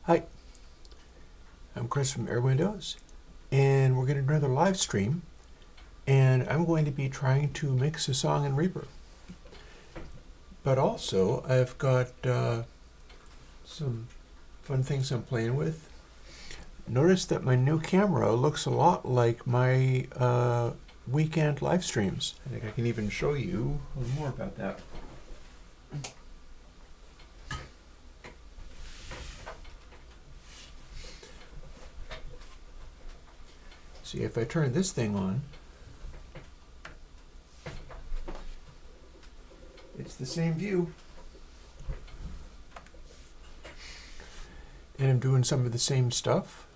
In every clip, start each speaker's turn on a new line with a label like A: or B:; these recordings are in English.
A: Hi, I'm Chris from Airwindows, and we're getting another live stream, and I'm going to be trying to mix a song in Reaper. But also, I've got some fun things I'm playing with. Notice that my new camera looks a lot like my weekend live streams. I think I can even show you a little more about that. See, if I turn this thing on, it's the same view. And I'm doing some of the same stuff.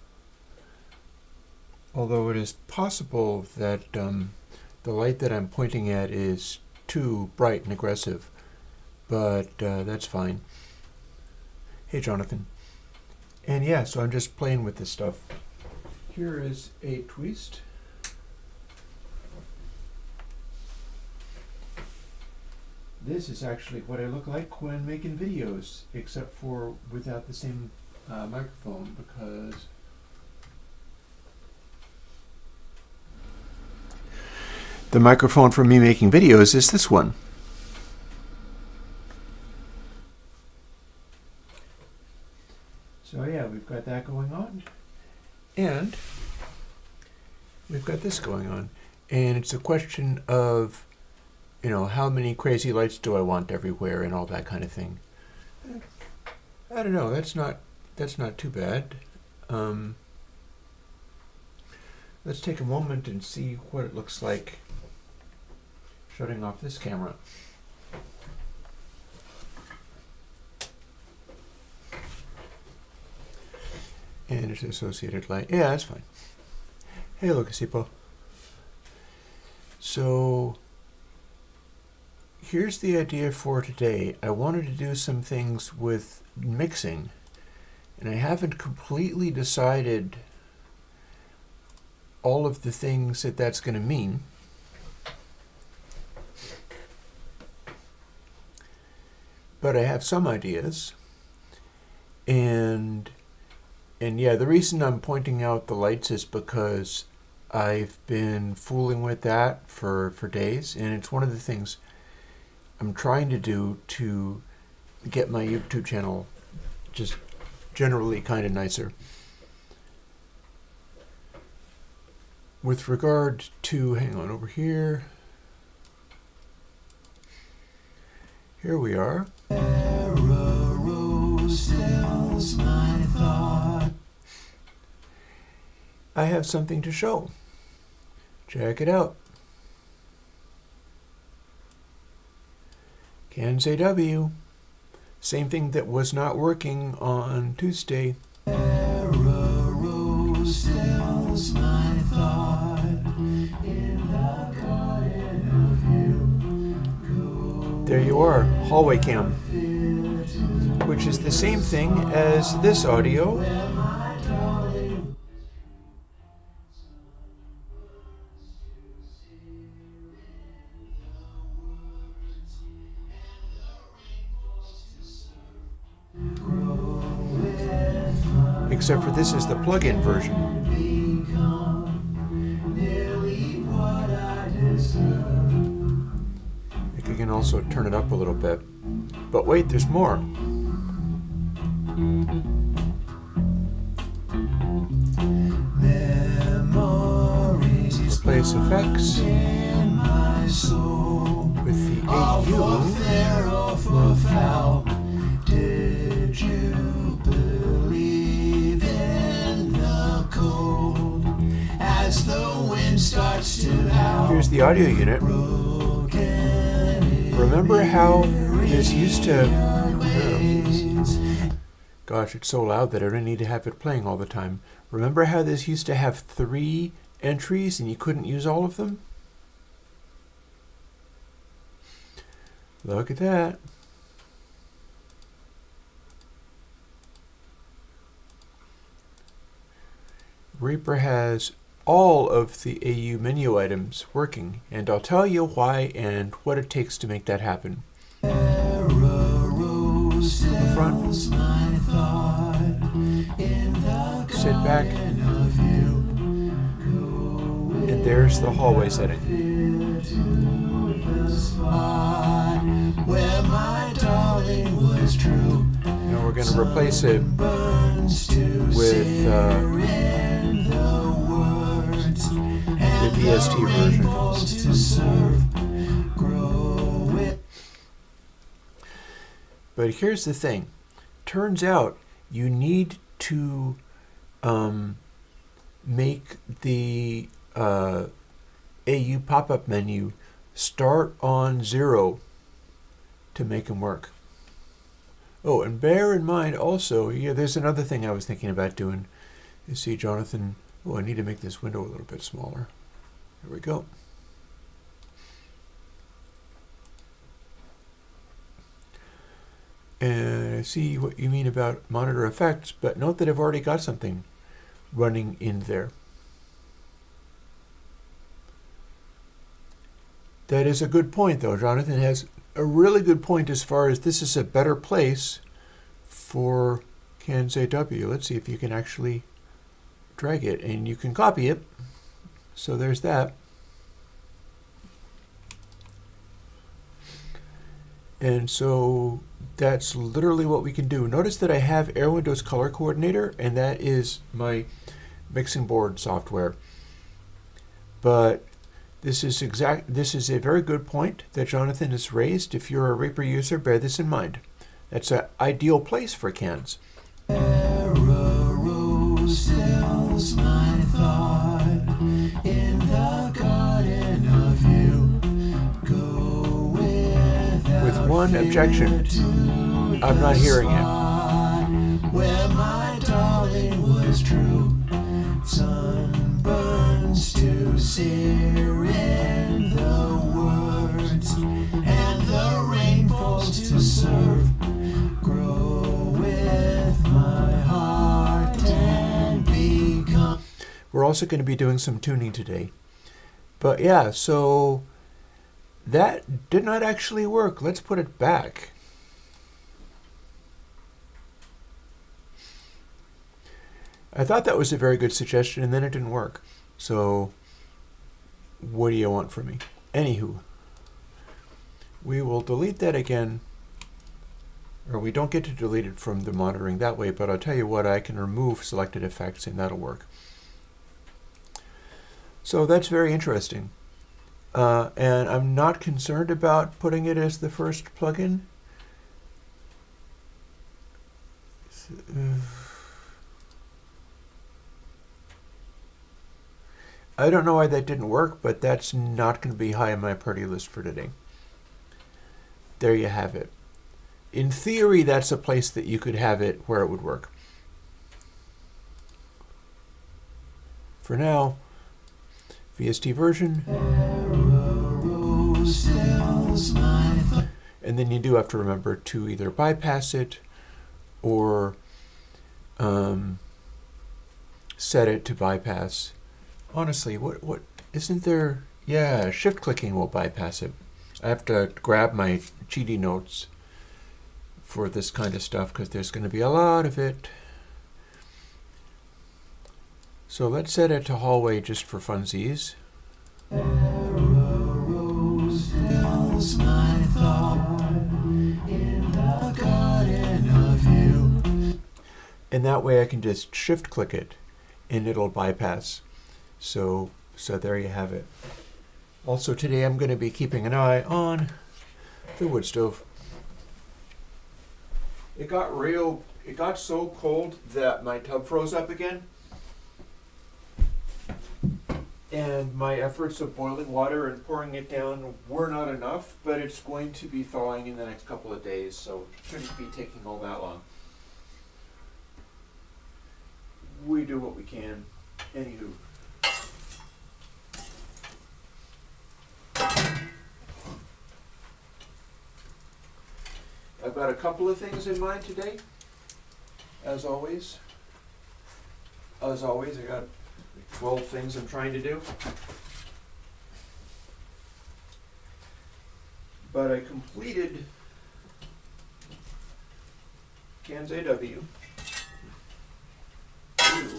A: Although it is possible that the light that I'm pointing at is too bright and aggressive. But that's fine. Hey, Jonathan. And yeah, so I'm just playing with this stuff. Here is a twist. This is actually what I look like when making videos, except for without the same microphone, because the microphone for me making videos is this one. So yeah, we've got that going on. And we've got this going on. And it's a question of, how many crazy lights do I want everywhere and all that kind of thing. I don't know, that's not too bad. Let's take a moment and see what it looks like shutting off this camera. And its associated light. Yeah, that's fine. Hey, Lucasipo. So, here's the idea for today. I wanted to do some things with mixing, and I haven't completely decided all of the things that that's going to mean. But I have some ideas, and yeah, the reason I'm pointing out the lights is because I've been fooling with that for days, and it's one of the things I'm trying to do to get my YouTube channel just generally kind of nicer. With regard to, hang on, over here. Here we are. I have something to show. Check it out. Can say W. Same thing that was not working on Tuesday. There you are, hallway cam, which is the same thing as this audio. Except for this is the plug-in version. You can also turn it up a little bit. But wait, there's more. Replace effects with the AU. Did you believe in the cold as the wind starts to howl? Here's the audio unit. Remember how this used to... gosh, it's so loud that I don't need to have it playing all the time. Remember how this used to have 3 entries and you couldn't use all of them? Look at that. Reaper has all of the AU menu items working, and I'll tell you why and what it takes to make that happen. The front. sit back, and there's the hallway setting. Now we're going to replace it with the VST version. But here's the thing. Turns out you need to make the AU pop-up menu start on 0 to make them work. Oh, and bear in mind also, yeah, there's another thing I was thinking about doing. You see, Jonathan, oh, I need to make this window a little bit smaller. There we go. And I see what you mean about monitor effects, but note that I've already got something running in there. That is a good point, though. Jonathan has a really good point as far as this is a better place for CANS-AW. Let's see if you can actually drag it, and you can copy it. So there's that. And so that's literally what we can do. Notice that I have Airwindows Color Coordinator, and that is my mixing board software. But this is a very good point that Jonathan has raised. If you're a Reaper user, bear this in mind. That's an ideal place for CANs. With one objection, I'm not hearing it. Where my darling was true, sunburns to sear in the words, and the rain falls to serve. Grow with my heart and become. We're also going to be doing some tuning today. But yeah, so that did not actually work. Let's put it back. I thought that was a very good suggestion, and then it didn't work. So what do you want from me? Anywho, we will delete that again. Or we don't get to delete it from the monitoring that way, but I'll tell you what, I can remove selected effects, and that'll work. So that's very interesting. And I'm not concerned about putting it as the first plugin. I don't know why that didn't work, but that's not going to be high on my priority list for today. There you have it. In theory, that's a place that you could have it where it would work. For now, VST version. And then you do have to remember to either bypass it or set it to bypass. Honestly, what isn't there? Yeah, shift clicking will bypass it. I have to grab my cheaty notes for this kind of stuff because there's going to be a lot of it. So let's set it to hallway just for funsies. And that way I can just shift click it and it'll bypass. So there you have it. Also today I'm going to be keeping an eye on the wood stove. It got so cold that my tub froze up again. And my efforts of boiling water and pouring it down were not enough, but it's going to be thawing in the next couple of days, so it shouldn't be taking all that long. We do what we can. Anywho. I've got a couple of things in mind today, as always. I got 12 things I'm trying to do. But I completed CANS-AW 2.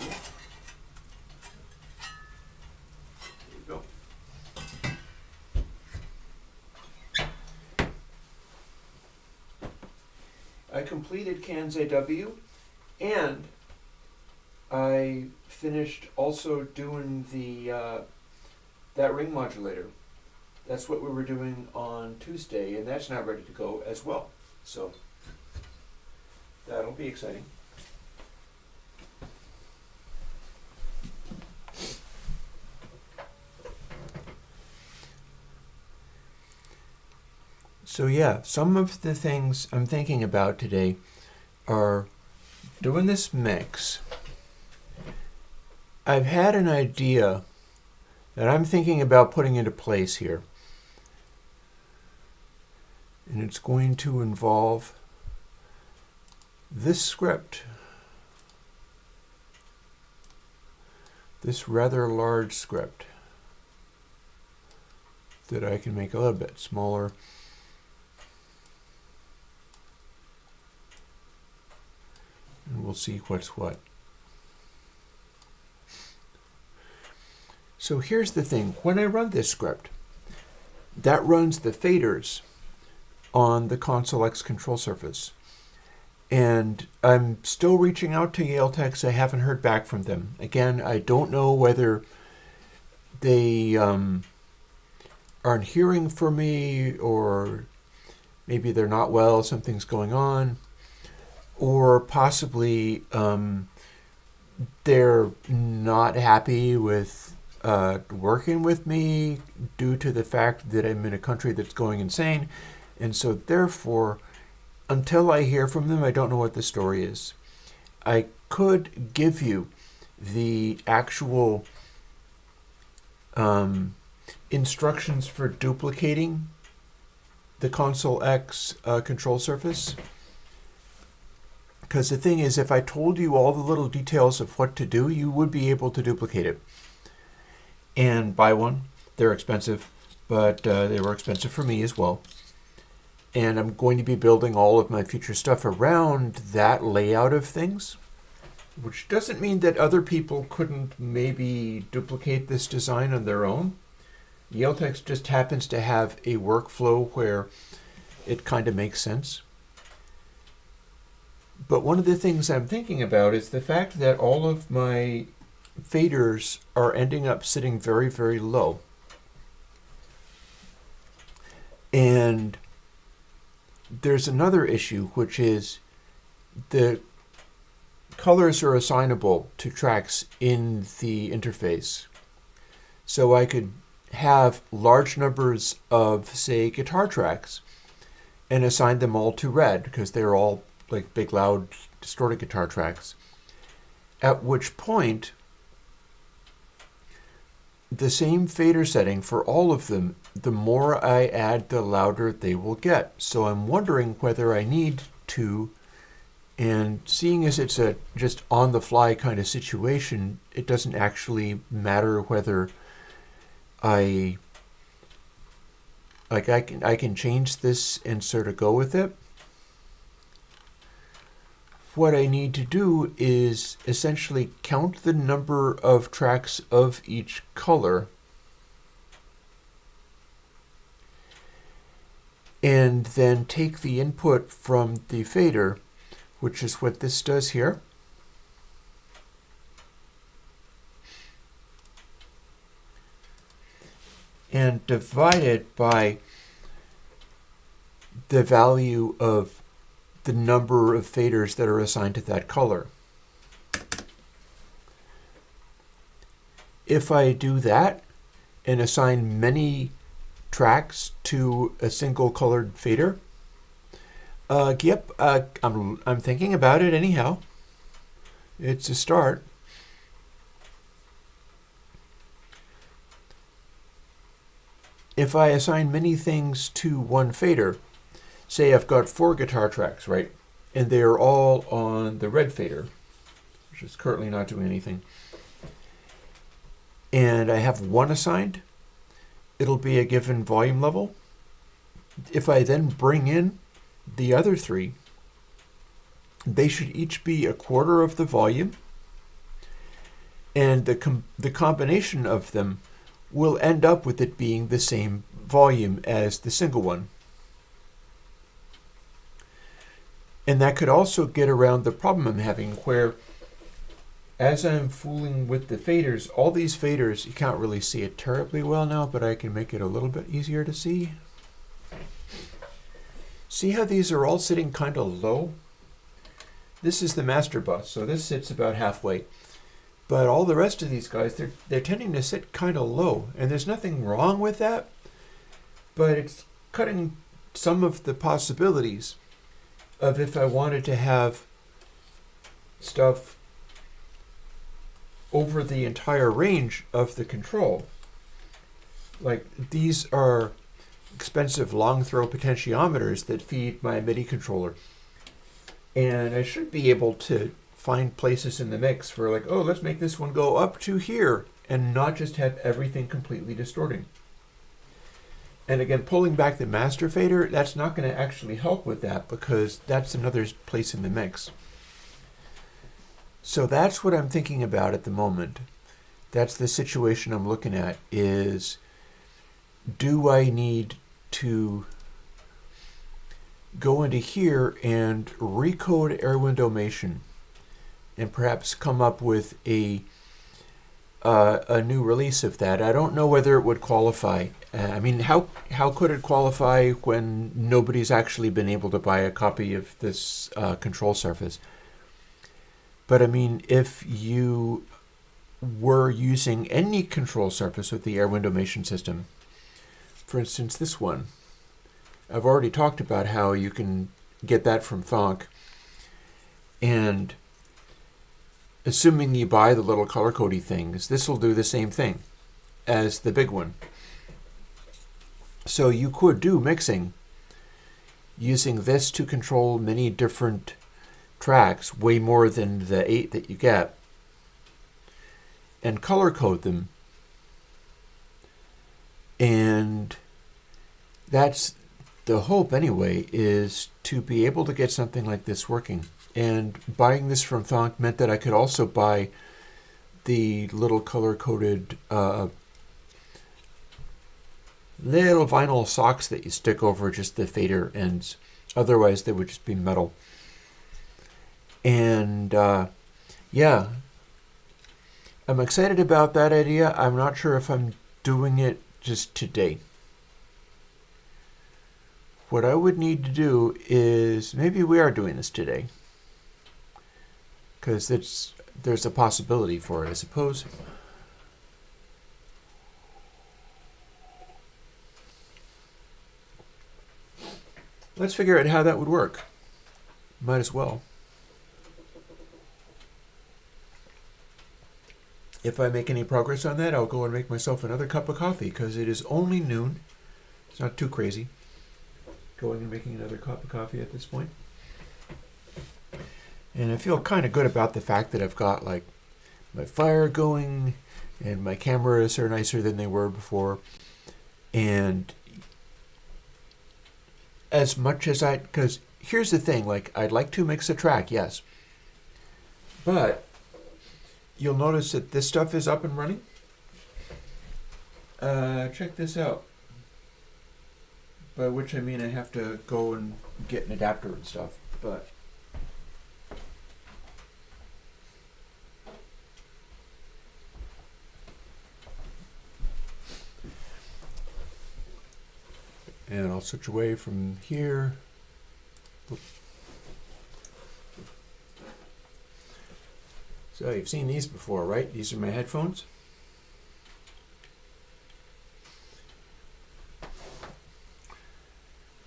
A: I completed CANs AW, and I finished also doing the that ring modulator. That's what we were doing on Tuesday, and that's now ready to go as well. So that'll be exciting. So yeah, some of the things I'm thinking about today are doing this mix. I've had an idea that I'm thinking about putting into place here. And it's going to involve this script. This rather large script that I can make a little bit smaller. And we'll see what's what. So here's the thing. When I run this script, that runs the faders on the Console X control surface. And I'm still reaching out to Yale Techs. I haven't heard back from them. Again, I don't know whether they aren't hearing from me, or maybe they're not well, something's going on, or possibly they're not happy with working with me due to the fact that I'm in a country that's going insane. And so therefore, until I hear from them, I don't know what the story is. I could give you the actual instructions for duplicating the Console X control surface. Because the thing is, if I told you all the little details of what to do, you would be able to duplicate it and buy one. They're expensive, but they were expensive for me as well. And I'm going to be building all of my future stuff around that layout of things, which doesn't mean that other people couldn't maybe duplicate this design on their own. Yale Techs just happens to have a workflow where it kind of makes sense. But one of the things I'm thinking about is the fact that all of my faders are ending up sitting very, very low. And there's another issue, which is the colors are assignable to tracks in the interface. So I could have large numbers of, say, guitar tracks and assign them all to red because they're all like big, loud, distorted guitar tracks. At which point, the same fader setting for all of them, the more I add, the louder they will get. So I'm wondering whether I need to, and seeing as it's a just on-the-fly kind of situation, it doesn't actually matter whether I can change this and sort of go with it. What I need to do is essentially count the number of tracks of each color and then take the input from the fader, which is what this does here, and divide it by the value of the number of faders that are assigned to that color. If I do that and assign many tracks to a single colored fader, I'm thinking about it anyhow. It's a start. If I assign many things to one fader, say I've got 4 guitar tracks, right? And they're all on the red fader, which is currently not doing anything. And I have 1 assigned, it'll be a given volume level. If I then bring in the other 3, they should each be a quarter of the volume. And the combination of them will end up with it being the same volume as the single one. And that could also get around the problem I'm having where as I'm fooling with the faders, all these faders, you can't really see it terribly well now, but I can make it a little bit easier to see. See how these are all sitting kind of low? This is the master bus, so this sits about halfway. But all the rest of these guys, they're tending to sit kind of low, and there's nothing wrong with that, but it's cutting some of the possibilities of if I wanted to have stuff over the entire range of the control. Like these are expensive long throw potentiometers that feed my MIDI controller. And I should be able to find places in the mix for like, oh, let's make this one go up to here and not just have everything completely distorting. And again, pulling back the master fader, that's not going to actually help with that because that's another place in the mix. So that's what I'm thinking about at the moment. That's the situation I'm looking at is, do I need to go into here and recode Airwindows and perhaps come up with a new release of that? I don't know whether it would qualify. I mean, how could it qualify when nobody's actually been able to buy a copy of this control surface? But I mean, if you were using any control surface with the Airwindows system, for instance, this one, I've already talked about how you can get that from Fonk. And assuming you buy the little color-codey things, this will do the same thing as the big one. So you could do mixing using this to control many different tracks, way more than the 8 that you get, and color code them. And that's the hope anyway, is to be able to get something like this working. And buying this from Fonk meant that I could also buy the little color-coded little vinyl socks that you stick over just the fader ends. Otherwise, they would just be metal. And yeah, I'm excited about that idea. I'm not sure if I'm doing it just today. What I would need to do is, maybe we are doing this today, because there's a possibility for it, I suppose. Let's figure out how that would work. Might as well. If I make any progress on that, I'll go and make myself another cup of coffee, because it is only noon. It's not too crazy going and making another cup of coffee at this point. And I feel kind of good about the fact that I've got like my fire going and my cameras are nicer than they were before. And as much as because here's the thing, like I'd like to mix a track, yes. But you'll notice that this stuff is up and running. Check this out. By which I mean I have to go and get an adapter and stuff, but and I'll switch away from here. So you've seen these before, right? These are my headphones.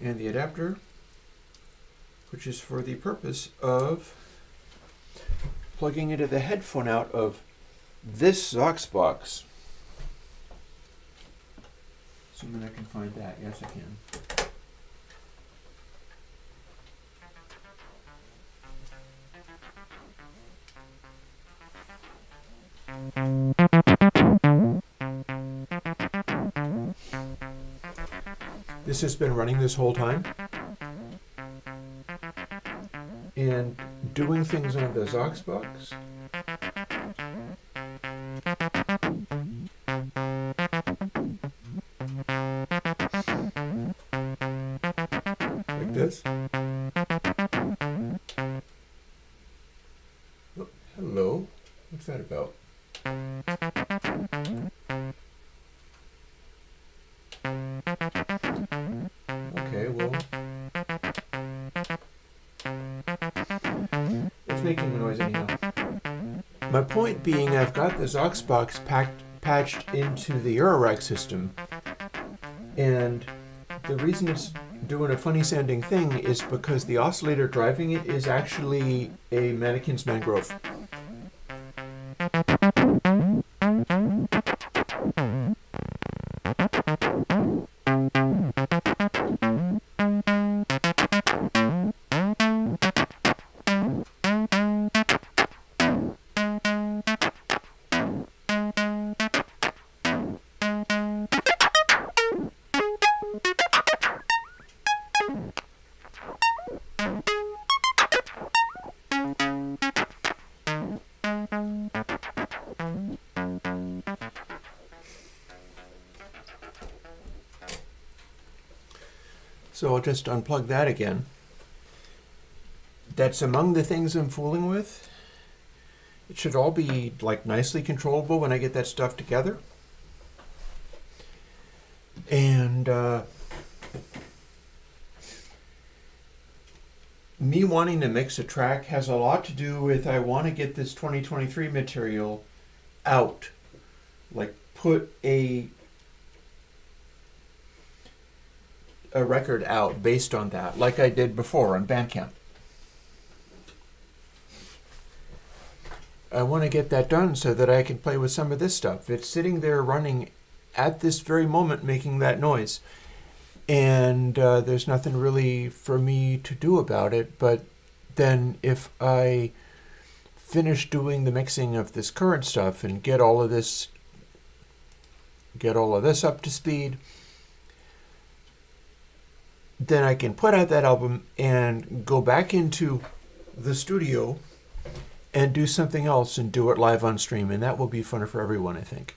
A: And the adapter, which is for the purpose of plugging into the headphone out of this Zox box. Assuming I can find that. Yes, I can. This has been running this whole time. And doing things on the Zox box. Like this. What's that about? Okay, well, it's making the noise anyhow. My point being, I've got this aux box patched into the Eurorack system, and the reason it's doing a funny sounding thing is because the oscillator driving it is actually a Mannequin's Mangrove. So I'll just unplug that again. That's among the things I'm fooling with. It should all be like nicely controllable when I get that stuff together. And me wanting to mix a track has a lot to do with I want to get this 2023 material out. Like put a record out based on that, like I did before on Bandcamp. I want to get that done so that I can play with some of this stuff. It's sitting there running at this very moment making that noise. And there's nothing really for me to do about it. But then if I finish doing the mixing of this current stuff and get all of this up to speed, then I can put out that album and go back into the studio and do something else and do it live on stream. And that will be funner for everyone, I think.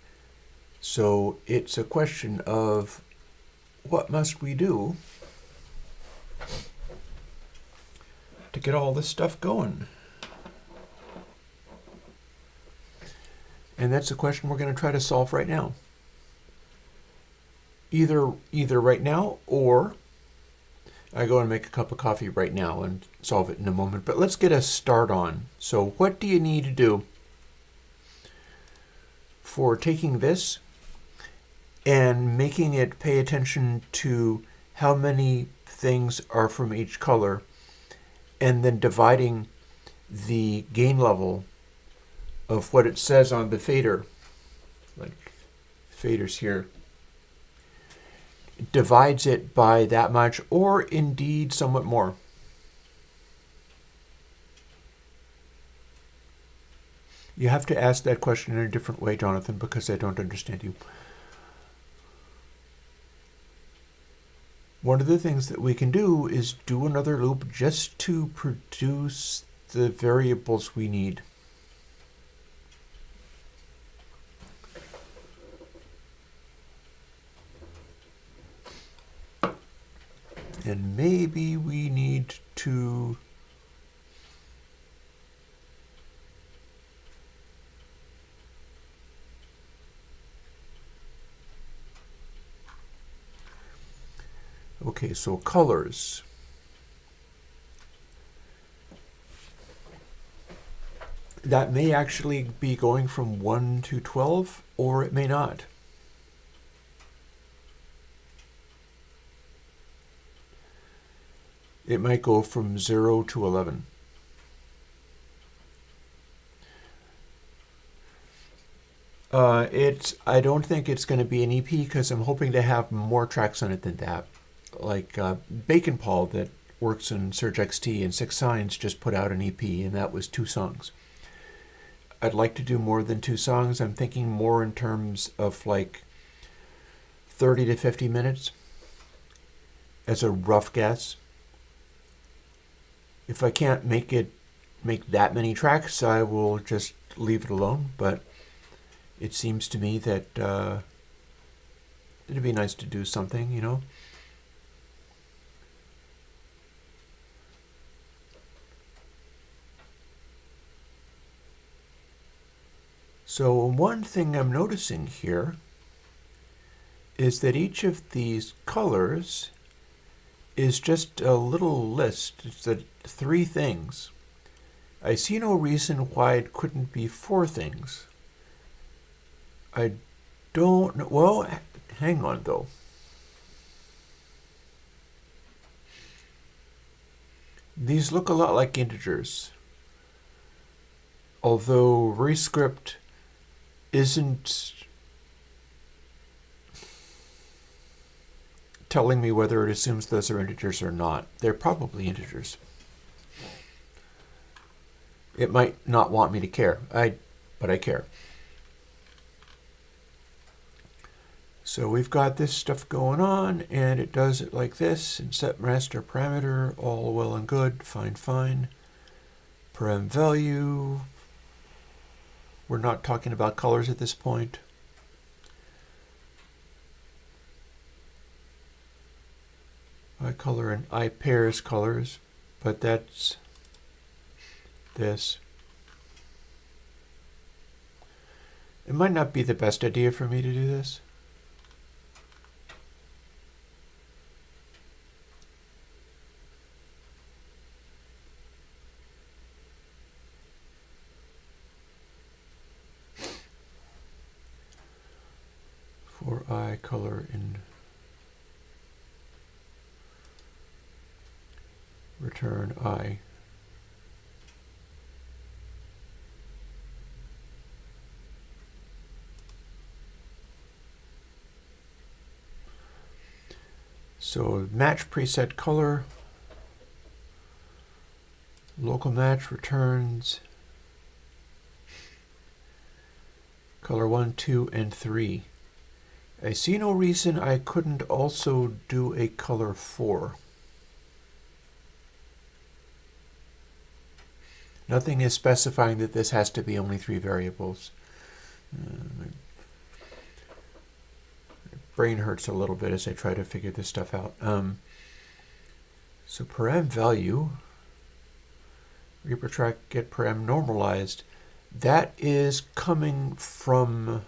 A: So it's a question of what must we do to get all this stuff going? And that's a question we're going to try to solve right now. Either right now, or I go and make a cup of coffee right now and solve it in a moment. But let's get a start on. So what do you need to do for taking this and making it pay attention to how many things are from each color, and then dividing the gain level of what it says on the fader, like faders here, divides it by that much, or indeed somewhat more. You have to ask that question in a different way, Jonathan, because I don't understand you. One of the things that we can do is do another loop just to produce the variables we need. And maybe we need to okay, so colors. That may actually be going from 1 to 12, or it may not. It might go from 0 to 11. I don't think it's going to be an EP because I'm hoping to have more tracks on it than that. Like Bacon Paul that works in Surge XT and Six Signs just put out an EP, and that was 2 songs. I'd like to do more than 2 songs. I'm thinking more in terms of like 30 to 50 minutes as a rough guess. If I can't make that many tracks, I will just leave it alone. But it seems to me that it'd be nice to do something, you know. So one thing I'm noticing here is that each of these colors is just a little list. It's the 3 things. I see no reason why it couldn't be 4 things. I don't know. Well, hang on though. These look a lot like integers. Although Rescript isn't telling me whether it assumes those are integers or not. They're probably integers. It might not want me to care, but I care. So we've got this stuff going on, and it does it like this, and set master parameter, all well and good, fine. Param value, we're not talking about colors at this point. I color and I pairs colors, but that's this. It might not be the best idea for me to do this. For I color in return I. So match preset color, local match returns color 1, 2, and 3. I see no reason I couldn't also do a color 4. Nothing is specifying that this has to be only 3 variables. My brain hurts a little bit as I try to figure this stuff out. So param value, Reaper track get param normalized. That is coming from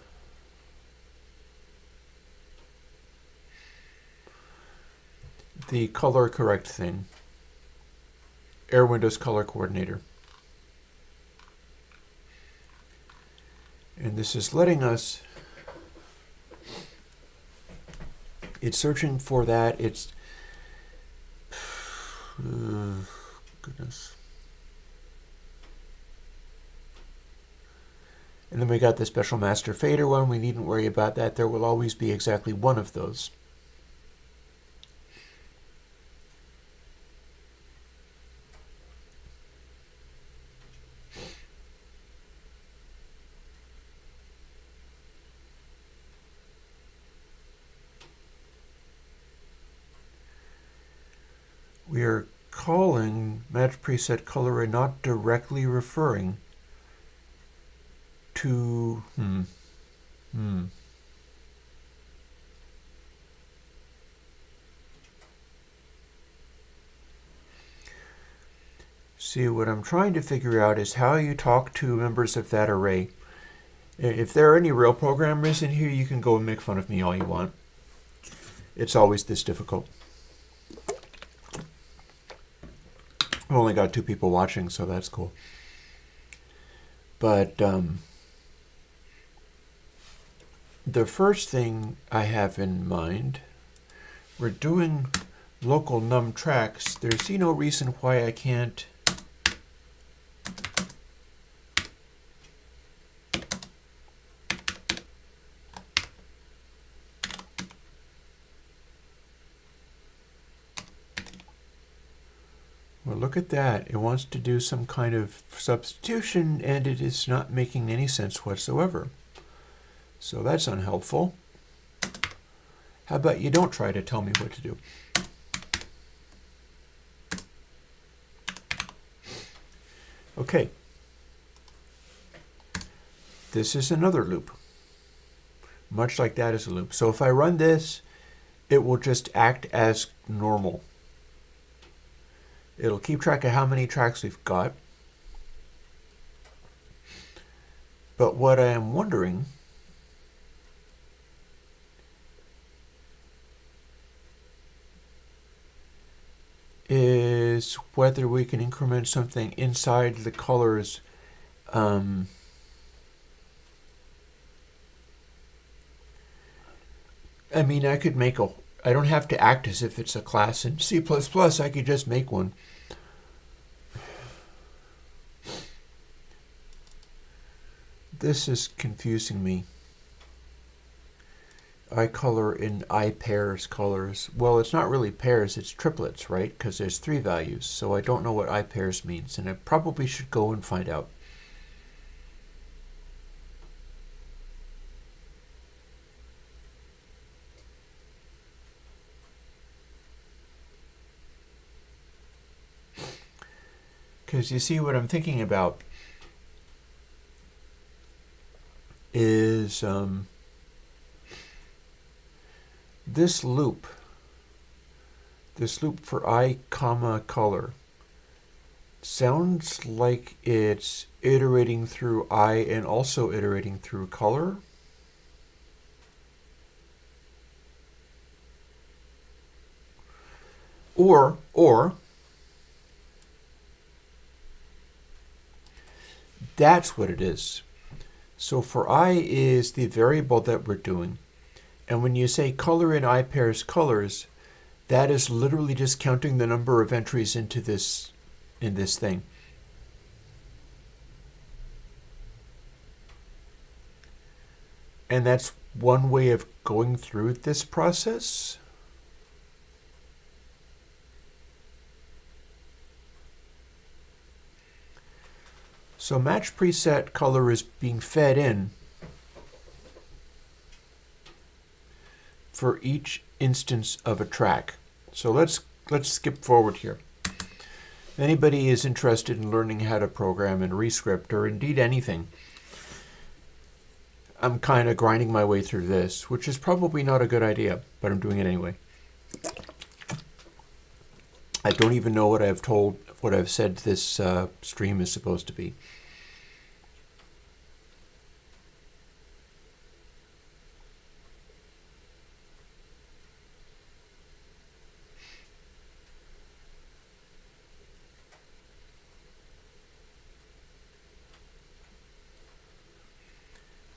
A: the color correct thing, Airwindows color coordinator. And this is letting us, it's searching for that. It's, goodness. And then we got the special master fader one. We needn't worry about that. There will always be exactly one of those. We are calling match preset color and not directly referring to See, what I'm trying to figure out is how you talk to members of that array. If there are any real programmers in here, you can go and make fun of me all you want. It's always this difficult. I've only got 2 people watching, so that's cool. But the first thing I have in mind, we're doing local num tracks. There's no reason why I can't Well, look at that. It wants to do some kind of substitution, and it is not making any sense whatsoever. So that's unhelpful. How about you don't try to tell me what to do? Okay. This is another loop. Much like that is a loop. So if I run this, it will just act as normal. It'll keep track of how many tracks we've got. But what I am wondering is whether we can increment something inside the colors. I mean, I could make I don't have to act as if it's a class in C++. I could just make one. This is confusing me. I color in I pairs colors. Well, it's not really pairs, it's triplets, right? Because there's 3 values. So I don't know what I pairs means, and I probably should go and find out. Because you see, what I'm thinking about is this loop for I comma color sounds like it's iterating through I and also iterating through color. Or that's what it is. So for I is the variable that we're doing. And when you say color in I pairs colors, that is literally just counting the number of entries into this thing. And that's one way of going through this process. So match preset color is being fed in for each instance of a track. So let's skip forward here. If anybody is interested in learning how to program in Rescript, or indeed anything, I'm kind of grinding my way through this, which is probably not a good idea, but I'm doing it anyway. I don't even know what I've said this stream is supposed to be.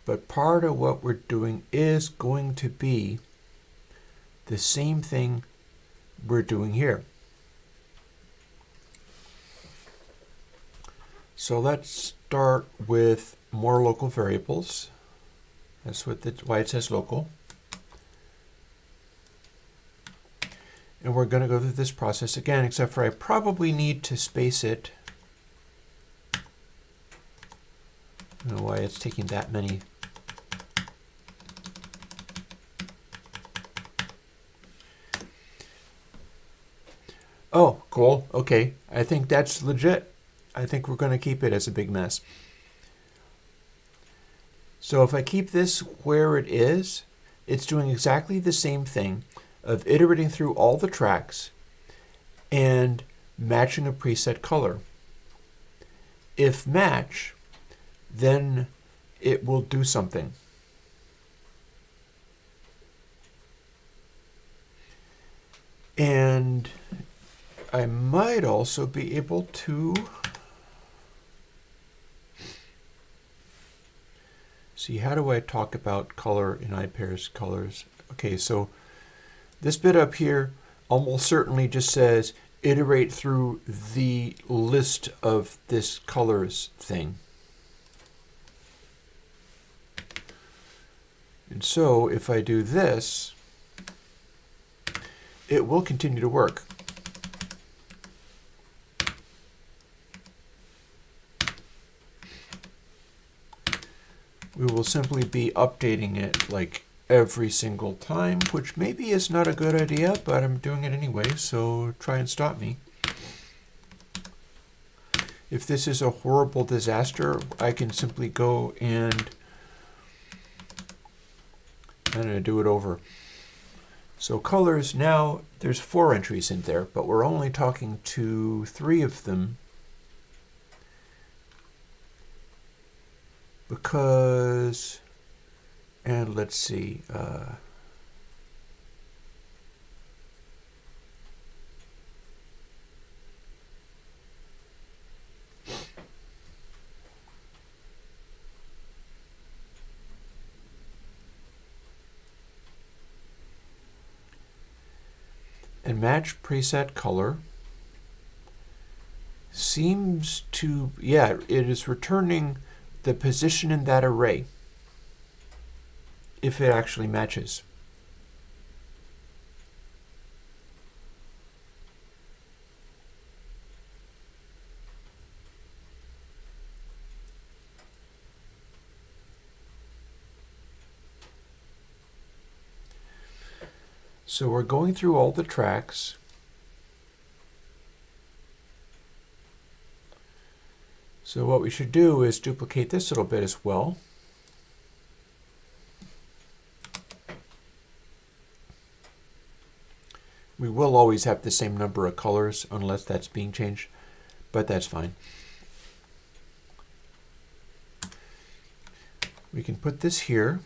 A: But part of what we're doing is going to be the same thing we're doing here. So let's start with more local variables. That's why it says local. And we're going to go through this process again, except for I probably need to space it. I don't know why it's taking that many. Oh, cool. Okay. I think that's legit. I think we're going to keep it as a big mess. So if I keep this where it is, it's doing exactly the same thing of iterating through all the tracks and matching a preset color. If match, then it will do something. And I might also be able to see, how do I talk about color in I pairs colors? Okay, so this bit up here almost certainly just says iterate through the list of this colors thing. And so if I do this, it will continue to work. We will simply be updating it like every single time, which maybe is not a good idea, but I'm doing it anyway, so try and stop me. If this is a horrible disaster, I can simply go and I'm going to do it over. So colors, now there's 4 entries in there, but we're only talking to 3 of them. because, and let's see, and match preset color seems to, yeah, it is returning the position in that array if it actually matches. So we're going through all the tracks. So what we should do is duplicate this little bit as well. We will always have the same number of colors unless that's being changed, but that's fine. We can put this here.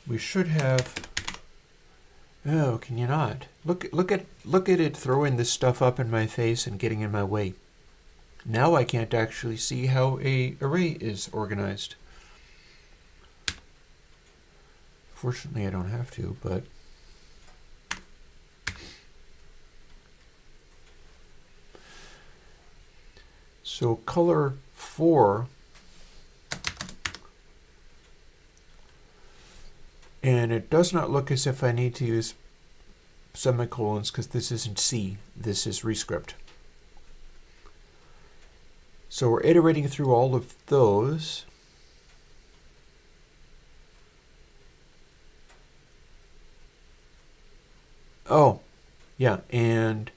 A: We should have, oh, can you not? Look at it throwing this stuff up in my face and getting in my way. Now I can't actually see how an array is organized. Fortunately, I don't have to, but so color 4, and it does not look as if I need to use semicolons because this isn't C, this is Rescript. So we're iterating through all of those. Oh, yeah, and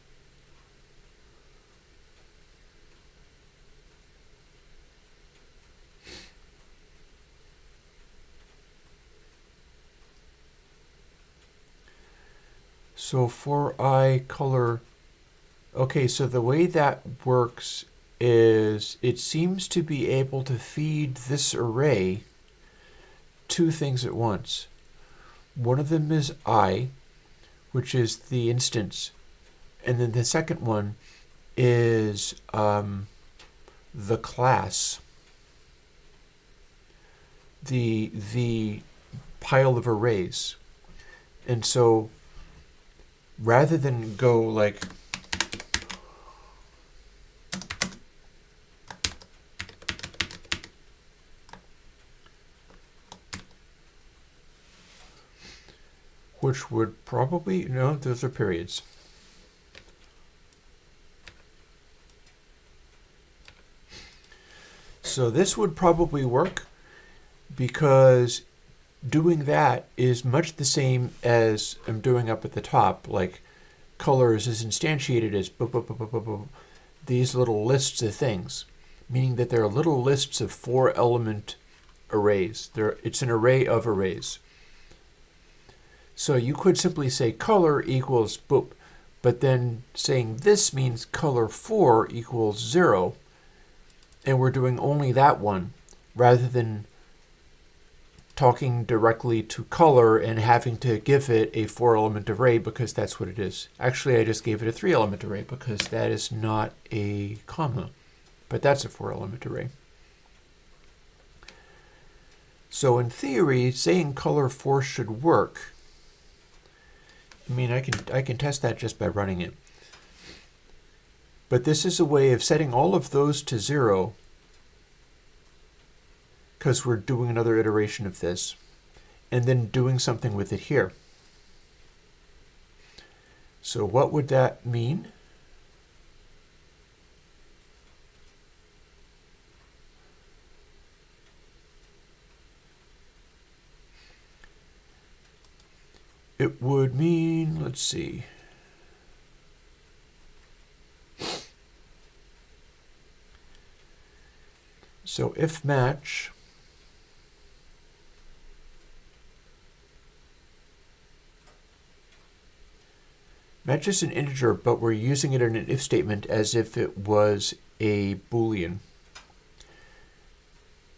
A: so for I color, okay, so the way that works is it seems to be able to feed this array two things at once. One of them is I, which is the instance, and then the second one is the class, the pile of arrays. And so rather than go like which would probably, no, those are periods. So this would probably work because doing that is much the same as I'm doing up at the top, like colors is instantiated as these little lists of things, meaning that there are little lists of 4-element arrays. It's an array of arrays. So you could simply say color equals boop, but then saying this means color 4 equals 0, and we're doing only that one, rather than talking directly to color and having to give it a 4-element array because that's what it is. Actually, I just gave it a 3-element array because that is not a comma, but that's a 4-element array. So in theory, saying color 4 should work. I mean, I can test that just by running it. But this is a way of setting all of those to 0 because we're doing another iteration of this, and then doing something with it here. So what would that mean? It would mean, let's see. So if match Match is an integer, but we're using it in an if statement as if it was a Boolean.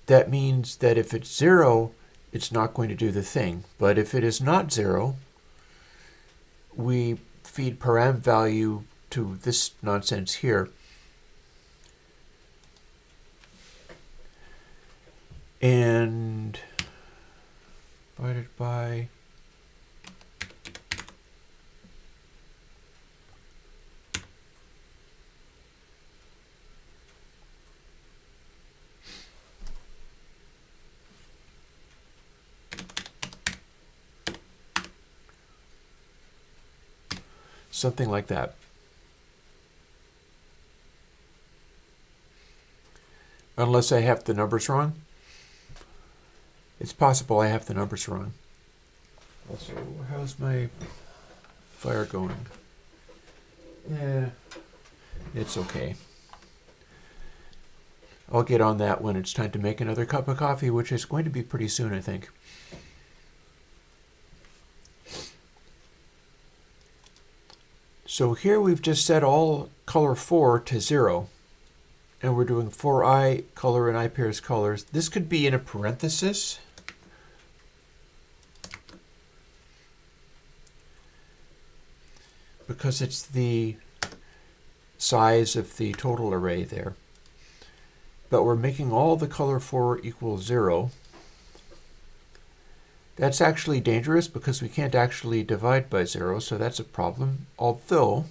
A: That means that if it's 0, it's not going to do the thing. But if it is not 0, we feed param value to this nonsense here. And divided by something like that. Unless I have the numbers wrong. It's possible I have the numbers wrong. Also, how's my fire going? Yeah, it's okay. I'll get on that when it's time to make another cup of coffee, which is going to be pretty soon, I think. So here we've just set all color 4 to 0. And we're doing for I color and I pairs colors. This could be in a parenthesis. Because it's the size of the total array there. But we're making all the color 4 equal 0. That's actually dangerous because we can't actually divide by 0, so that's a problem. Although,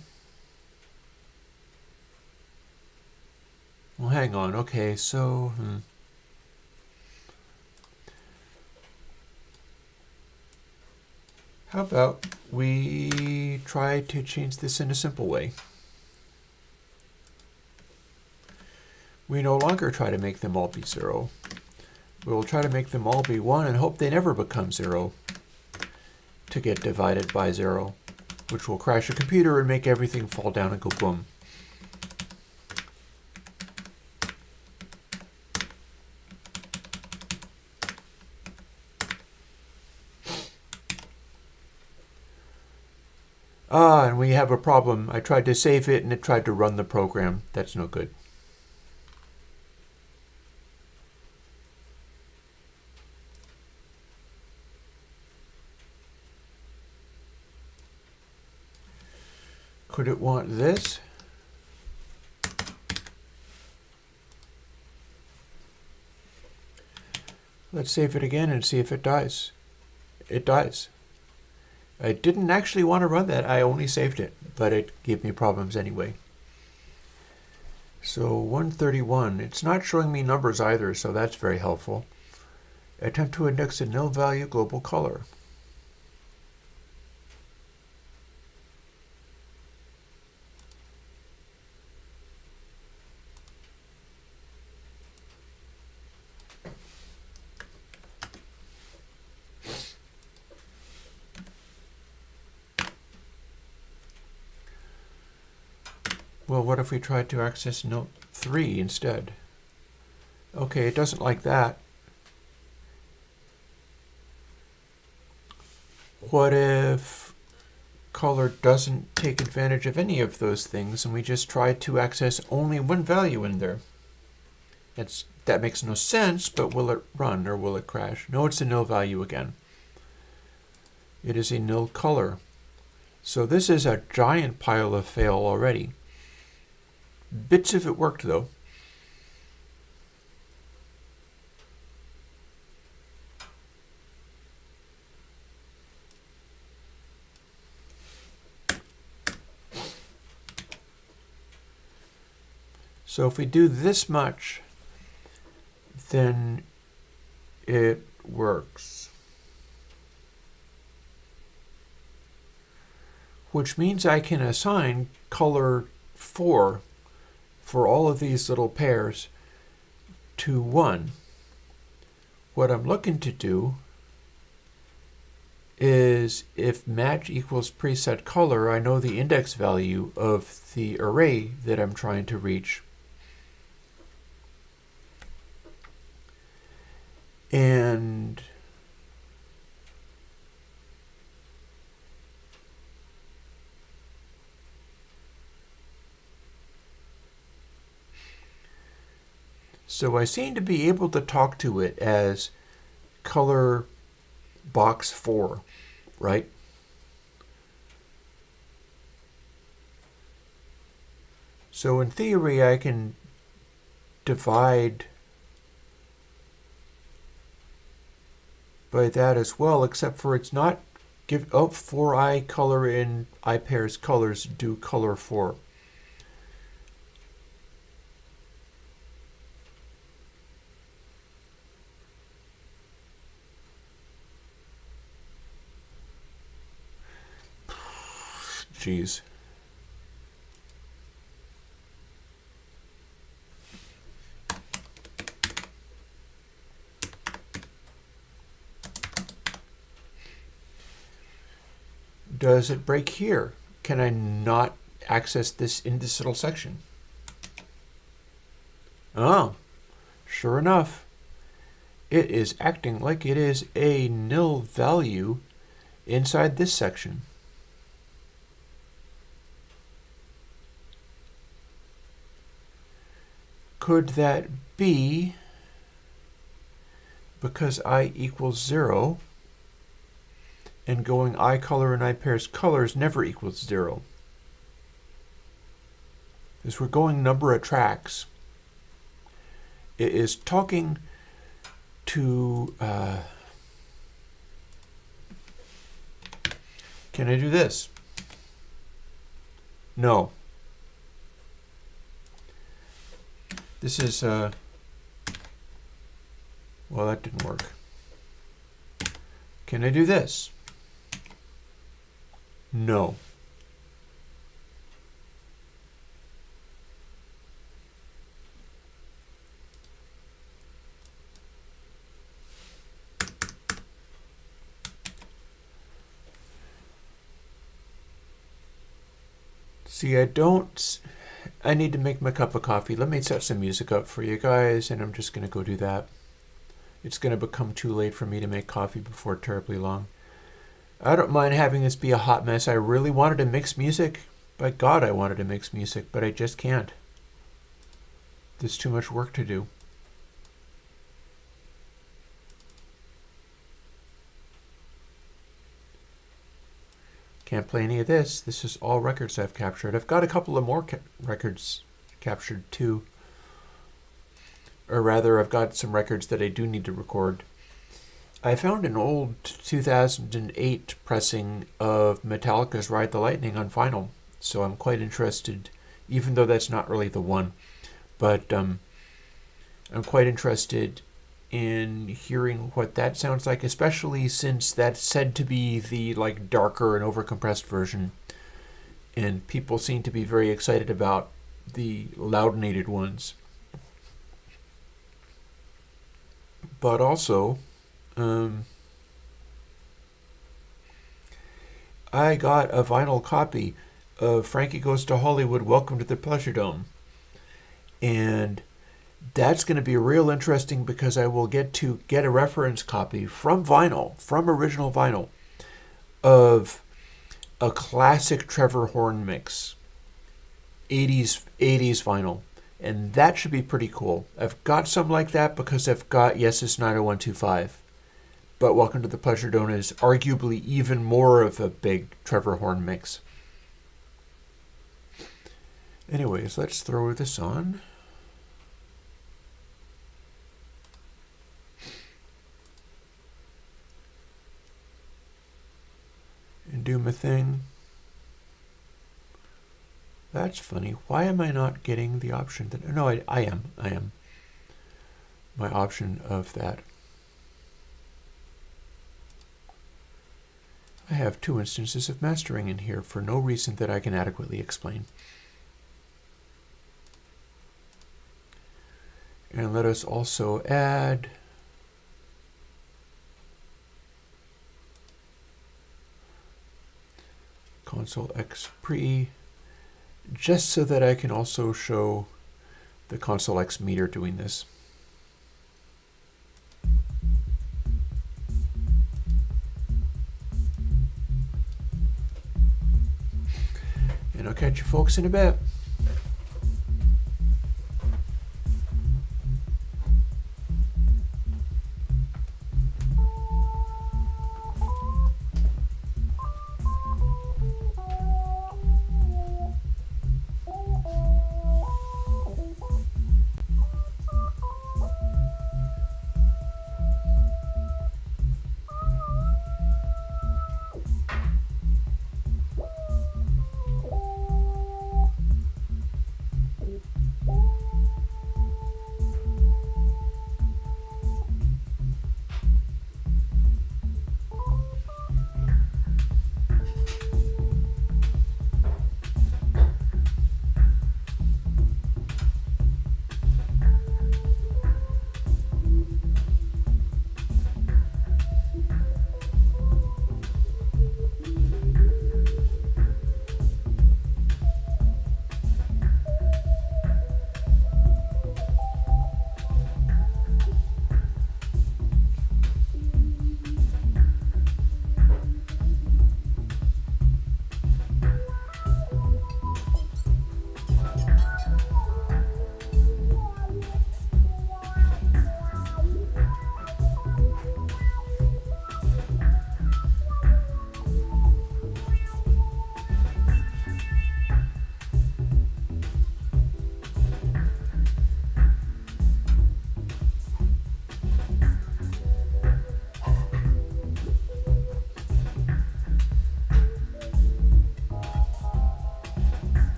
A: well, hang on. Okay, so how about we try to change this in a simple way? We no longer try to make them all be 0. We'll try to make them all be 1 and hope they never become 0 to get divided by 0, which will crash a computer and make everything fall down and go boom. And we have a problem. I tried to save it and it tried to run the program. That's no good. Could it want this? Let's save it again and see if it dies. It dies. I didn't actually want to run that. I only saved it, but it gave me problems anyway. So 131. It's not showing me numbers either, so that's very helpful. Attempt to index a nil value global color. Well, what if we tried to access note 3 instead? Okay, it doesn't like that. What if color doesn't take advantage of any of those things and we just try to access only one value in there? That makes no sense, but will it run or will it crash? No, it's a nil value again. It is a nil color. So this is a giant pile of fail already. Bits of it worked though. So if we do this much, then it works. Which means I can assign color 4 for all of these little pairs to 1. What I'm looking to do is if match equals preset color, I know the index value of the array that I'm trying to reach. And So I seem to be able to talk to it as color box 4, right? So in theory, I can divide by that as well, except for it's not give for I color in I pairs colors do color 4. Jeez. Does it break here? Can I not access this in this little section? Oh, sure enough, it is acting like it is a nil value inside this section. Could that be because I equals 0 and going I color and I pairs colors never equals 0? As we're going number of tracks, it is talking to, can I do this? No. This is, well, that didn't work. Can I do this? No. See, I need to make my cup of coffee. Let me set some music up for you guys, and I'm just going to go do that. It's going to become too late for me to make coffee before terribly long. I don't mind having this be a hot mess. I really wanted to mix music. By God, I wanted to mix music, but I just can't. There's too much work to do. Can't play any of this. This is all records I've captured. I've got a couple of more records captured too. Or rather, I've got some records that I do need to record. I found an old 2008 pressing of Metallica's Ride the Lightning on vinyl, so I'm quite interested, even though that's not really the one. But I'm quite interested in hearing what that sounds like, especially since that's said to be the darker and overcompressed version, and people seem to be very excited about the loudinated ones. But also, I got a vinyl copy of Frankie Goes to Hollywood, Welcome to the Pleasure Dome, and that's going to be real interesting because I will get to get a reference copy from vinyl, from original vinyl, of a classic Trevor Horn mix, 80s vinyl, and that should be pretty cool. I've got some like that because I've got Yes It's 90125, but Welcome to the Pleasure Dome is arguably even more of a big Trevor Horn mix. Anyways, let's throw this on. And do my thing. That's funny. Why am I not getting the option that... No, I am. My option of that. I have 2 instances of mastering in here for no reason that I can adequately explain. And let us also add... Console X pre, just so that I can also show the Console X meter doing this. And I'll catch you folks in a bit.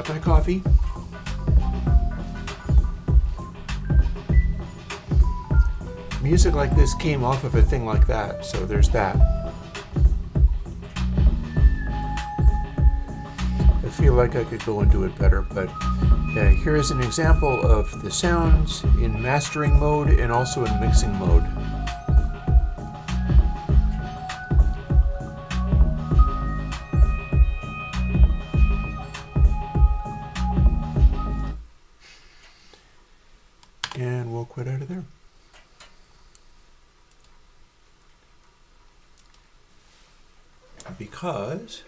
A: drink my coffee. Music like this came off of a thing like that, so there's that. I feel like I could go and do it better, but yeah, here is an example of the sounds in mastering mode and also in mixing mode. And we'll quit out of there. Because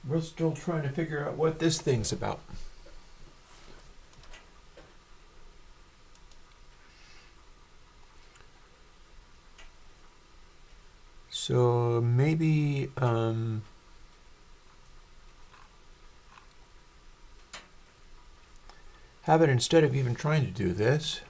A: we're still trying to figure out what this thing's about. So maybe have it, instead of even trying to do this,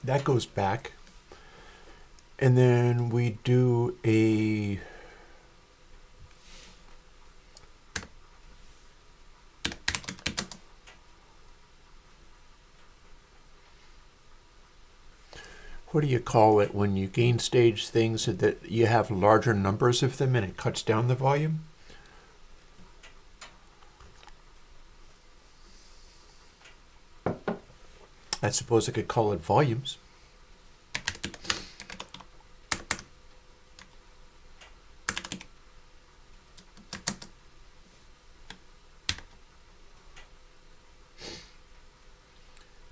A: that goes back, and then we do a what do you call it when you gain stage things so that you have larger numbers of them and it cuts down the volume? I suppose I could call it volumes.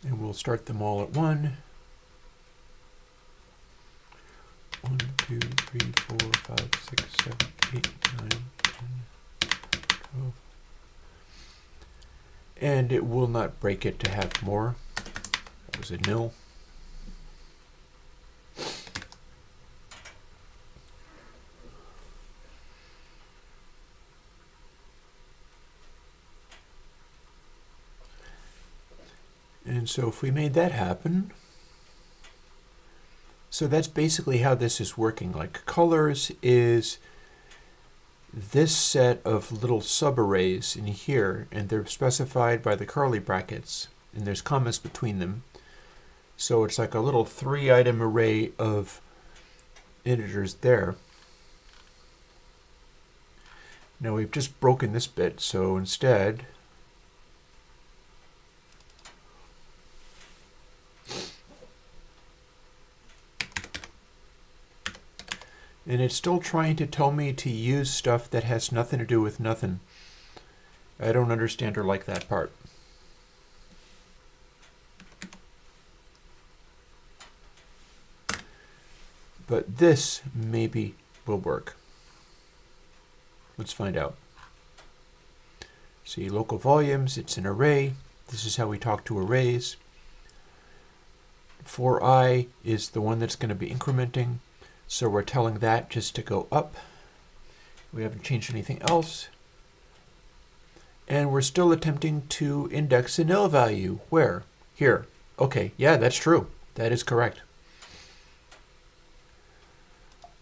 A: And we'll start them all at 1. 1, 2, 3, 4, 5, 6, 7, 8, 9, 10, 12. And it will not break it to have more. That was a nil. And so if we made that happen, so that's basically how this is working. Like colors is this set of little subarrays in here, and they're specified by the curly brackets, and there's commas between them. So it's like a little 3-item array of integers there. Now we've just broken this bit, so instead and it's still trying to tell me to use stuff that has nothing to do with nothing. I don't understand or like that part. But this maybe will work. Let's find out. See, local volumes, it's an array. This is how we talk to arrays. 4i is the one that's going to be incrementing. So we're telling that just to go up. We haven't changed anything else. And we're still attempting to index a nil value. Where? Here. Okay, yeah, that's true. That is correct.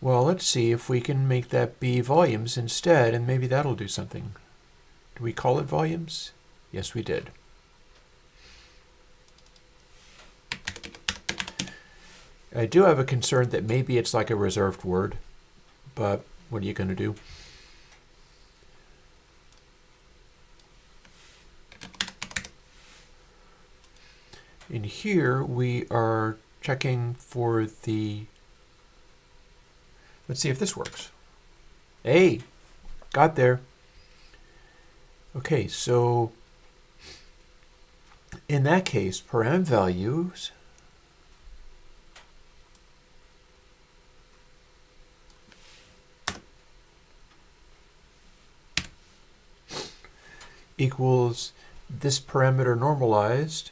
A: Well, let's see if we can make that be volumes instead, and maybe that'll do something. Do we call it volumes? Yes, we did. I do have a concern that maybe it's like a reserved word, but what are you going to do? In here, we are checking for the, let's see if this works. Hey, got there. Okay, so in that case, param values equals this parameter normalized.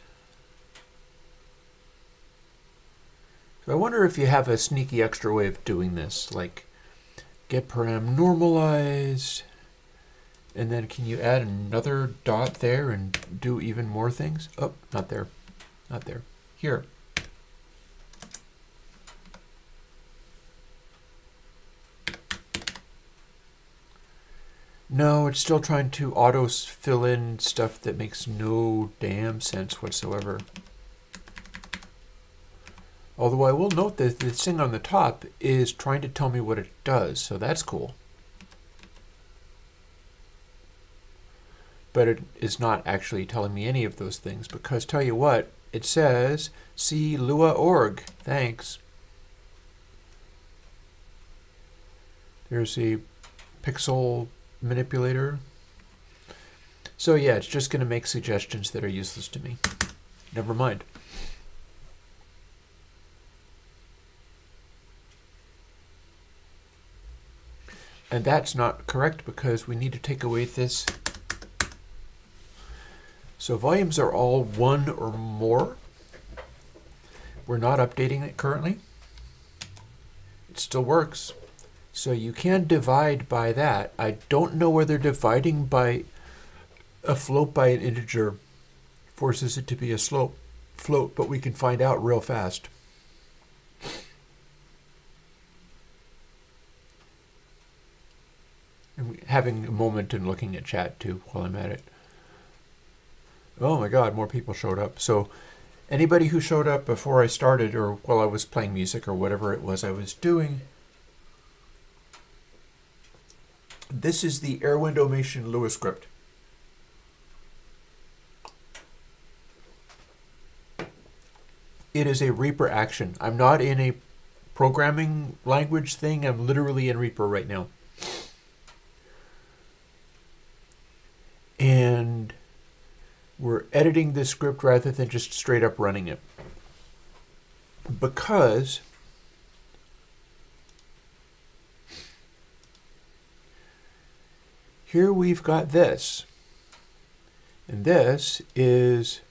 A: So I wonder if you have a sneaky extra way of doing this, like get param normalized. And then can you add another dot there and do even more things? Oh, not there. Not there. Here. No, it's still trying to auto fill in stuff that makes no damn sense whatsoever. Although I will note that this thing on the top is trying to tell me what it does, so that's cool. But it is not actually telling me any of those things, because tell you what, it says see Lua org. Thanks. There's a pixel manipulator. So yeah, it's just going to make suggestions that are useless to me. Never mind. And that's not correct because we need to take away this. So volumes are all 1 or more. We're not updating it currently. It still works. So you can divide by that. I don't know whether dividing by a float by an integer forces it to be a float, but we can find out real fast. I'm having a moment and looking at chat too while I'm at it. Oh my God, more people showed up. So anybody who showed up before I started or while I was playing music or whatever it was I was doing, this is the Airwindows Lua script. It is a Reaper action. I'm not in a programming language thing. I'm literally in Reaper right now. And we're editing this script rather than just straight up running it. Because here we've got this. And this is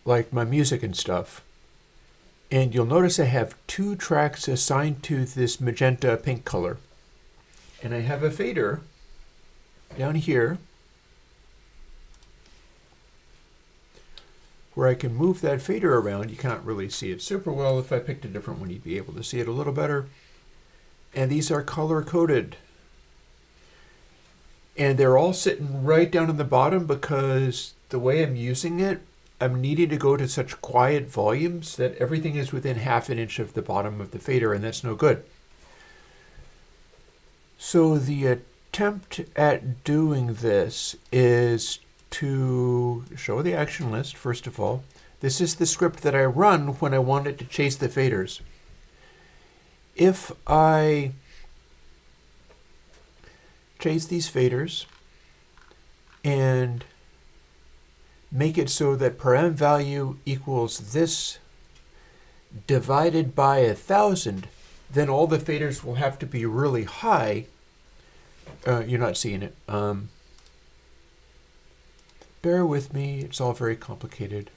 A: like my music and stuff. And you'll notice I have 2 tracks assigned to this magenta pink color. And I have a fader down here where I can move that fader around. You can't really see it super well. If I picked a different one, you'd be able to see it a little better. And these are color coded. And they're all sitting right down in the bottom because the way I'm using it, I'm needing to go to such quiet volumes that everything is within ½ an inch of the bottom of the fader, and that's no good. So the attempt at doing this is to show the action list, first of all. This is the script that I run when I want it to chase the faders. If I chase these faders and make it so that param value equals this divided by 1,000, then all the faders will have to be really high. You're not seeing it. Bear with me, it's all very complicated.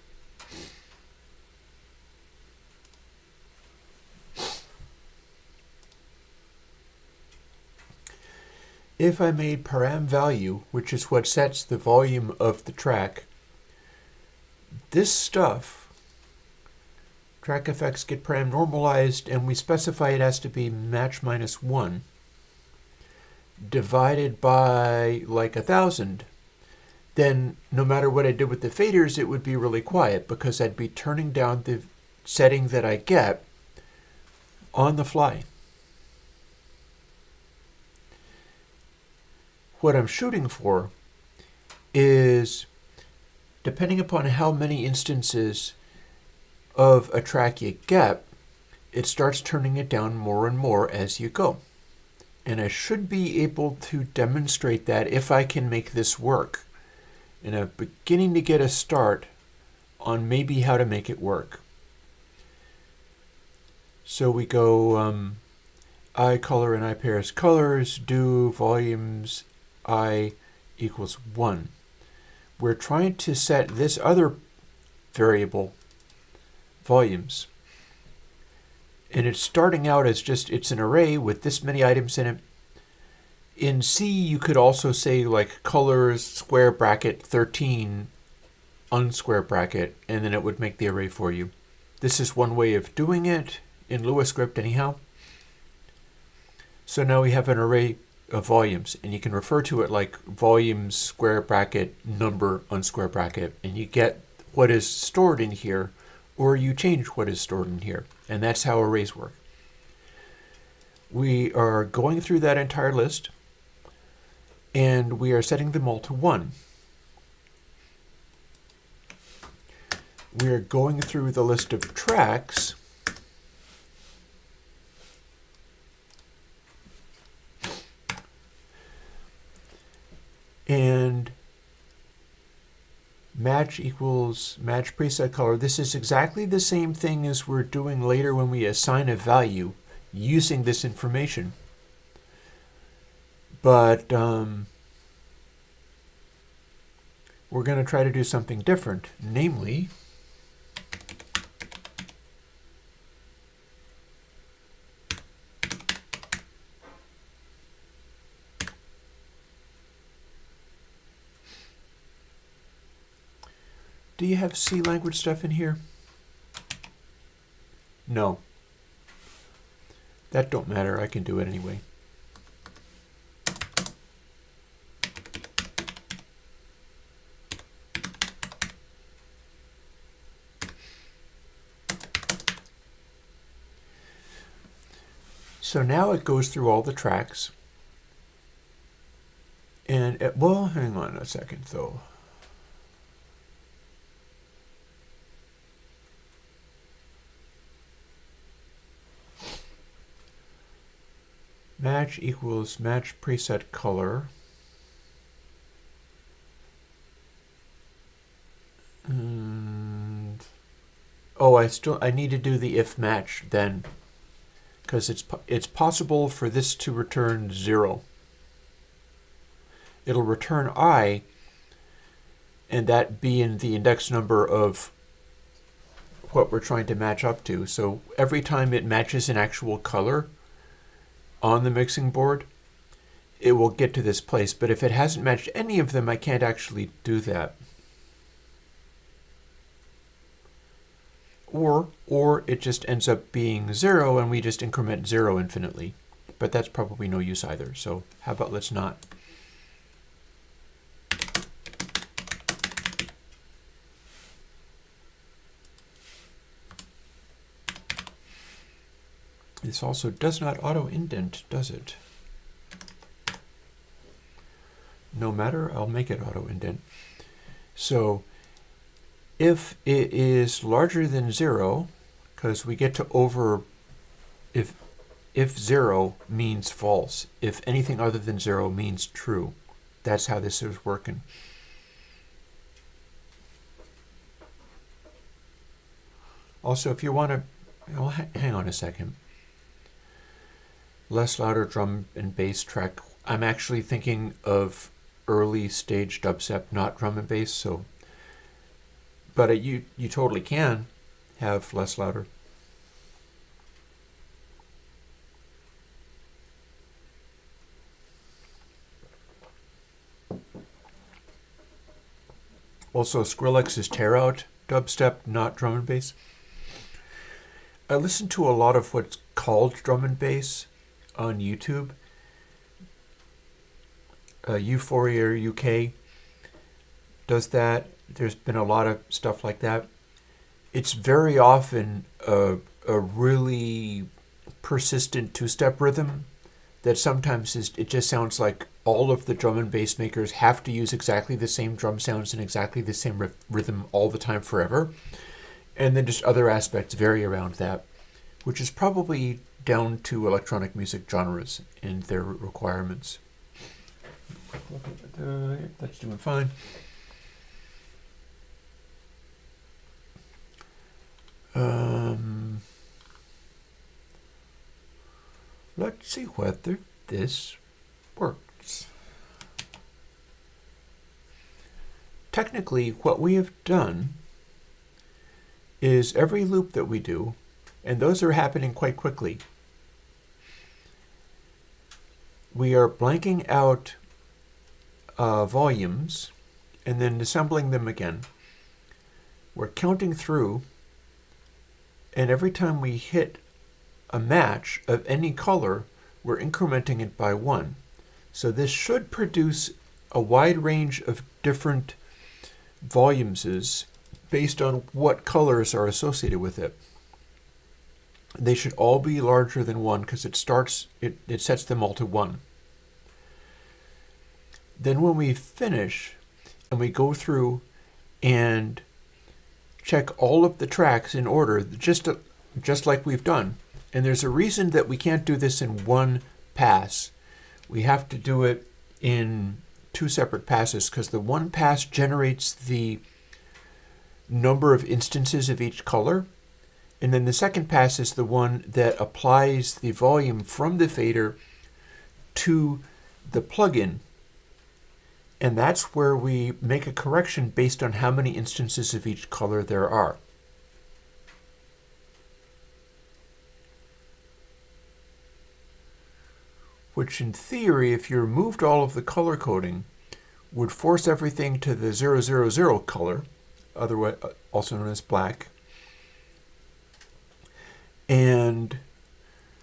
A: If I made param value, which is what sets the volume of the track, this stuff, track effects get param normalized, and we specify it has to be match minus 1, divided by like 1,000, then no matter what I did with the faders, it would be really quiet because I'd be turning down the setting that I get on the fly. What I'm shooting for is, depending upon how many instances of a track you get, it starts turning it down more and more as you go. And I should be able to demonstrate that if I can make this work. And I'm beginning to get a start on maybe how to make it work. So we go I color and I pairs colors, do volumes I equals 1. We're trying to set this other variable volumes. And it's starting out as it's an array with this many items in it. In C, you could also say like colors, square bracket, 13, unsquare bracket, and then it would make the array for you. This is one way of doing it in Lua script anyhow. So now we have an array of volumes, and you can refer to it like volumes, square bracket, number, unsquare bracket, and you get what is stored in here, or you change what is stored in here. And that's how arrays work. We are going through that entire list, and we are setting them all to 1. We are going through the list of tracks, and match equals match preset color. This is exactly the same thing as we're doing later when we assign a value using this information. But we're going to try to do something different, namely do you have C language stuff in here? No. That don't matter, I can do it anyway. So now it goes through all the tracks. And, well, hang on a second though. Match equals match preset color. And, oh, I need to do the if match then, because it's possible for this to return 0. It'll return I, and that being the index number of what we're trying to match up to. So every time it matches an actual color on the mixing board, it will get to this place. But if it hasn't matched any of them, I can't actually do that. Or it just ends up being 0 and we just increment 0 infinitely. But that's probably no use either. So how about let's not. This also does not auto-indent, does it? No matter, I'll make it auto-indent. So if it is larger than 0, because we get to over, if 0 means false, if anything other than 0 means true. That's how this is working. Also, if you want to, well, hang on a second. Less louder drum and bass track. I'm actually thinking of early stage dubstep, not drum and bass. So, but you totally can have less louder. Also, Skrillex is tear out dubstep, not drum and bass. I listen to a lot of what's called drum and bass on YouTube. Euphoria UK does that. There's been a lot of stuff like that. It's very often a really persistent two-step rhythm that sometimes it just sounds like all of the drum and bass makers have to use exactly the same drum sounds and exactly the same rhythm all the time forever. And then just other aspects vary around that, which is probably down to electronic music genres and their requirements. That's doing fine. Let's see whether this works. Technically, what we have done is every loop that we do, and those are happening quite quickly, we are blanking out volumes and then assembling them again. We're counting through, and every time we hit a match of any color, we're incrementing it by 1. So this should produce a wide range of different volumes based on what colors are associated with it. They should all be larger than 1 because it sets them all to 1. Then when we finish and we go through and check all of the tracks in order, just like we've done. And there's a reason that we can't do this in one pass. We have to do it in 2 separate passes because the one pass generates the number of instances of each color. And then the second pass is the one that applies the volume from the fader to the plugin. And that's where we make a correction based on how many instances of each color there are. Which in theory, if you removed all of the color coding, would force everything to the 000 color, otherwise also known as black. And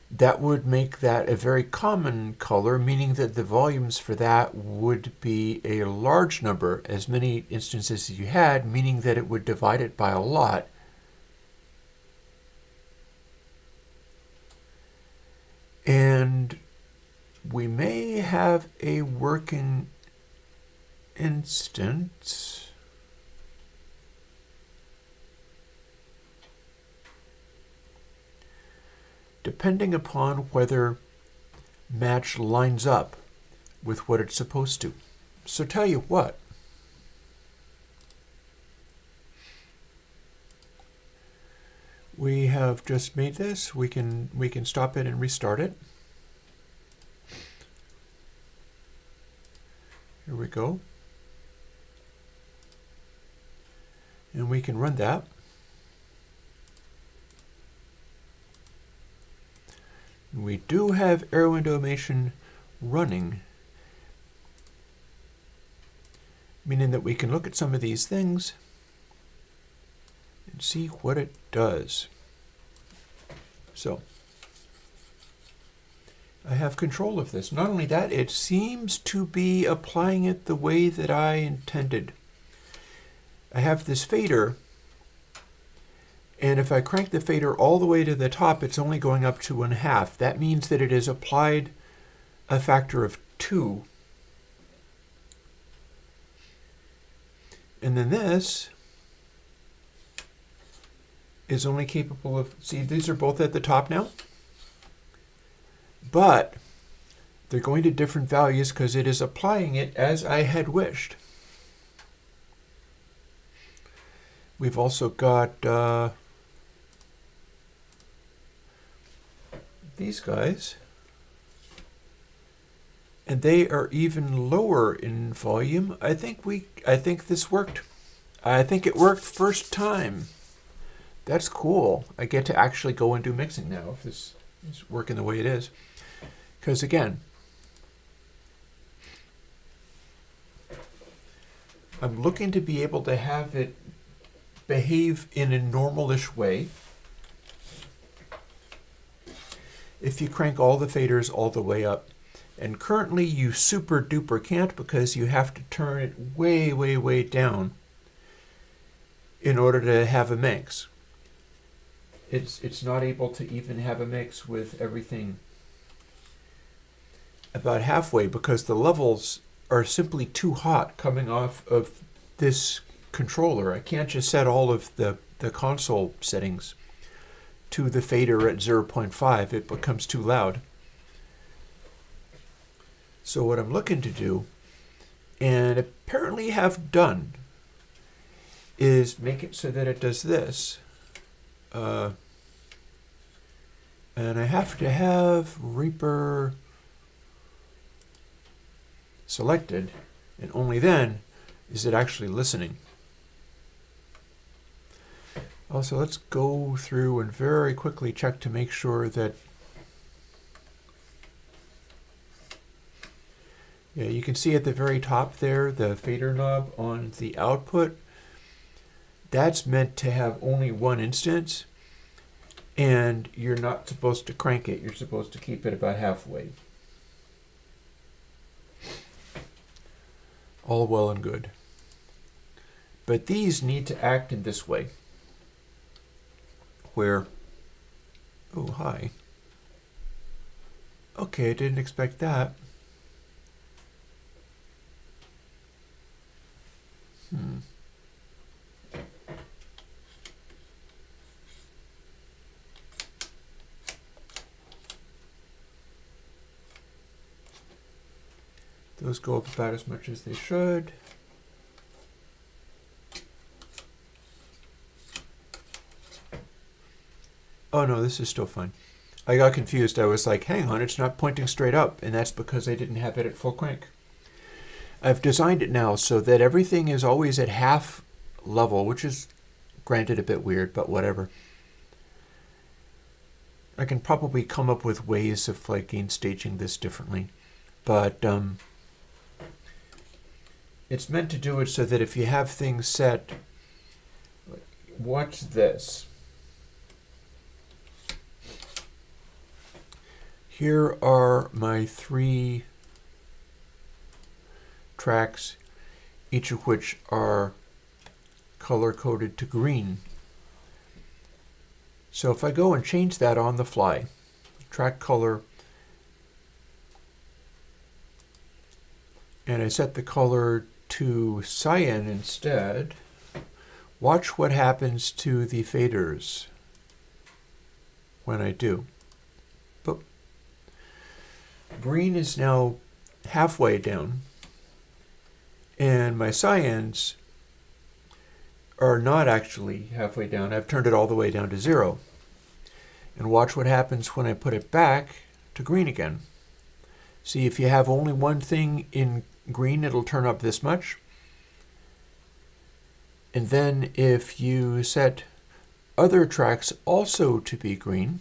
A: that would make that a very common color, meaning that the volumes for that would be a large number, as many instances as you had, meaning that it would divide it by a lot. And we may have a working instance. Depending upon whether match lines up with what it's supposed to. So tell you what, we have just made this. We can stop it and restart it. Here we go. And we can run that. We do have Airwindows running, meaning that we can look at some of these things and see what it does. So I have control of this. Not only that, it seems to be applying it the way that I intended. I have this fader, and if I crank the fader all the way to the top, it's only going up to 1/2. That means that it is applied a factor of 2. And then this is only capable of, see, these are both at the top now, but they're going to different values because it is applying it as I had wished. We've also got these guys, and they are even lower in volume. I think this worked. I think it worked first time. That's cool. I get to actually go and do mixing now if this is working the way it is. Because again, I'm looking to be able to have it behave in a normalish way. If you crank all the faders all the way up. And currently you super duper can't because you have to turn it way, way, way down in order to have a mix. It's not able to even have a mix with everything about halfway because the levels are simply too hot coming off of this controller. I can't just set all of the console settings to the fader at 0.5. It becomes too loud. So what I'm looking to do, and apparently have done, is make it so that it does this. And I have to have Reaper selected, and only then is it actually listening. Also, let's go through and very quickly check to make sure that, yeah, you can see at the very top there, the fader knob on the output. That's meant to have only one instance, and you're not supposed to crank it. You're supposed to keep it about halfway. All well and good. But these need to act in this way, where, oh, hi. Okay, I didn't expect that. Those go up about as much as they should. Oh no, this is still fine. I got confused. I was like, hang on, it's not pointing straight up, and that's because I didn't have it at full crank. I've designed it now so that everything is always at half level, which is granted a bit weird, but whatever. I can probably come up with ways of like gain staging this differently, but it's meant to do it so that if you have things set, watch this. Here are my 3 tracks, each of which are color-coded to green. So if I go and change that on the fly, track color, and I set the color to cyan instead, watch what happens to the faders when I do. But green is now halfway down, and my cyans are not actually halfway down. I've turned it all the way down to 0. And watch what happens when I put it back to green again. See, if you have only one thing in green, it'll turn up this much. And then if you set other tracks also to be green,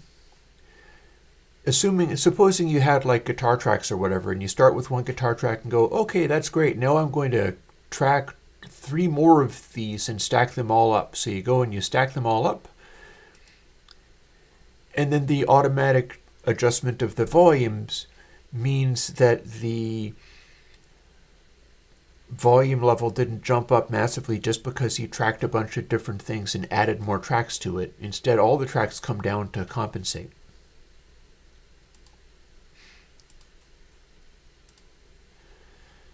A: supposing you had like guitar tracks or whatever, and you start with one guitar track and go, okay, that's great. Now I'm going to track 3 more of these and stack them all up. So you go and you stack them all up. And then the automatic adjustment of the volumes means that the volume level didn't jump up massively just because you tracked a bunch of different things and added more tracks to it. Instead, all the tracks come down to compensate.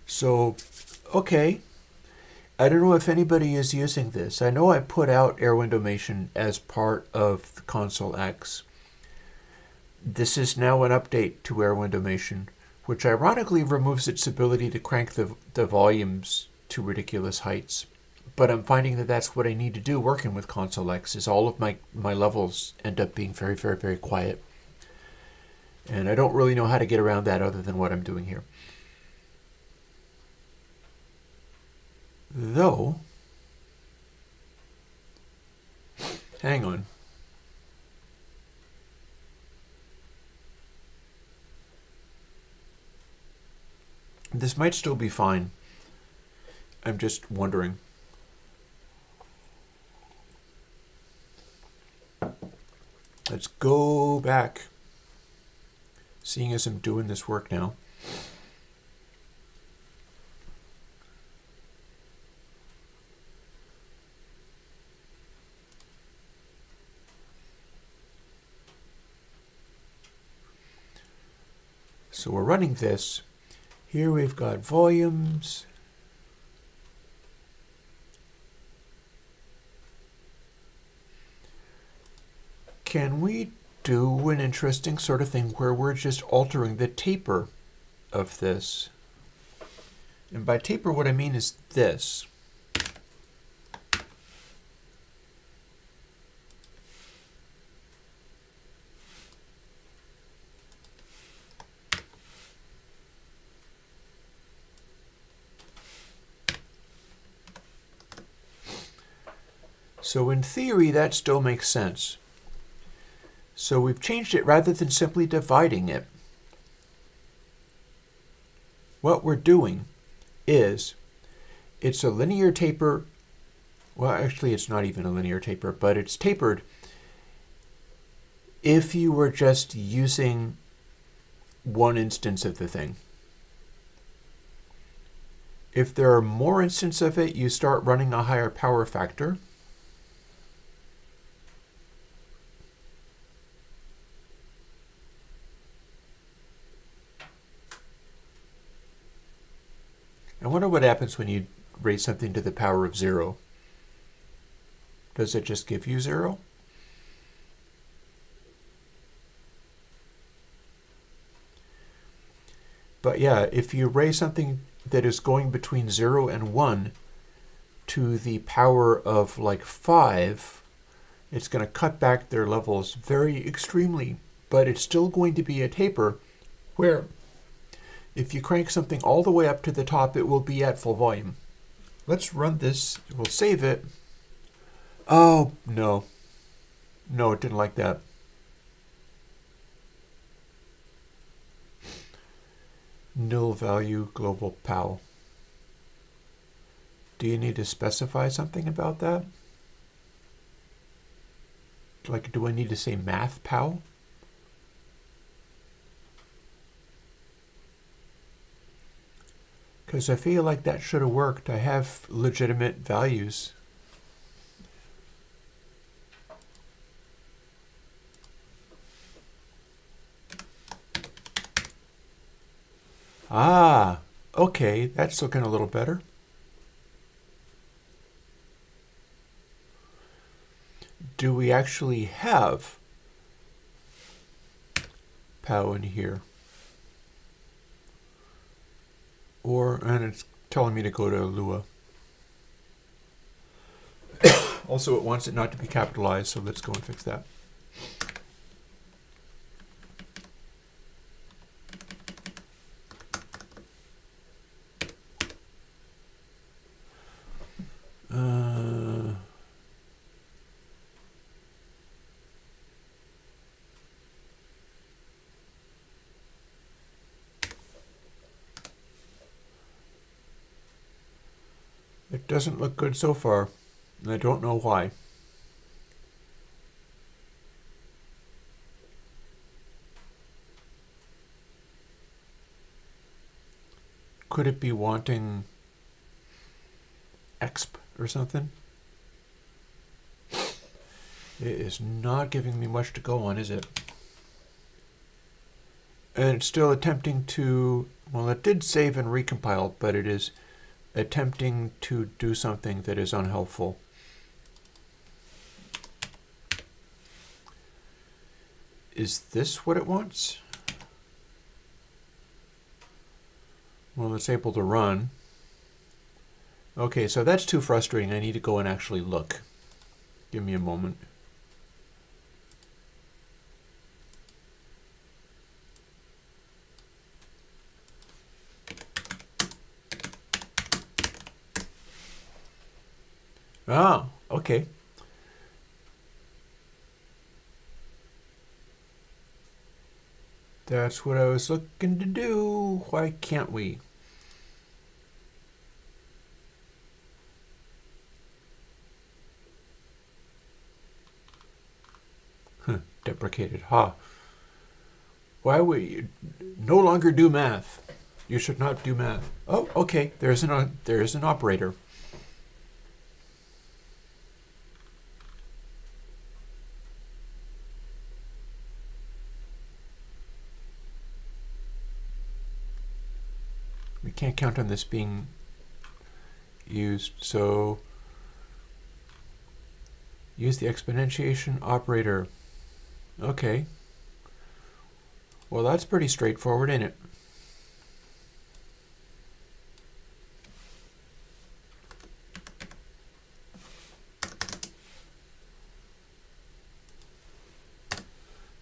A: So, okay. I don't know if anybody is using this. I know I put out Airwindows as part of the Console X. This is now an update to Airwindows, which ironically removes its ability to crank the volumes to ridiculous heights. But I'm finding that that's what I need to do working with Console X, is all of my levels end up being very, very, very quiet. And I don't really know how to get around that other than what I'm doing here. Though, hang on. This might still be fine. I'm just wondering. Let's go back. Seeing as I'm doing this work now. So we're running this. Here we've got volumes. Can we do an interesting sort of thing where we're just altering the taper of this? And by taper, what I mean is this. So in theory, that still makes sense. So we've changed it rather than simply dividing it. What we're doing is, it's a linear taper. Well, actually, it's not even a linear taper, but it's tapered if you were just using one instance of the thing. If there are more instances of it, you start running a higher power factor. I wonder what happens when you raise something to the power of 0. Does it just give you 0? But yeah, if you raise something that is going between 0 and 1 to the power of like 5, it's going to cut back their levels very extremely. But it's still going to be a taper where if you crank something all the way up to the top, it will be at full volume. Let's run this. We'll save it. Oh, no. No, it didn't like that. Nil value global PAL. Do you need to specify something about that? Like, do I need to say math PAL? Because I feel like that should have worked. I have legitimate values. Ah, okay, that's looking a little better. Do we actually have POW in here? And it's telling me to go to Lua. Also, it wants it not to be capitalized, so let's go and fix that. It doesn't look good so far, and I don't know why. Could it be wanting exp or something? It is not giving me much to go on, is it? And it's still attempting to, well, it did save and recompile, but it is attempting to do something that is unhelpful. Is this what it wants? Well, it's able to run. Okay, so that's too frustrating. I need to go and actually look. Give me a moment. Ah, okay. That's what I was looking to do. Why can't we? Deprecated. Ha. Why would you no longer do math? You should not do math. Oh, okay. There is an operator. We can't count on this being used, so use the exponentiation operator. Okay. Well, that's pretty straightforward, isn't it?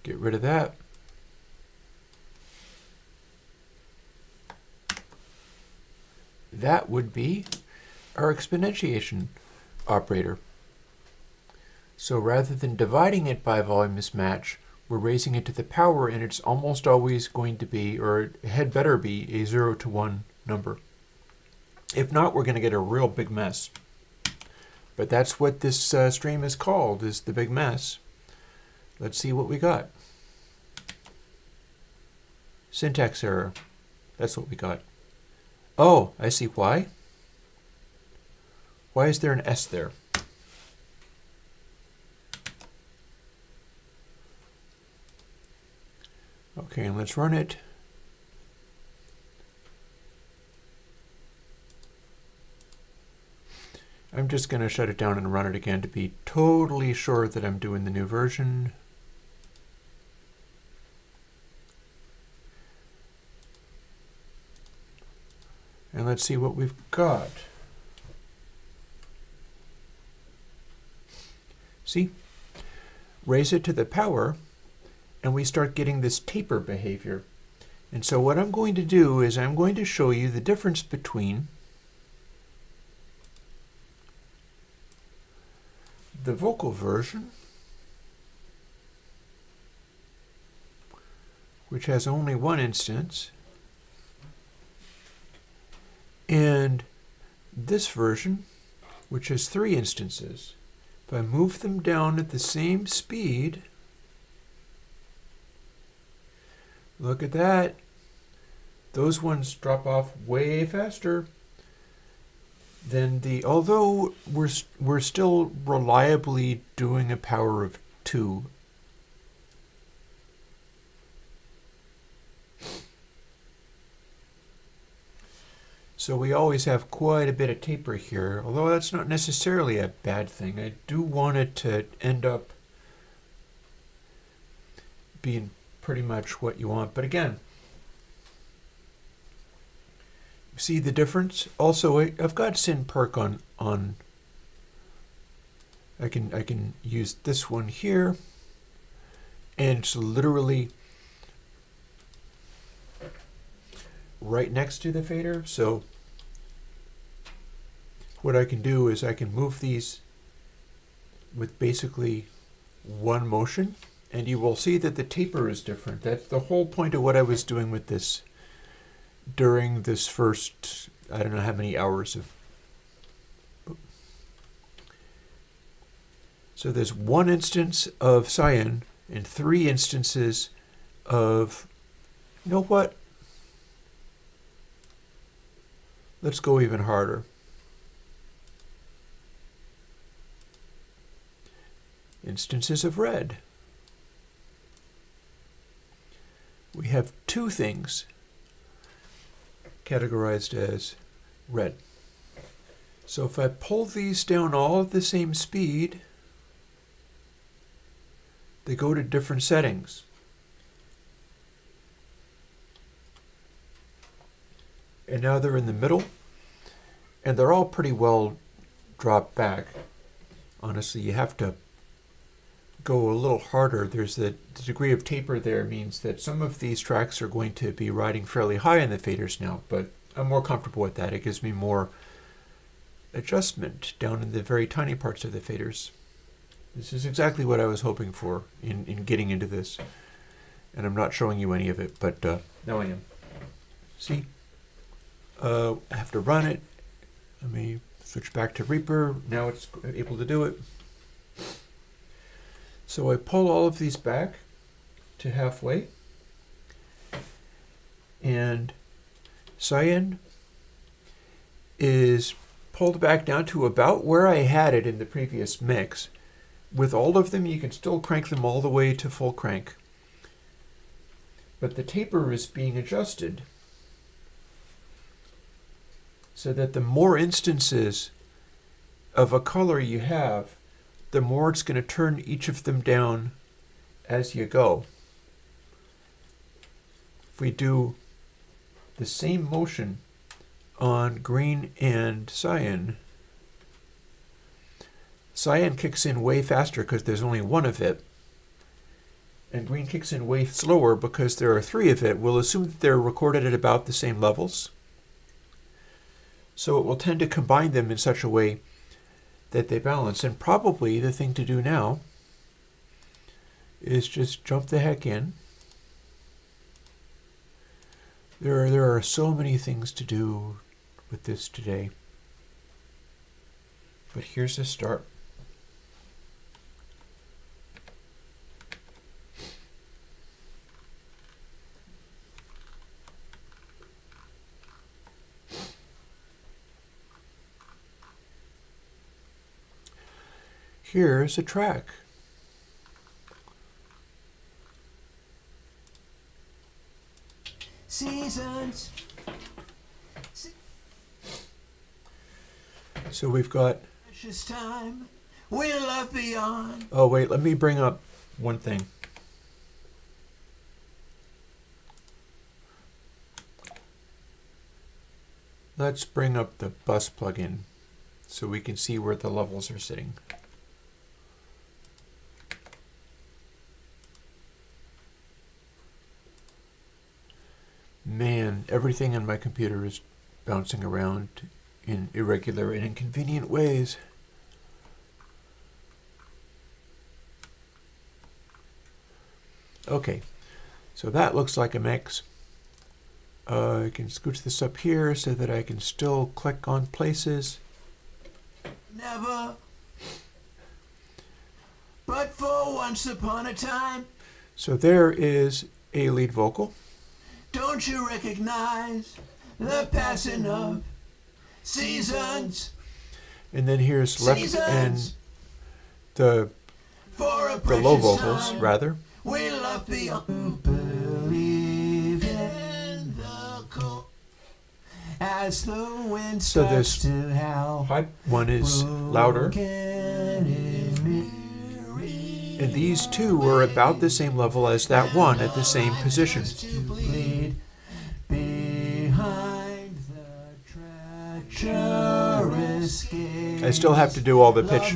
A: Get rid of that. That would be our exponentiation operator. So rather than dividing it by volume mismatch, we're raising it to the power, and it's almost always going to be, or it had better be, a 0 to 1 number. If not, we're going to get a real big mess. But that's what this stream is called, is the big mess. Let's see what we got. Syntax error. That's what we got. Oh, I see why. Why is there an S there? Okay, and let's run it. I'm just going to shut it down and run it again to be totally sure that I'm doing the new version. And let's see what we've got. See? Raise it to the power, and we start getting this taper behavior. And so what I'm going to do is I'm going to show you the difference between the vocal version, which has only one instance, and this version, which has 3 instances. If I move them down at the same speed, look at that. Those ones drop off way faster than the, although we're still reliably doing a power of 2. So we always have quite a bit of taper here, although that's not necessarily a bad thing. I do want it to end up being pretty much what you want. But again, see the difference? Also, I've got Syn Perk on. I can use this one here, and it's literally right next to the fader. So what I can do is I can move these with basically one motion, and you will see that the taper is different. That's the whole point of what I was doing with this during this first, I don't know how many hours of. So there's 1 instance of cyan and 3 instances of, you know what? Let's go even harder. Instances of red. We have 2 things categorized as red. So if I pull these down all at the same speed, they go to different settings. And now they're in the middle, and they're all pretty well dropped back. Honestly, you have to go a little harder. There's the degree of taper there means that some of these tracks are going to be riding fairly high in the faders now, but I'm more comfortable with that. It gives me more adjustment down in the very tiny parts of the faders. This is exactly what I was hoping for in getting into this. And I'm not showing you any of it, but now I am. See? I have to run it. Let me switch back to Reaper. Now it's able to do it. So I pull all of these back to halfway, and cyan is pulled back down to about where I had it in the previous mix. With all of them, you can still crank them all the way to full crank, but the taper is being adjusted so that the more instances of a color you have, the more it's going to turn each of them down as you go. If we do the same motion on green and cyan, cyan kicks in way faster because there's only 1 of it, and green kicks in way slower because there are 3 of it. We'll assume that they're recorded at about the same levels. So it will tend to combine them in such a way that they balance. And probably the thing to do now is just jump the heck in. There are so many things to do with this today. But here's a start. Here's a track.
B: Seasons.
A: So we've got...
B: Precious time. We love beyond.
A: Oh, wait, let me bring up one thing. Let's bring up the bus plugin so we can see where the levels are sitting. Man, everything on my computer is bouncing around in irregular and inconvenient ways. Okay, so that looks like a mix. I can scooch this up here so that I can still click on places.
B: Never. But for once upon a time.
A: So there is a lead vocal.
B: Don't you recognize the passing of seasons?
A: And then here's left and the low vocals, rather.
B: We love beyond. Believe in the cold as the wind
A: So
B: starts
A: this
B: to howl.
A: high one is louder. And these two were about the same level as that one at the same position. I still have to do all the pitch.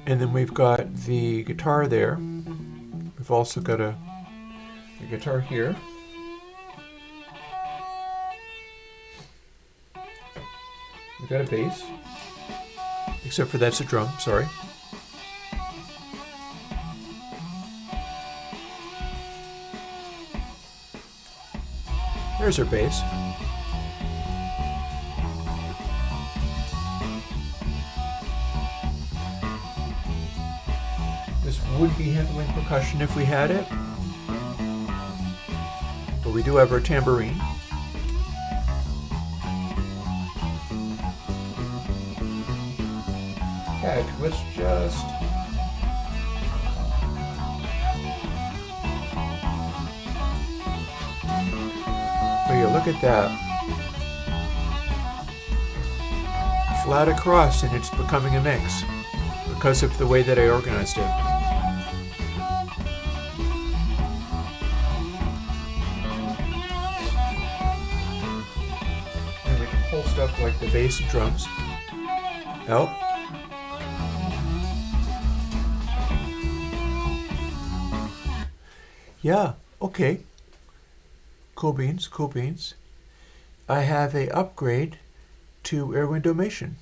A: And then we've got the guitar there. We've also got a guitar here. We've got a bass. Except for that's a drum, sorry. There's our bass. This would be handling percussion if we had it. But we do have our tambourine. Heck, let's just... Oh yeah, look at that. Flat across, and it's becoming a mix because of the way that I organized it. And we can pull stuff like the bass and drums out. Yeah, okay. Cool beans, cool beans. I have a upgrade to Airwindows.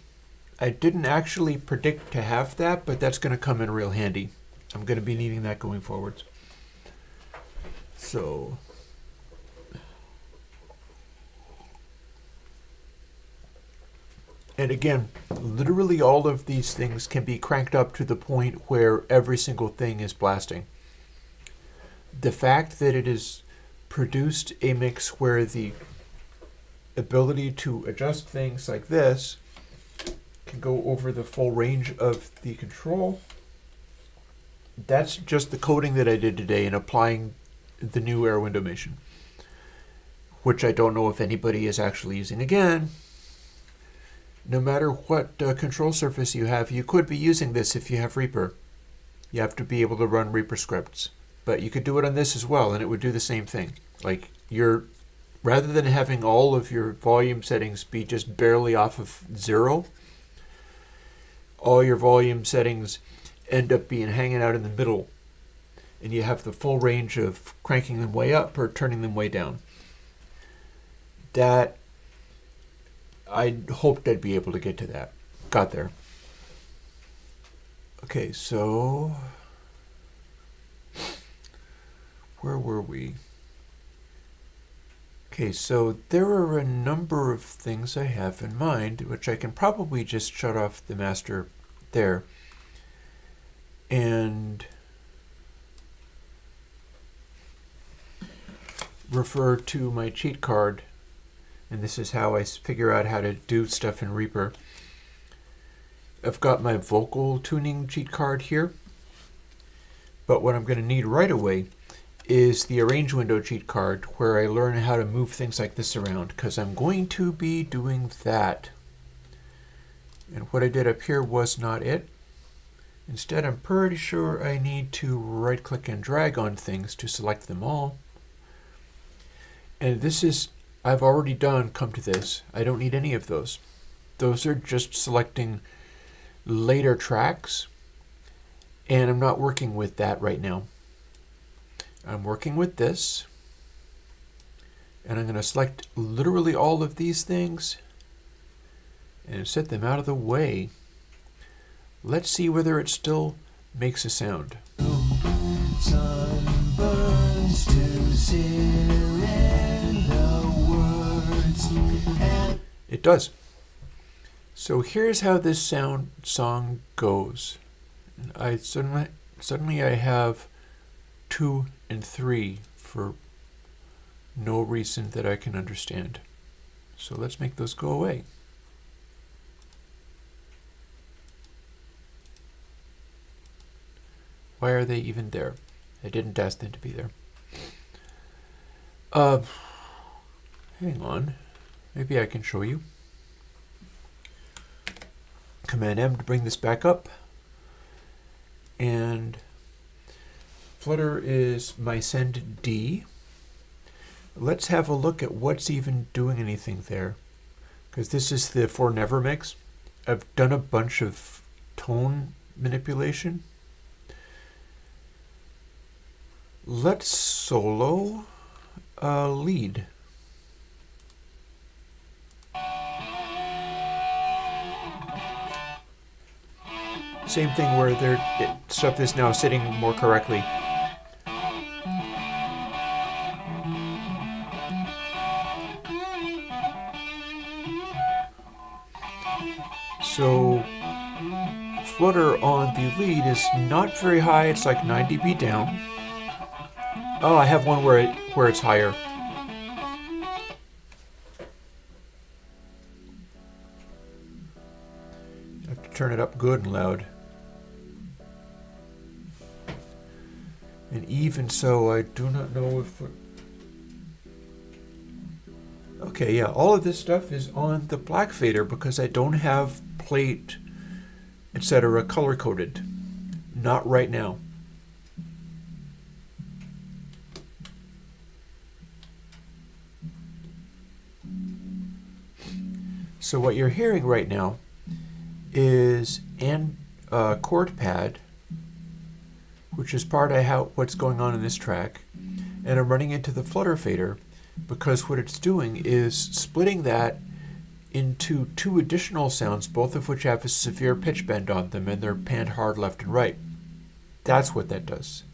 A: I didn't actually predict to have that, but that's going to come in real handy. I'm going to be needing that going forward. So, and again, literally all of these things can be cranked up to the point where every single thing is blasting. The fact that it is produced a mix where the ability to adjust things like this can go over the full range of the control. That's just the coding that I did today in applying the new Airwindows, which I don't know if anybody is actually using. Again, no matter what control surface you have, you could be using this if you have Reaper. You have to be able to run Reaper scripts. But you could do it on this as well, and it would do the same thing. Like, rather than having all of your volume settings be just barely off of 0, all your volume settings end up being hanging out in the middle, and you have the full range of cranking them way up or turning them way down. that I hoped I'd be able to get to that. Got there. Okay, so where were we? Okay, so there are a number of things I have in mind, which I can probably just shut off the master there and refer to my cheat card, and this is how I figure out how to do stuff in Reaper. I've got my vocal tuning cheat card here, but what I'm going to need right away is the arrange window cheat card, where I learn how to move things like this around, because I'm going to be doing that. And what I did up here was not it. Instead, I'm pretty sure I need to right click and drag on things to select them all. And this is, I've already done come to this. I don't need any of those. Those are just selecting later tracks, and I'm not working with that right now. I'm working with this, and I'm going to select literally all of these things and set them out of the way. Let's see whether it still makes a sound. It does. So here's how this song goes. I suddenly I have 2 and 3 for no reason that I can understand. So let's make those go away. Why are they even there? I didn't ask them to be there. Hang on. Maybe I can show you. Command M to bring this back up. And Flutter is my send D. Let's have a look at what's even doing anything there, because this is the For Never mix. I've done a bunch of tone manipulation. Let's solo a lead. Same thing where stuff is now sitting more correctly. So Flutter on the lead is not very high. It's like 9 dB down. Oh, I have one where it's higher. I have to turn it up good and loud. And even so, I do not know if... Okay, yeah, all of this stuff is on the black fader because I don't have plate, etc. color coded. Not right now. So what you're hearing right now is chord pad, which is part of what's going on in this track, and I'm running into the Flutter fader because what it's doing is splitting that into 2 additional sounds, both of which have a severe pitch bend on them, and they're panned hard left and right. That's what that does.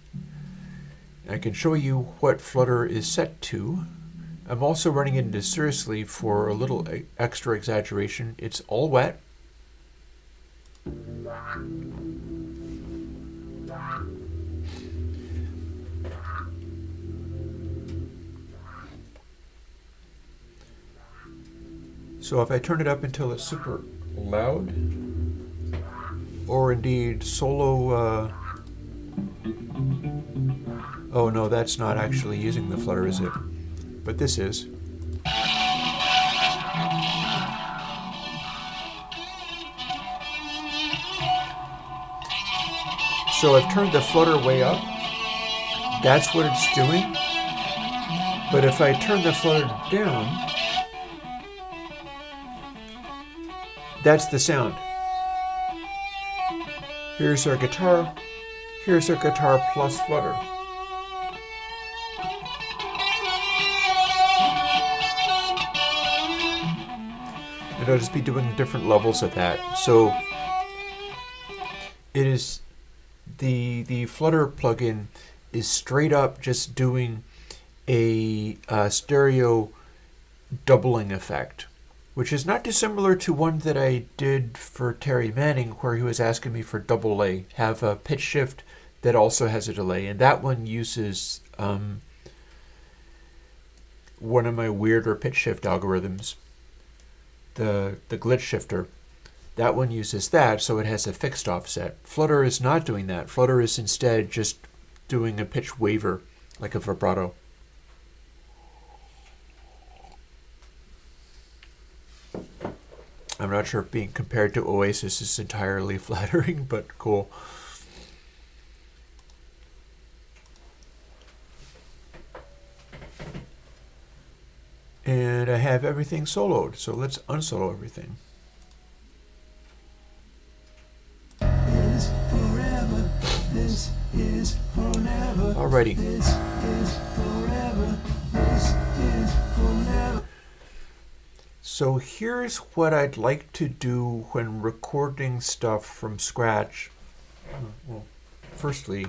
A: I can show you what Flutter is set to. I'm also running into seriously for a little extra exaggeration. It's all wet. So if I turn it up until it's super loud, or indeed solo, oh no, that's not actually using the Flutter, is it? But this is. So I've turned the Flutter way up. That's what it's doing. But if I turn the Flutter down, that's the sound. Here's our guitar. Here's our guitar plus Flutter. and I'll just be doing different levels of that. So it is the Flutter plugin is straight up just doing a stereo doubling effect, which is not dissimilar to one that I did for Terry Manning, where he was asking me for double delay, have a pitch shift that also has a delay, and that one uses one of my weirder pitch shift algorithms, the glitch shifter. That one uses that, so it has a fixed offset. Flutter is not doing that. Flutter is instead just doing a pitch waver, like a vibrato. I'm not sure if being compared to Oasis is entirely flattering, but cool. And I have everything soloed, so let's unsolo everything. Alrighty. So here's what I'd like to do when recording stuff from scratch. Well, firstly,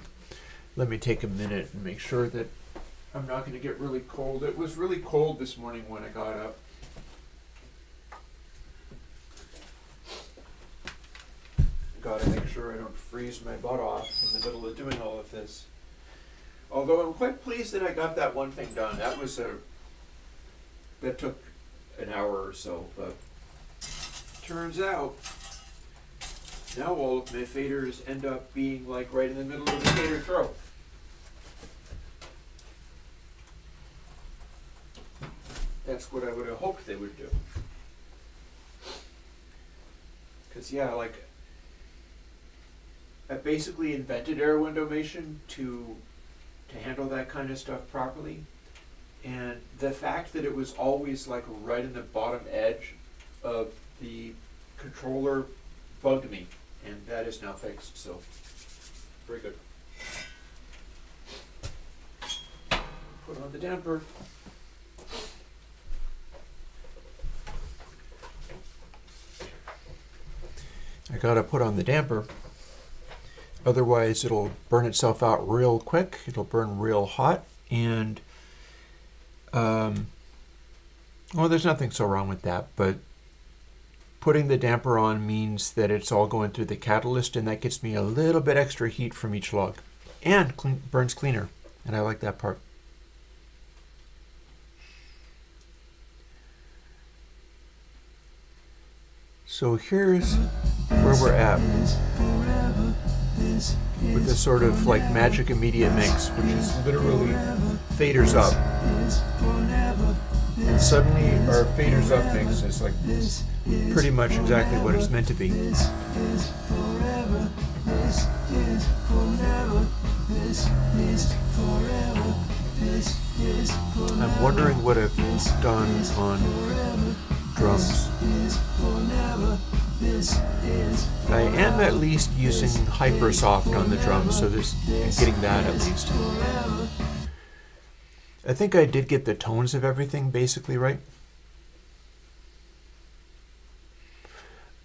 A: let me take a minute and make sure that I'm not going to get really cold. It was really cold this morning when I got up. Gotta make sure I don't freeze my butt off in the middle of doing all of this. Although I'm quite pleased that I got that one thing done. That took an hour or so, but turns out now all of my faders end up being like right in the middle of the fader throat. That's what I would have hoped they would do. Because yeah, like I basically invented Airwindows to handle that kind of stuff properly. And the fact that it was always like right in the bottom edge of the controller bugged me, and that is now fixed, so very good. Put on the damper. I gotta put on the damper, otherwise it'll burn itself out real quick. It'll burn real hot, and well, there's nothing so wrong with that, but putting the damper on means that it's all going through the catalyst, and that gets me a little bit extra heat from each log, and burns cleaner, and I like that part. So here's where we're at with this sort of like magic immediate mix, which is literally faders up. Suddenly our faders up mix is like pretty much exactly what it's meant to be. I'm wondering what I've done on drums. I am at least using Hypersoft on the drums, so there's getting that at least. I think I did get the tones of everything basically right.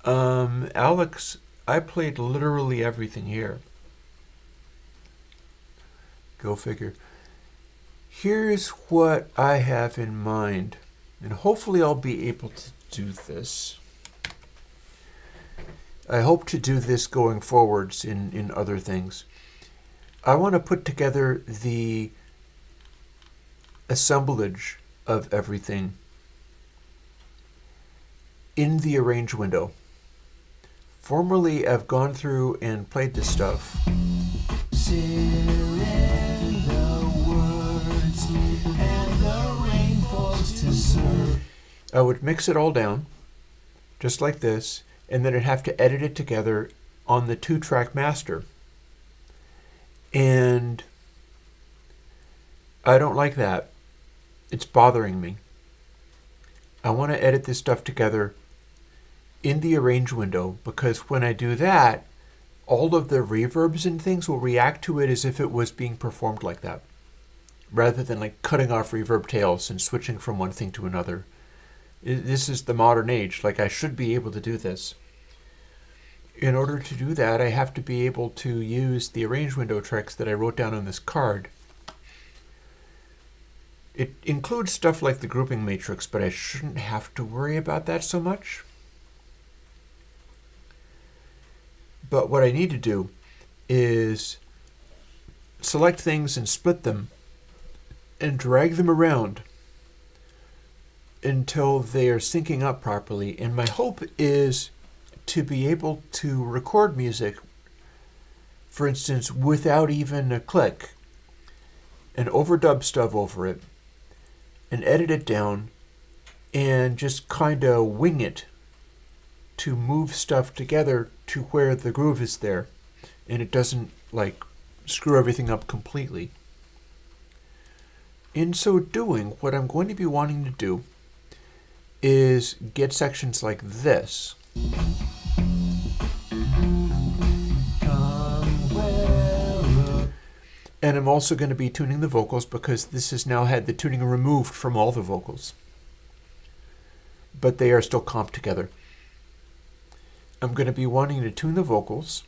A: Alex, I played literally everything here. Go figure. Here's what I have in mind, and hopefully I'll be able to do this. I hope to do this going forwards in other things. I want to put together the assemblage of everything in the arrange window. Formerly, I've gone through and played this stuff. I would mix it all down, just like this, and then I'd have to edit it together on the 2-track master. And I don't like that. It's bothering me. I want to edit this stuff together in the arrange window, because when I do that, all of the reverbs and things will react to it as if it was being performed like that, rather than like cutting off reverb tails and switching from one thing to another. This is the modern age. Like, I should be able to do this. In order to do that, I have to be able to use the arrange window tricks that I wrote down on this card. It includes stuff like the grouping matrix, but I shouldn't have to worry about that so much. But what I need to do is select things and split them and drag them around until they are syncing up properly. And my hope is to be able to record music, for instance, without even a click, and overdub stuff over it, and edit it down, and just kind of wing it to move stuff together to where the groove is there, and it doesn't like screw everything up completely. In so doing, what I'm going to be wanting to do is get sections like this. And I'm also going to be tuning the vocals because this has now had the tuning removed from all the vocals. But they are still comped together. I'm going to be wanting to tune the vocals,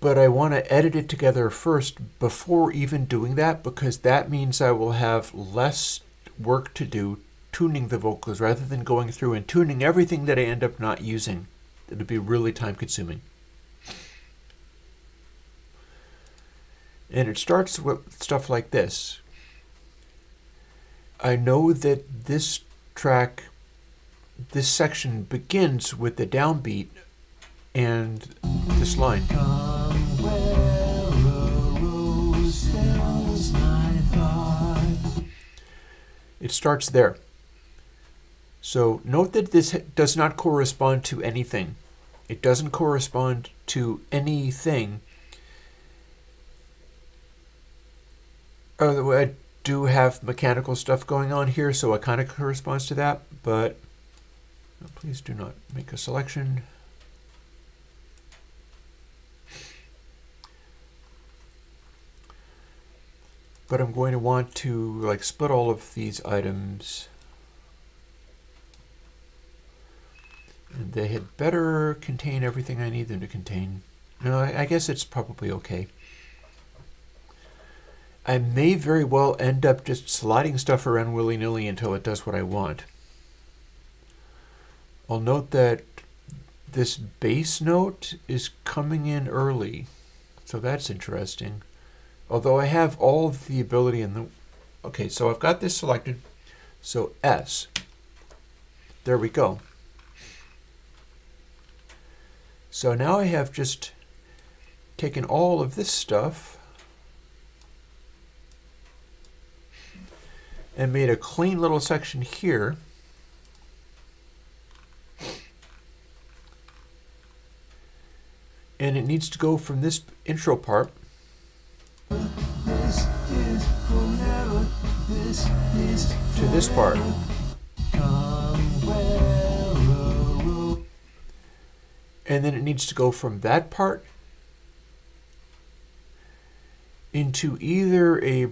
A: but I want to edit it together first before even doing that, because that means I will have less work to do tuning the vocals rather than going through and tuning everything that I end up not using. It'll be really time consuming. And it starts with stuff like this. I know that this track, this section begins with the downbeat and this line. It starts there. So note that this does not correspond to anything. It doesn't correspond to anything. I do have mechanical stuff going on here, so it kind of corresponds to that, but please do not make a selection. But I'm going to want to like split all of these items. And they had better contain everything I need them to contain. No, I guess it's probably okay. I may very well end up just sliding stuff around willy-nilly until it does what I want. I'll note that this bass note is coming in early, so that's interesting. Although I have all of the ability in the... Okay, so I've got this selected. So S. There we go. So now I have just taken all of this stuff and made a clean little section here. And it needs to go from this intro part to this part. And then it needs to go from that part into either a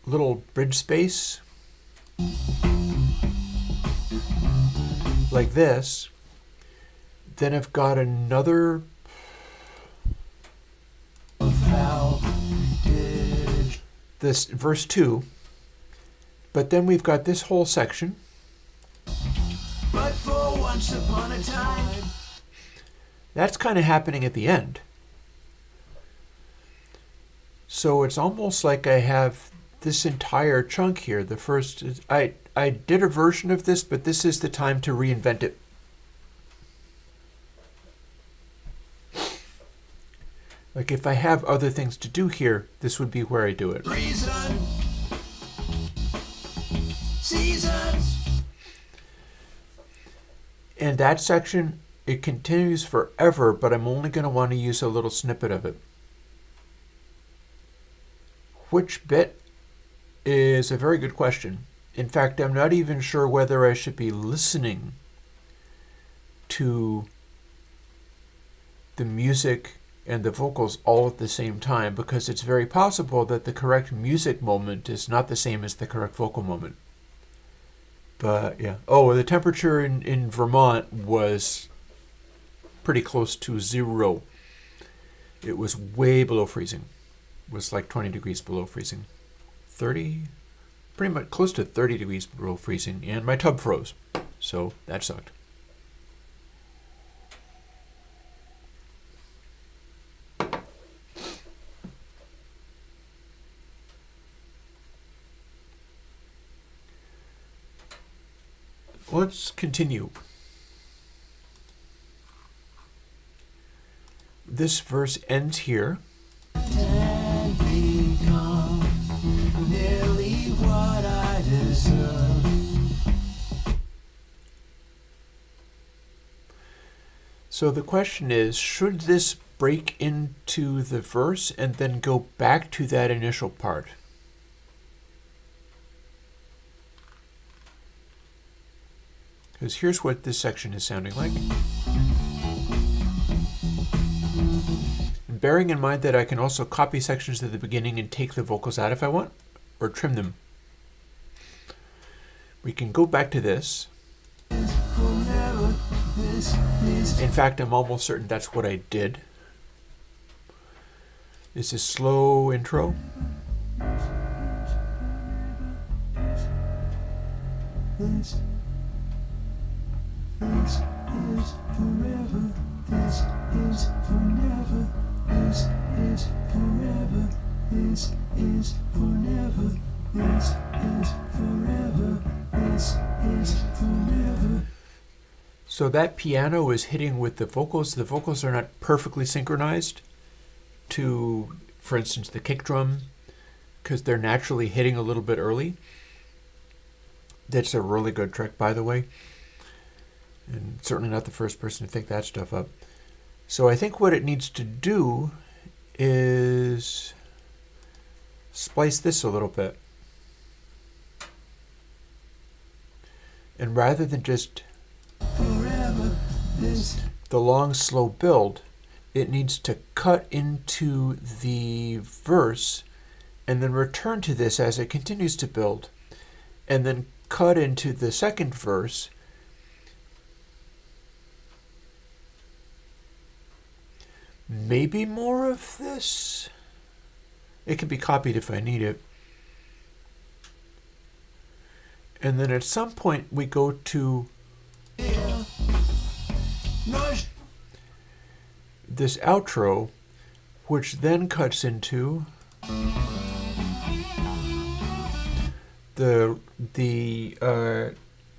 A: little bridge space like this. Then I've got another this verse 2, but then we've got this whole section. But for once upon a time. That's kind of happening at the end. So it's almost like I have this entire chunk here. The first, I did a version of this, but this is the time to reinvent it. Like if I have other things to do here, this would be where I do it. Reason. Seasons. And that section, it continues forever, but I'm only going to want to use a little snippet of it. Which bit is a very good question. In fact, I'm not even sure whether I should be listening to the music and the vocals all at the same time, because it's very possible that the correct music moment is not the same as the correct vocal moment. But yeah. Oh, the temperature in Vermont was pretty close to 0. It was way below freezing. It was like 20 degrees below freezing. 30, pretty much close to 30 degrees below freezing, and my tub froze. So that sucked. Let's continue. This verse ends here.
B: And become nearly what I deserve.
A: So the question is, should this break into the verse and then go back to that initial part? Because here's what this section is sounding like. And bearing in mind that I can also copy sections at the beginning and take the vocals out if I want, or trim them. We can go back to this. In fact, I'm almost certain that's what I did. It's a slow intro.
B: This is forever. This is for never. This is forever. This is for never. This is forever. This is for never.
A: So that piano is hitting with the vocals. The vocals are not perfectly synchronized to, for instance, the kick drum, because they're naturally hitting a little bit early. That's a really good trick, by the way. And certainly not the first person to think that stuff up. So I think what it needs to do is splice this a little bit. And rather than just
B: Forever. This
A: the long, slow build, it needs to cut into the verse and then return to this as it continues to build, and then cut into the second verse. Maybe more of this. It can be copied if I need it. And then at some point we go to this outro, which then cuts into the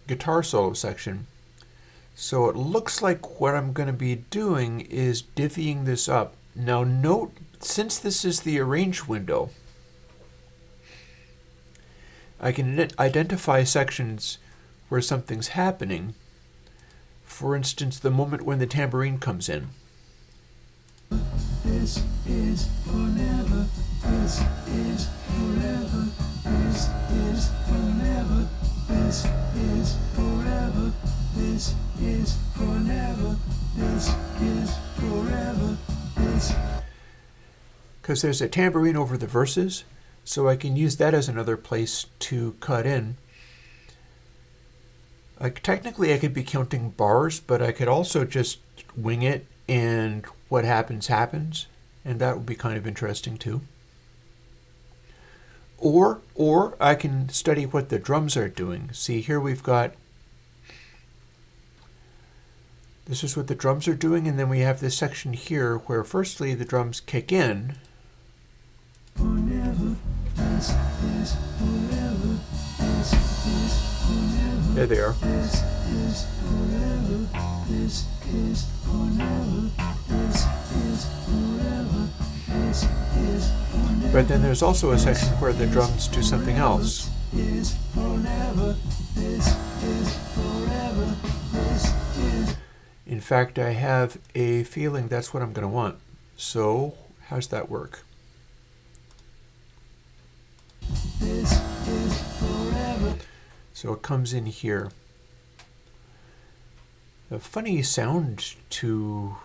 A: guitar solo section. So it looks like what I'm going to be doing is divvying this up. Now note, since this is the arrange window, I can identify sections where something's happening. For instance, the moment when the tambourine comes in.
B: This is forever. This is forever. This is forever. This is forever. This is forever. This is forever. This.
A: Because there's a tambourine over the verses, so I can use that as another place to cut in. Technically, I could be counting bars, but I could also just wing it, and what happens, happens. And that would be kind of interesting, too. Or I can study what the drums are doing. See, here we've got... This is what the drums are doing, and then we have this section here where, firstly, the drums kick in.
B: Forever. This is forever. This is forever.
A: There they are.
B: This is forever. This is forever. This is forever. This is forever.
A: But then there's also a section where the drums do something else.
B: This is forever. This is forever. This is.
A: In fact, I have a feeling that's what I'm going to want. So, how's that work?
B: This is forever.
A: So it comes in here. A funny sound to...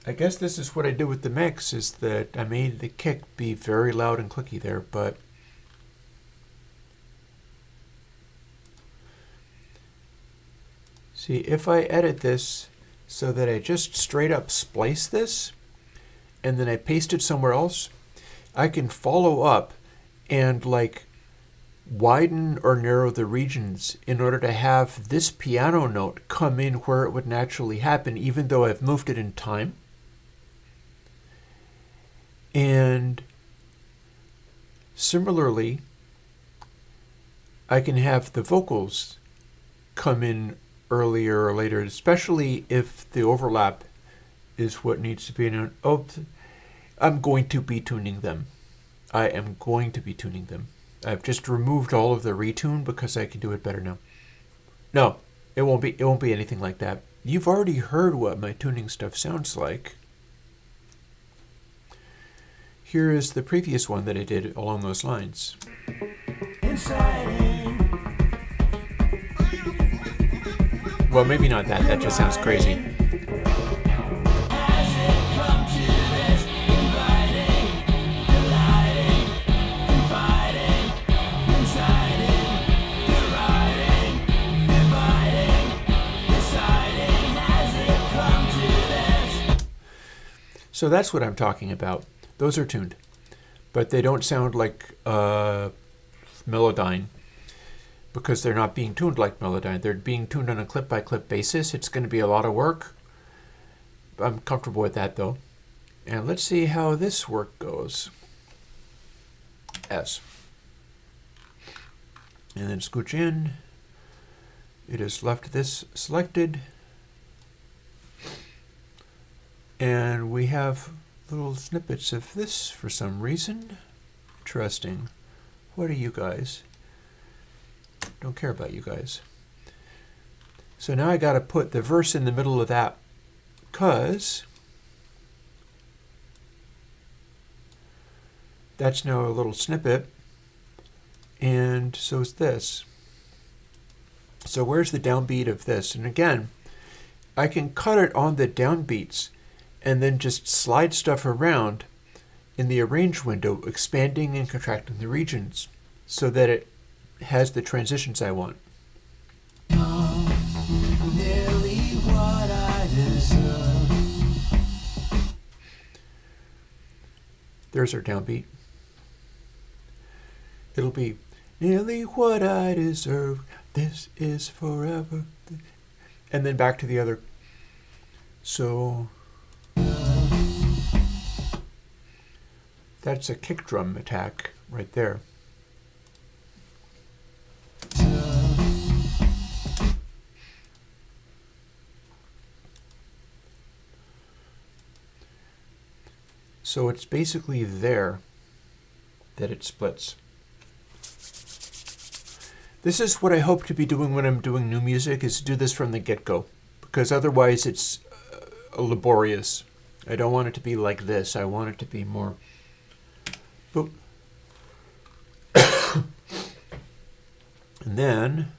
A: I guess this is what I did with the mix, is that I made the kick be very loud and clicky there, but See, if I edit this so that I just straight up splice this and then I paste it somewhere else, I can follow up and like widen or narrow the regions in order to have this piano note come in where it would naturally happen, even though I've moved it in time. And similarly, I can have the vocals come in earlier or later, especially if the overlap is what needs to be known. Oh, I'm going to be tuning them. I am going to be tuning them. I've just removed all of the retune because I can do it better now. No, it won't be anything like that. You've already heard what my tuning stuff sounds like. Here is the previous one that I did along those lines. Well, maybe not that. That just sounds crazy. So that's what I'm talking about. Those are tuned, but they don't sound like Melodyne because they're not being tuned like Melodyne. They're being tuned on a clip-by-clip basis. It's going to be a lot of work. I'm comfortable with that, though. And let's see how this work goes. S. And then scooch in. It has left this selected. And we have little snippets of this for some reason. Interesting. What are you guys? Don't care about you guys. So now I got to put the verse in the middle of that because that's now a little snippet, and so is this. So where's the downbeat of this? And again, I can cut it on the downbeats and then just slide stuff around in the arrange window, expanding and contracting the regions so that it has the transitions I want. There's our downbeat. It'll be nearly what I deserve. This is forever. And then back to the other. So that's a kick drum attack right there. So it's basically there that it splits. This is what I hope to be doing when I'm doing new music, is to do this from the get-go, because otherwise it's laborious. I don't want it to be like this. I want it to be more... Boop. And then...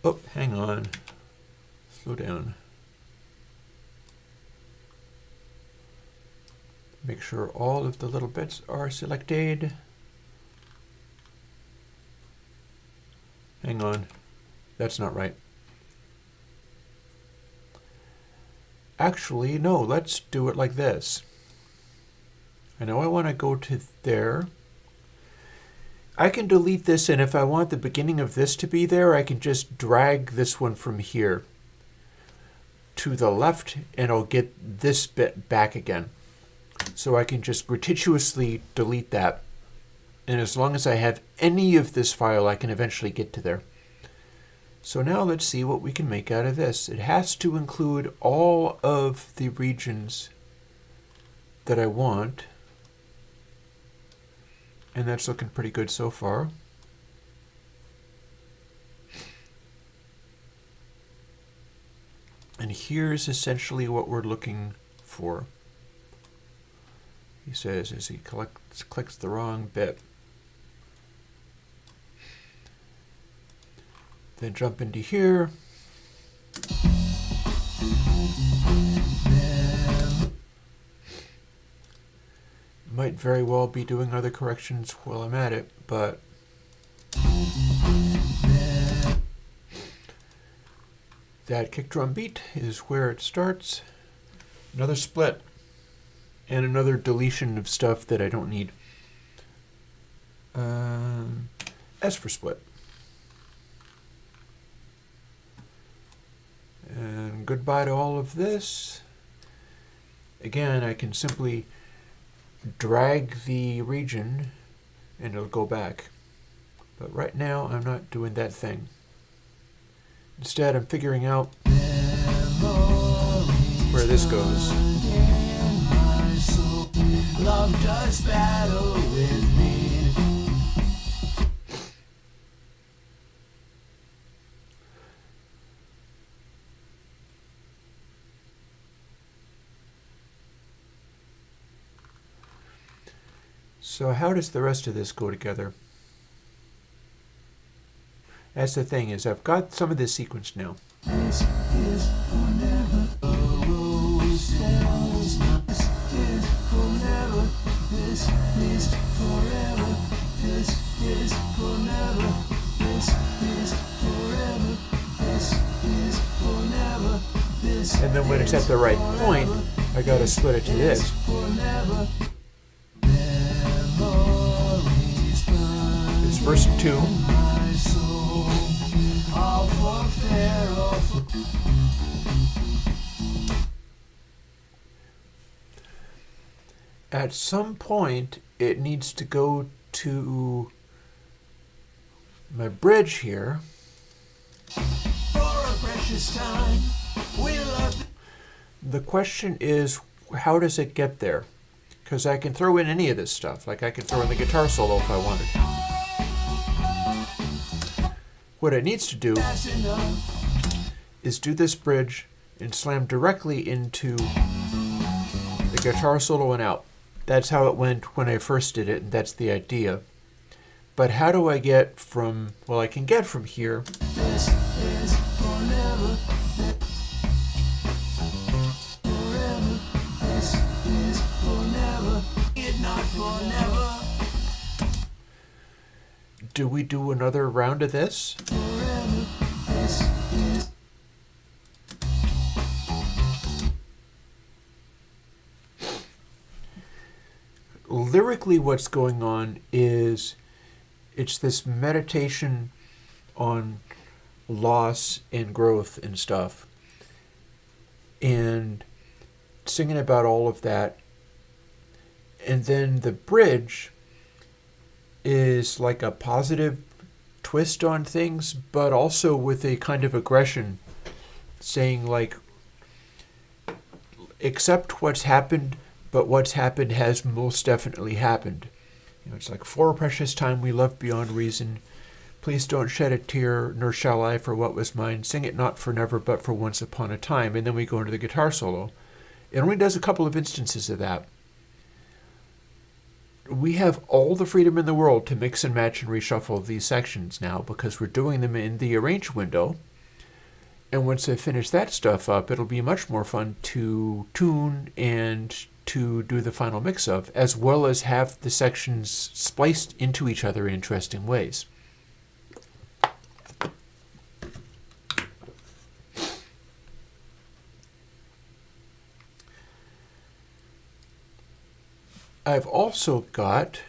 A: Oh, hang on. Slow down. Make sure all of the little bits are selected. Hang on. That's not right. Actually, no, let's do it like this. I know I want to go to there. I can delete this, and if I want the beginning of this to be there, I can just drag this one from here to the left, and I'll get this bit back again. So I can just gratuitously delete that. And as long as I have any of this file, I can eventually get to there. So now let's see what we can make out of this. It has to include all of the regions that I want. And that's looking pretty good so far. And here's essentially what we're looking for. He says as he clicks the wrong bit. Then jump into here. Might very well be doing other corrections while I'm at it, but That kick drum beat is where it starts. Another split. And another deletion of stuff that I don't need. S for split. And goodbye to all of this. Again, I can simply drag the region and it'll go back. But right now, I'm not doing that thing. Instead, I'm figuring out where this goes. Love does battle with me. So how does the rest of this go together? That's the thing, is I've got some of this sequenced now. This is forever. A rose falls. This is forever. This is forever. This is forever. This is forever. This is forever. And then when it's at the right point, I gotta split it to this. It's verse 2. At some point, it needs to go to my bridge here. For a precious time, we love. The question is, how does it get there? Because I can throw in any of this stuff. Like I can throw in the guitar solo if I wanted. What it needs to do is do this bridge and slam directly into the guitar solo and out. That's how it went when I first did it, and that's the idea. But how do I get from, well, I can get from here. This is forever. Forever. This is forever. It not forever. Do we do another round of this? Forever. This is. Lyrically, what's going on is it's this meditation on loss and growth and stuff, and singing about all of that. And then the bridge is like a positive twist on things, but also with a kind of aggression, saying like, accept what's happened, but what's happened has most definitely happened. You know, it's like, for a precious time we love beyond reason. Please don't shed a tear, nor shall I for what was mine. Sing it not for never, but for once upon a time. And then we go into the guitar solo. It only does a couple of instances of that. We have all the freedom in the world to mix and match and reshuffle these sections now because we're doing them in the arrange window. And once I finish that stuff up, it'll be much more fun to tune and to do the final mix of, as well as have the sections spliced into each other in interesting ways. I've also got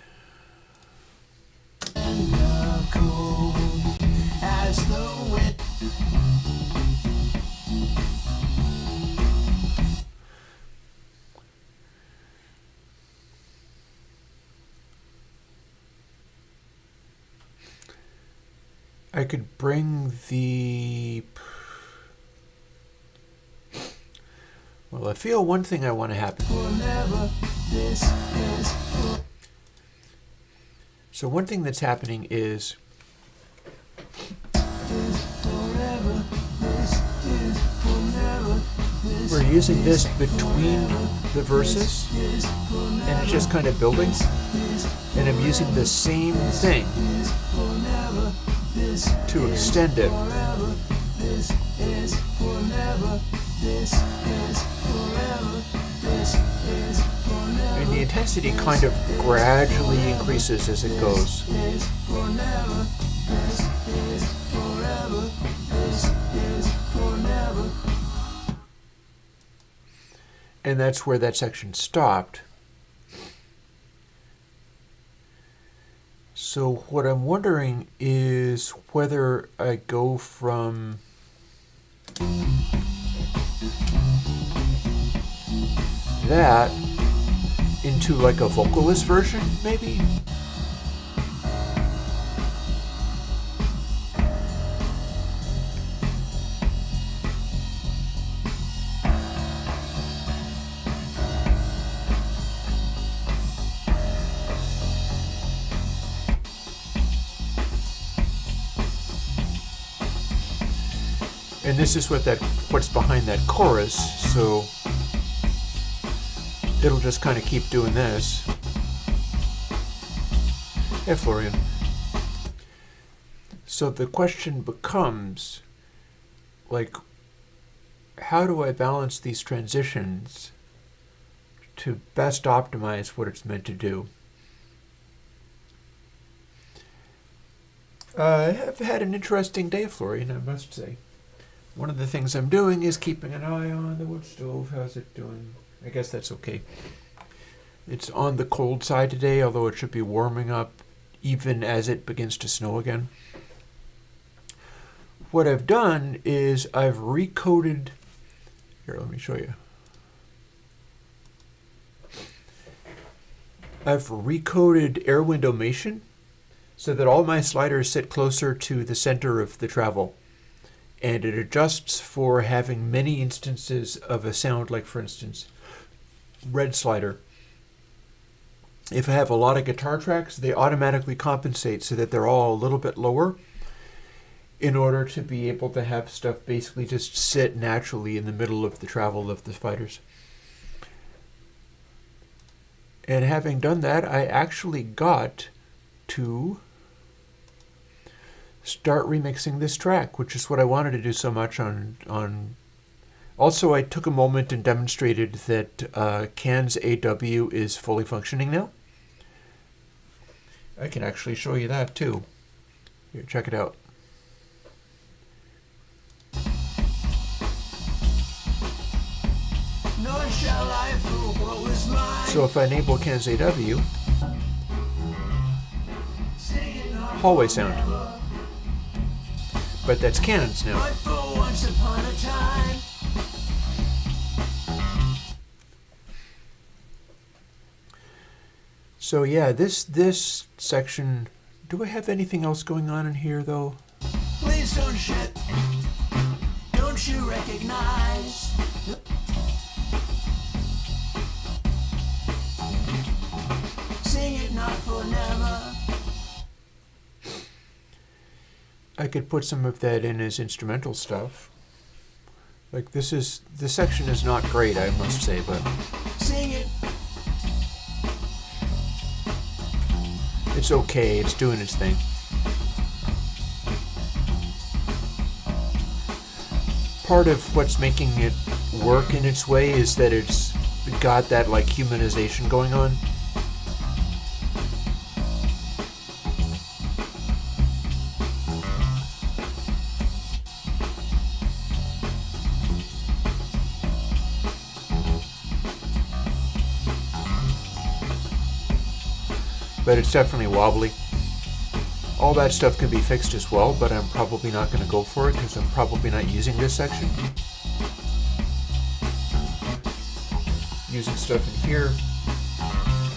A: I could bring the... Well, I feel one thing I want to happen. So one thing that's happening is we're using this between the verses, and it's just kind of building, and I'm using the same thing to extend it. And the intensity kind of gradually increases as it goes. And that's where that section stopped. So what I'm wondering is whether I go from that into like a vocalist version, maybe? And this is what's behind that chorus, so it'll just kind of keep doing this. Hey, Florian. So the question becomes, like, how do I balance these transitions to best optimize what it's meant to do? I have had an interesting day, Florian, I must say. One of the things I'm doing is keeping an eye on the wood stove. How's it doing? I guess that's okay. It's on the cold side today, although it should be warming up even as it begins to snow again. What I've done is I've recoded... Here, let me show you. I've recoded Airwindows so that all my sliders sit closer to the center of the travel. And it adjusts for having many instances of a sound, like, for instance, red slider. If I have a lot of guitar tracks, they automatically compensate so that they're all a little bit lower in order to be able to have stuff basically just sit naturally in the middle of the travel of the sliders. And having done that, I actually got to start remixing this track, which is what I wanted to do so much on. Also, I took a moment and demonstrated that CAN's AW is fully functioning now. I can actually show you that too. Here, check it out.
B: Nor shall I fool what was mine.
A: So if I enable CAN's AW, hallway sound. But that's Canon's now.
B: But for once upon a time.
A: So yeah, this section. Do I have anything else going on in here though?
B: Please don't shit. Don't you recognize? Sing it not for never.
A: I could put some of that in as instrumental stuff. Like this section is not great, I must say, but
B: Sing it.
A: it's okay, it's doing its thing. Part of what's making it work in its way is that it's got that like humanization going on. But it's definitely wobbly. All that stuff can be fixed as well, but I'm probably not going to go for it because I'm probably not using this section. Using stuff in here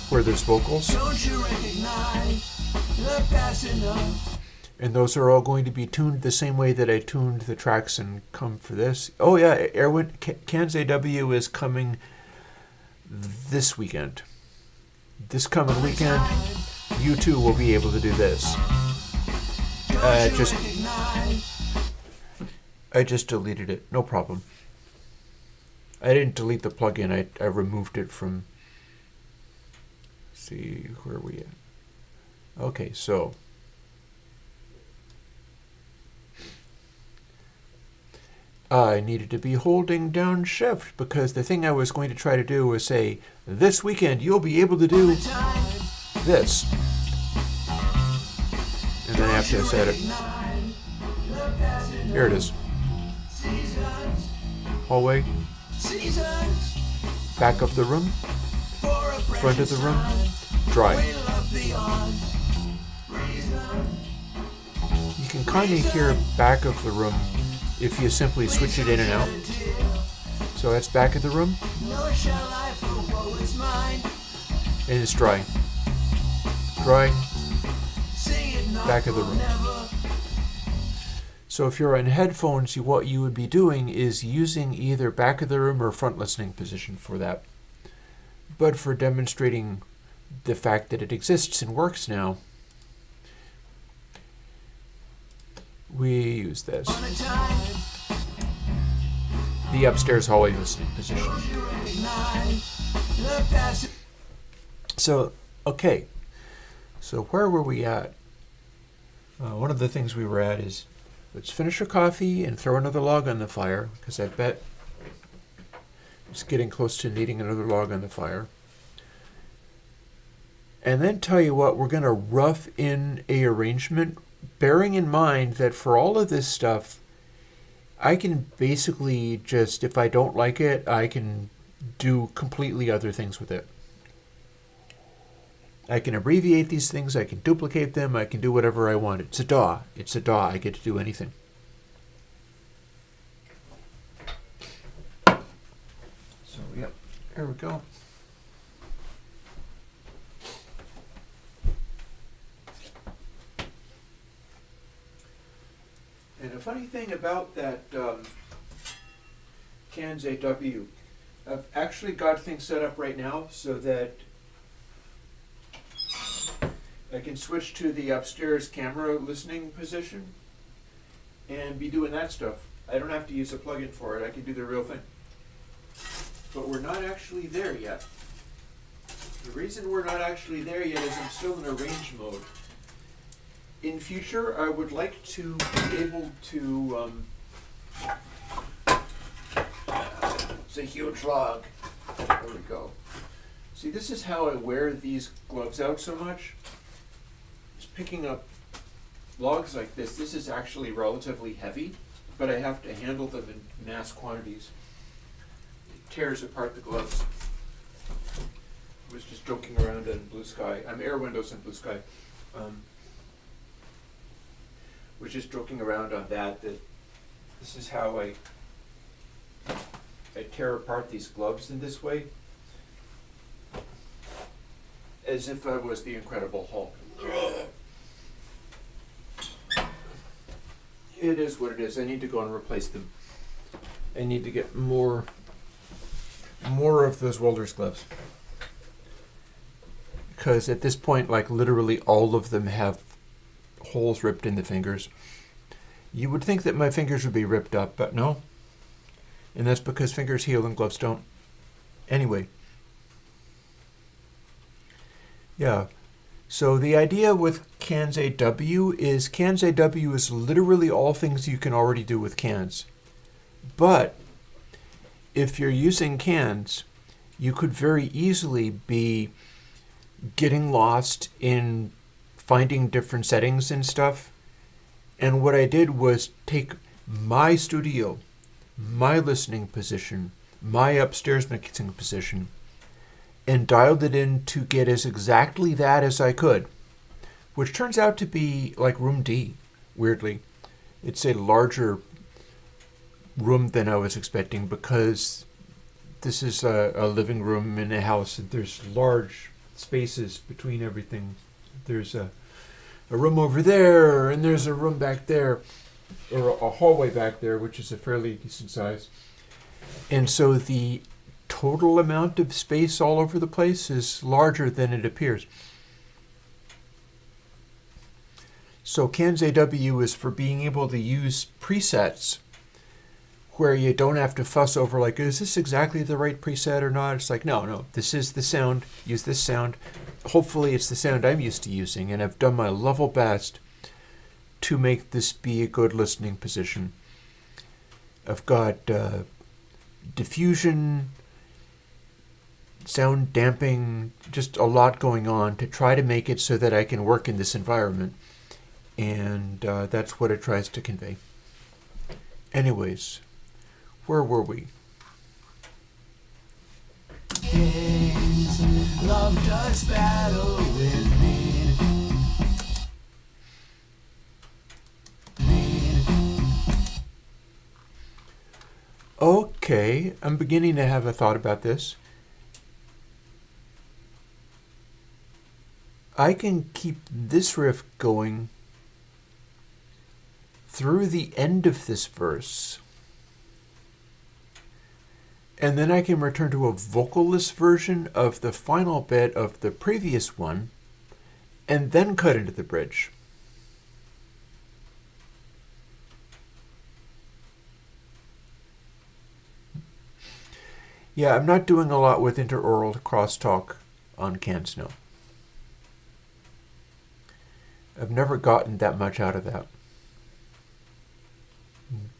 A: where there's vocals.
B: Don't you recognize the past enough?
A: And those are all going to be tuned the same way that I tuned the tracks and come for this. Oh yeah, CAN's AW is coming this weekend. This coming weekend, you too will be able to do this. I just deleted it, no problem. I didn't delete the plugin, I removed it from, let's see, where are we at? Okay, so. I needed to be holding down shift because the thing I was going to try to do was say, this weekend you'll be able to do this. And then after I said it, here it is. Hallway. back of the room,
B: For a
A: front of the room,
B: we
A: dry.
B: love beyond reason.
A: You can kind of hear back of the room if you simply switch it in and out. So that's back of the room,
B: Nor shall I for what was mine.
A: and it's dry. Dry,
B: Sing it not
A: back of the room.
B: forever.
A: So if you're on headphones, what you would be doing is using either back of the room or front listening position for that. But for demonstrating the fact that it exists and works now, we use this.
B: On a time
A: The upstairs hallway listening position.
B: you recognize the past.
A: So, okay. So where were we at? One of the things we were at is, let's finish our coffee and throw another log on the fire, because I bet it's getting close to needing another log on the fire. And then tell you what, we're going to rough in a arrangement, bearing in mind that for all of this stuff, I can basically just, if I don't like it, I can do completely other things with it. I can abbreviate these things, I can duplicate them, I can do whatever I want. It's a DAW. It's a DAW. I get to do anything. So, yep, there we go. And a funny thing about that CANS AW, I've actually got things set up right now so that I can switch to the upstairs camera listening position and be doing that stuff. I don't have to use a plugin for it. I can do the real thing. But we're not actually there yet. The reason we're not actually there yet is I'm still in arrange mode. In future, I would like to be able to, it's a huge log. There we go. See, this is how I wear these gloves out so much. Just picking up logs like this. This is actually relatively heavy, but I have to handle them in mass quantities. It tears apart the gloves. I was just joking around on Blue Sky. I'm Airwindows and Blue Sky. Was just joking around on that this is how I tear apart these gloves in this way, as if I was the Incredible Hulk. It is what it is. I need to go and replace them. I need to get more of those welder's gloves, because at this point, like, literally all of them have holes ripped in the fingers. You would think that my fingers would be ripped up, but no. And that's because fingers heal and gloves don't. Anyway. Yeah. So the idea with CANS AW is CANS AW is literally all things you can already do with CANS. But if you're using CANS, you could very easily be getting lost in finding different settings and stuff. And what I did was take my studio, my listening position, my upstairs mixing position, and dialed it in to get as exactly that as I could, which turns out to be like room D, weirdly. It's a larger room than I was expecting, because this is a living room in a house and there's large spaces between everything. There's a room over there, and there's a room back there, or a hallway back there, which is a fairly decent size. And so the total amount of space all over the place is larger than it appears. So CANS AW is for being able to use presets where you don't have to fuss over, like, is this exactly the right preset or not? It's like, no, this is the sound, use this sound. Hopefully it's the sound I'm used to using, and I've done my level best to make this be a good listening position. I've got diffusion, sound damping, just a lot going on to try to make it so that I can work in this environment. And that's what it tries to convey. Anyways, where were we?
B: gaze. Love does battle with me.
A: Okay, I'm beginning to have a thought about this. I can keep this riff going through the end of this verse. And then I can return to a vocalist version of the final bit of the previous one, and then cut into the bridge. Yeah, I'm not doing a lot with interoral crosstalk on Can Snow. I've never gotten that much out of that.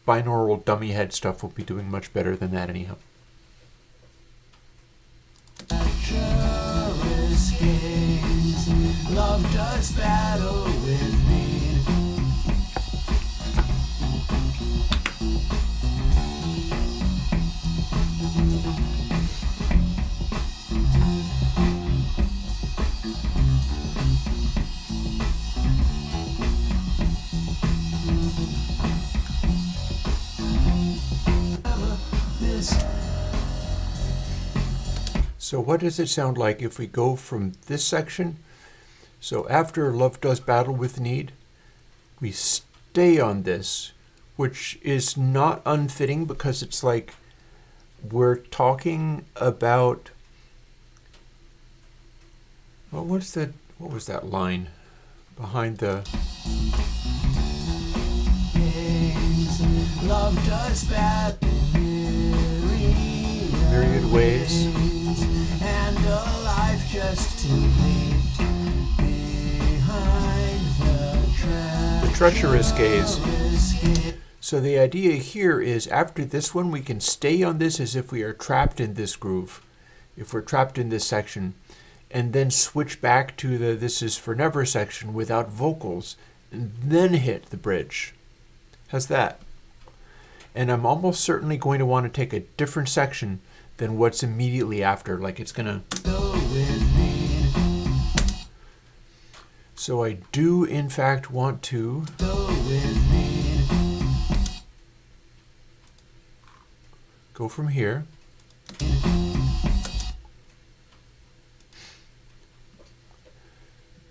A: Binaural dummy head stuff will be doing much better than that anyhow.
B: Love does battle with me.
A: So what does it sound like if we go from this section? So after Love Does Battle with Need, we stay on this, which is not unfitting because it's like we're talking about, well, what was that line behind the
B: Love does battle
A: myriad ways?
B: And a life just to leave behind the
A: treacherous gaze. So the idea here is after this one, we can stay on this as if we are trapped in this groove, if we're trapped in this section, and then switch back to the This Is For Never section without vocals, and then hit the bridge. How's that? And I'm almost certainly going to want to take a different section than what's immediately after, like it's gonna. So I do in fact want to go from here.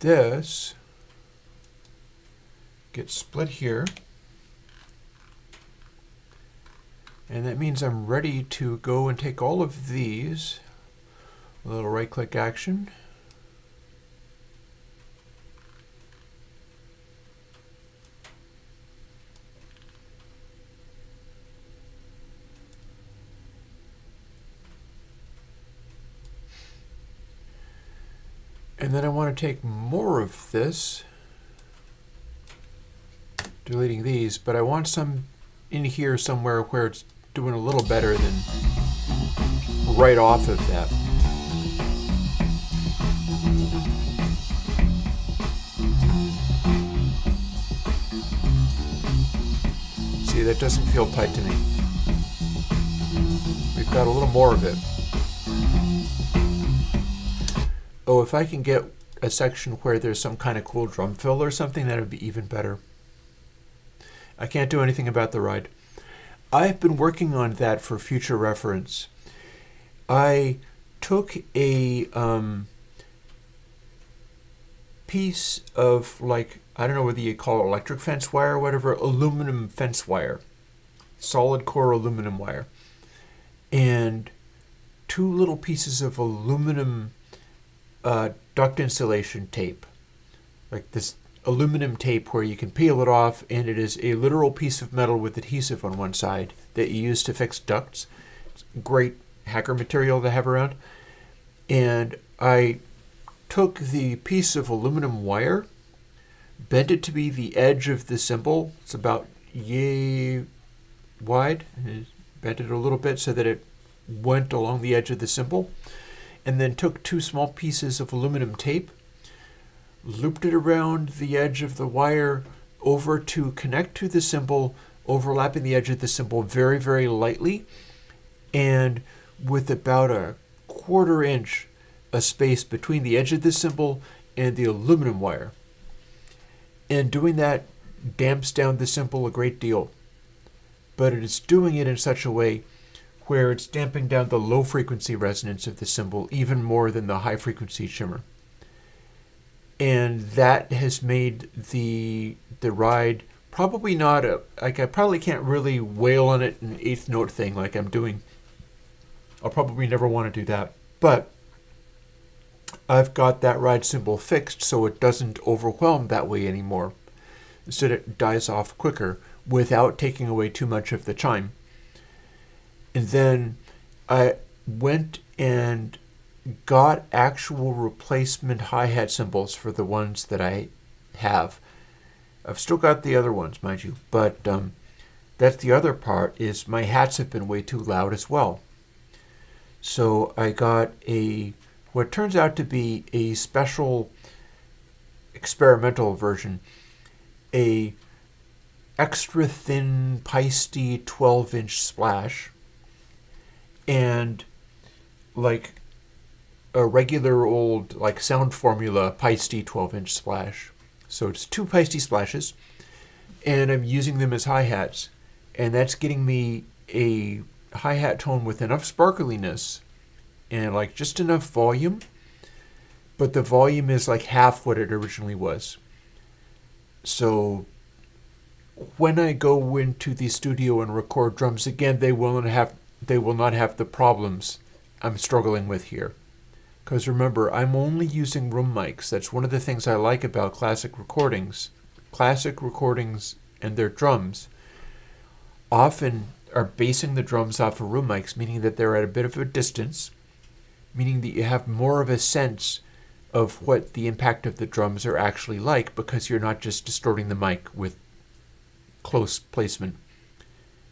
A: This gets split here. And that means I'm ready to go and take all of these, a little right-click action. And then I want to take more of this, deleting these, but I want some in here somewhere where it's doing a little better than right off of that. See, that doesn't feel tight to me. We've got a little more of it. Oh, if I can get a section where there's some kind of cool drum fill or something, that would be even better. I can't do anything about the ride. I've been working on that for future reference. I took a piece of, like, I don't know whether you call it electric fence wire or whatever, aluminum fence wire, solid core aluminum wire, and two little pieces of aluminum duct insulation tape, like this aluminum tape where you can peel it off, and it is a literal piece of metal with adhesive on one side that you use to fix ducts. It's great hacker material to have around. And I took the piece of aluminum wire, bent it to be the edge of the cymbal. It's about yay wide, and bent it a little bit so that it went along the edge of the cymbal, and then took two small pieces of aluminum tape, looped it around the edge of the wire over to connect to the cymbal, overlapping the edge of the cymbal very, very lightly. And with about a 1/4 inch a space between the edge of the cymbal and the aluminum wire. And doing that damps down the cymbal a great deal. But it is doing it in such a way where it's damping down the low frequency resonance of the cymbal even more than the high frequency shimmer. And that has made the ride probably not I probably can't really wail on it an eighth note thing like I'm doing. I'll probably never want to do that. But I've got that ride cymbal fixed so it doesn't overwhelm that way anymore. Instead it dies off quicker without taking away too much of the chime. And then I went and got actual replacement hi-hat cymbals for the ones that I have. I've still got the other ones, mind you, but that's the other part, is my hats have been way too loud as well. So I got what turns out to be a special experimental version, a extra thin Peisty 12-inch splash, and like a regular old like Sound Formula Peisty 12-inch splash. So it's 2 Peisty splashes, and I'm using them as hi-hats, and that's getting me a hi-hat tone with enough sparkliness and like just enough volume, but the volume is like half what it originally was. So when I go into the studio and record drums again, they will not have the problems I'm struggling with here. Because remember, I'm only using room mics. That's one of the things I like about classic recordings. Classic recordings and their drums often are basing the drums off of room mics, meaning that they're at a bit of a distance, meaning that you have more of a sense of what the impact of the drums are actually like, because you're not just distorting the mic with close placement.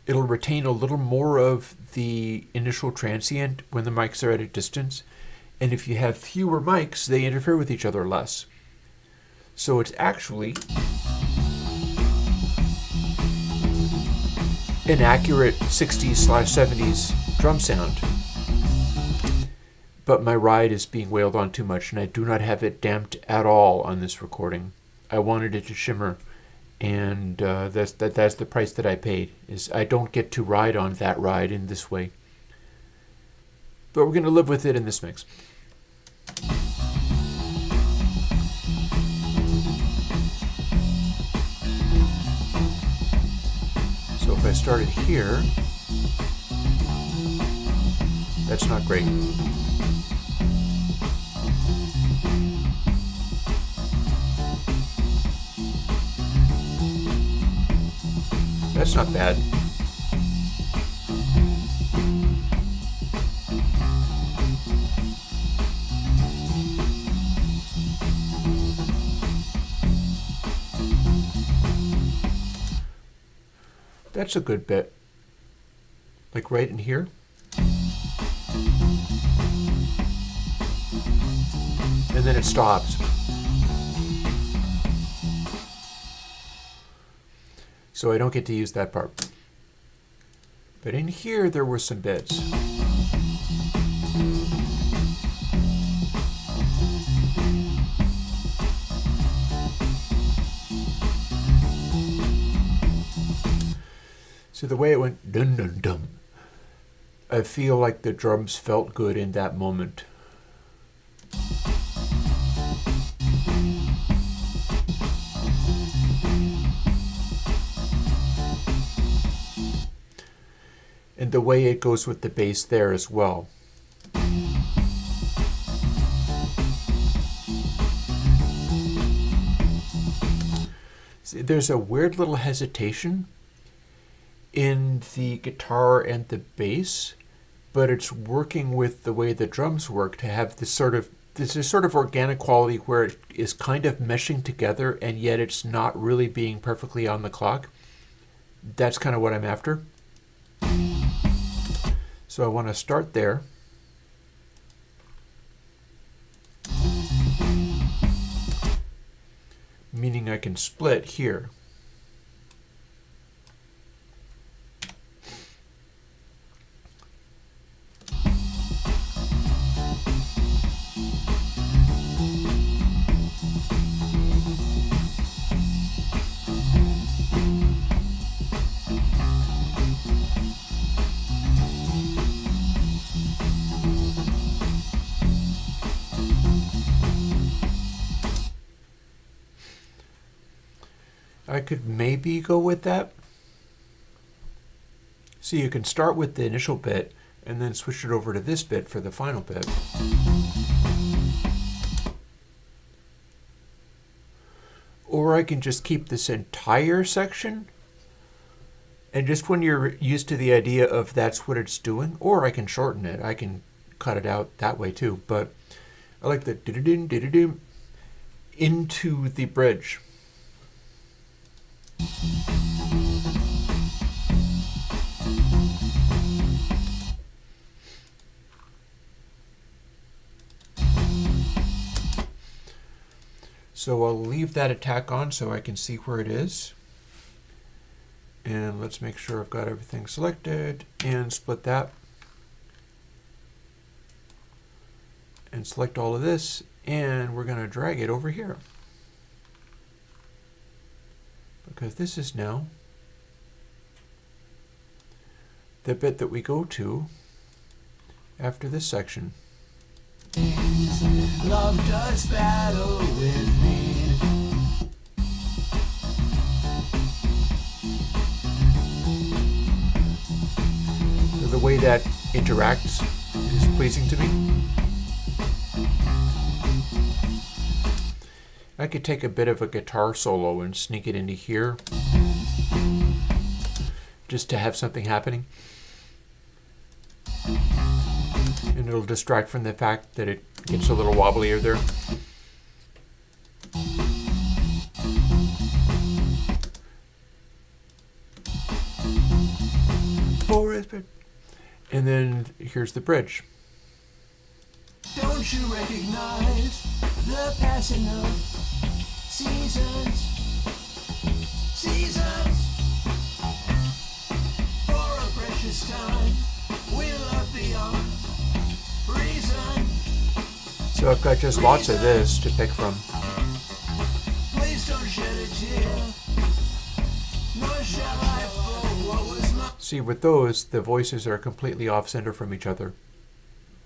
A: It'll retain a little more of the initial transient when the mics are at a distance, and if you have fewer mics, they interfere with each other less. So it's actually an accurate 60s/70s drum sound. But my ride is being wailed on too much, and I do not have it damped at all on this recording. I wanted it to shimmer, and that's the price that I paid. Is I don't get to ride on that ride in this way. But we're going to live with it in this mix. So if I started here, that's not great. That's not bad. That's a good bit. Like right in here. And then it stops. So I don't get to use that part. But in here there were some bits. So the way it went dun dun dun, I feel like the drums felt good in that moment. And the way it goes with the bass there as well. See, there's a weird little hesitation in the guitar and the bass, but it's working with the way the drums work to have this sort of organic quality where it is kind of meshing together, and yet it's not really being perfectly on the clock. That's kind of what I'm after. So I want to start there. Meaning I can split here. I could maybe go with that. So you can start with the initial bit and then switch it over to this bit for the final bit. Or I can just keep this entire section, and just when you're used to the idea of that's what it's doing, or I can shorten it. I can cut it out that way too, but I like the do-do-doom, do-do-doom into the bridge. So I'll leave that attack on so I can see where it is. And let's make sure I've got everything selected and split that. And select all of this, and we're going to drag it over here. Because this is now the bit that we go to after this section.
B: Love does battle with me.
A: So the way that interacts is pleasing to me. I could take a bit of a guitar solo and sneak it into here just to have something happening. And it'll distract from the fact that it gets a little wobblier there. And then here's the bridge.
B: Don't you recognize the passing of seasons? Seasons. For a precious time, we love beyond reason.
A: So I've got just lots of this to pick from.
B: Please don't shed a tear. Nor shall I for what was mine.
A: See, with those, the voices are completely off-center from each other.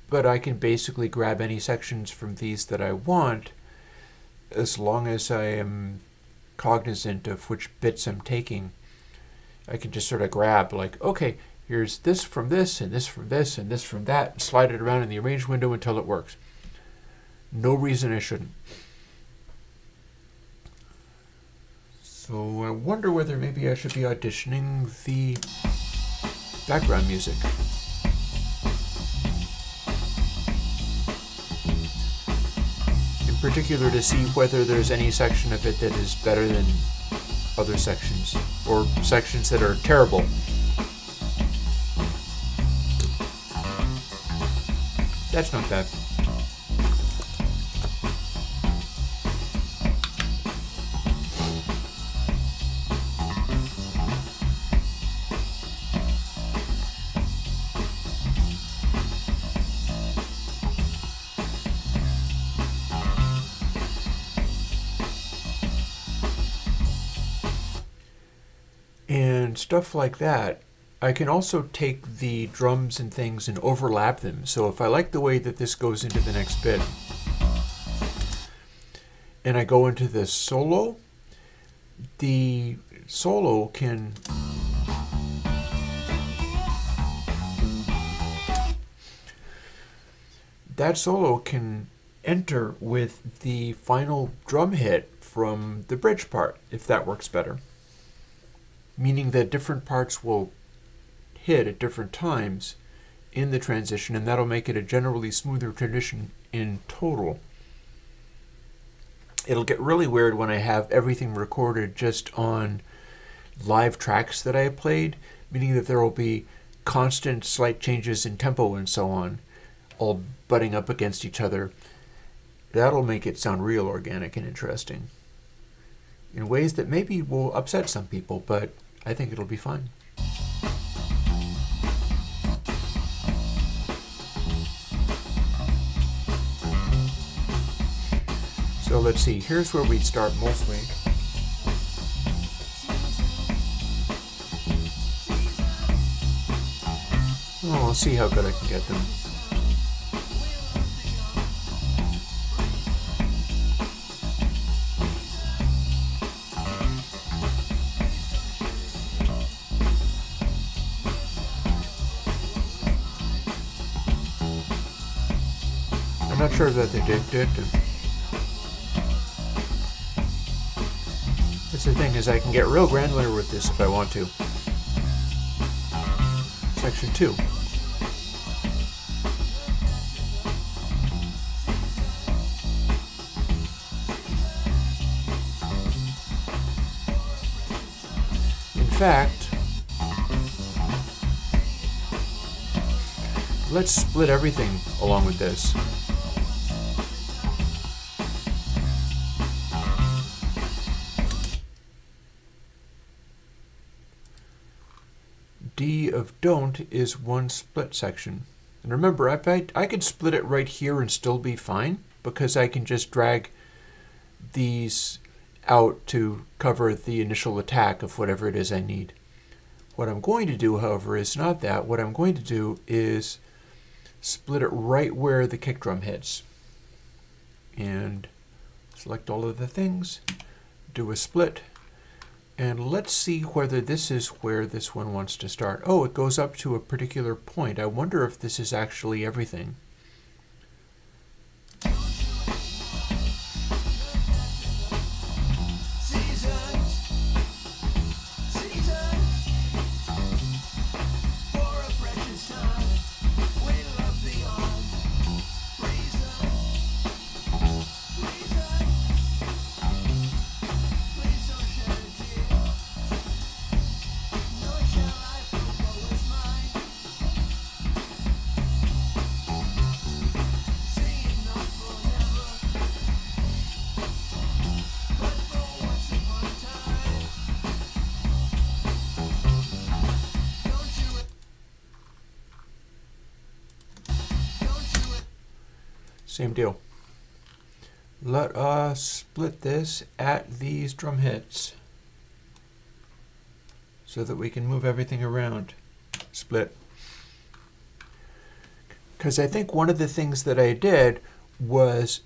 A: But I can basically grab any sections from these that I want, as long as I am cognizant of which bits I'm taking. I can just sort of grab, like, okay, here's this from this, and this from this, and this from that, and slide it around in the arrange window until it works. No reason I shouldn't. So I wonder whether maybe I should be auditioning the background music. In particular, to see whether there's any section of it that is better than other sections, or sections that are terrible. That's not bad. And stuff like that. I can also take the drums and things and overlap them. So if I like the way that this goes into the next bit, and I go into this solo, the solo can enter with the final drum hit from the bridge part, if that works better. Meaning that different parts will hit at different times in the transition, and that'll make it a generally smoother transition in total. It'll get really weird when I have everything recorded just on live tracks that I played, meaning that there will be constant slight changes in tempo and so on, all butting up against each other. That'll make it sound real organic and interesting in ways that maybe will upset some people, but I think it'll be fine. So let's see, here's where we'd start mostly. Oh, I'll see how good I can get them. not sure that they did. That's the thing, is I can get real granular with this if I want to. Section 2. In fact, let's split everything along with this. D of don't is one split section. And remember, I could split it right here and still be fine, because I can just drag these out to cover the initial attack of whatever it is I need. What I'm going to do, however, is not that. What I'm going to do is split it right where the kick drum hits. And select all of the things, do a split, and let's see whether this is where this one wants to start. Oh, it goes up to a particular point. I wonder if this is actually everything. Same deal. Let us split this at these drum hits so that we can move everything around. Split. Because I think one of the things that I did was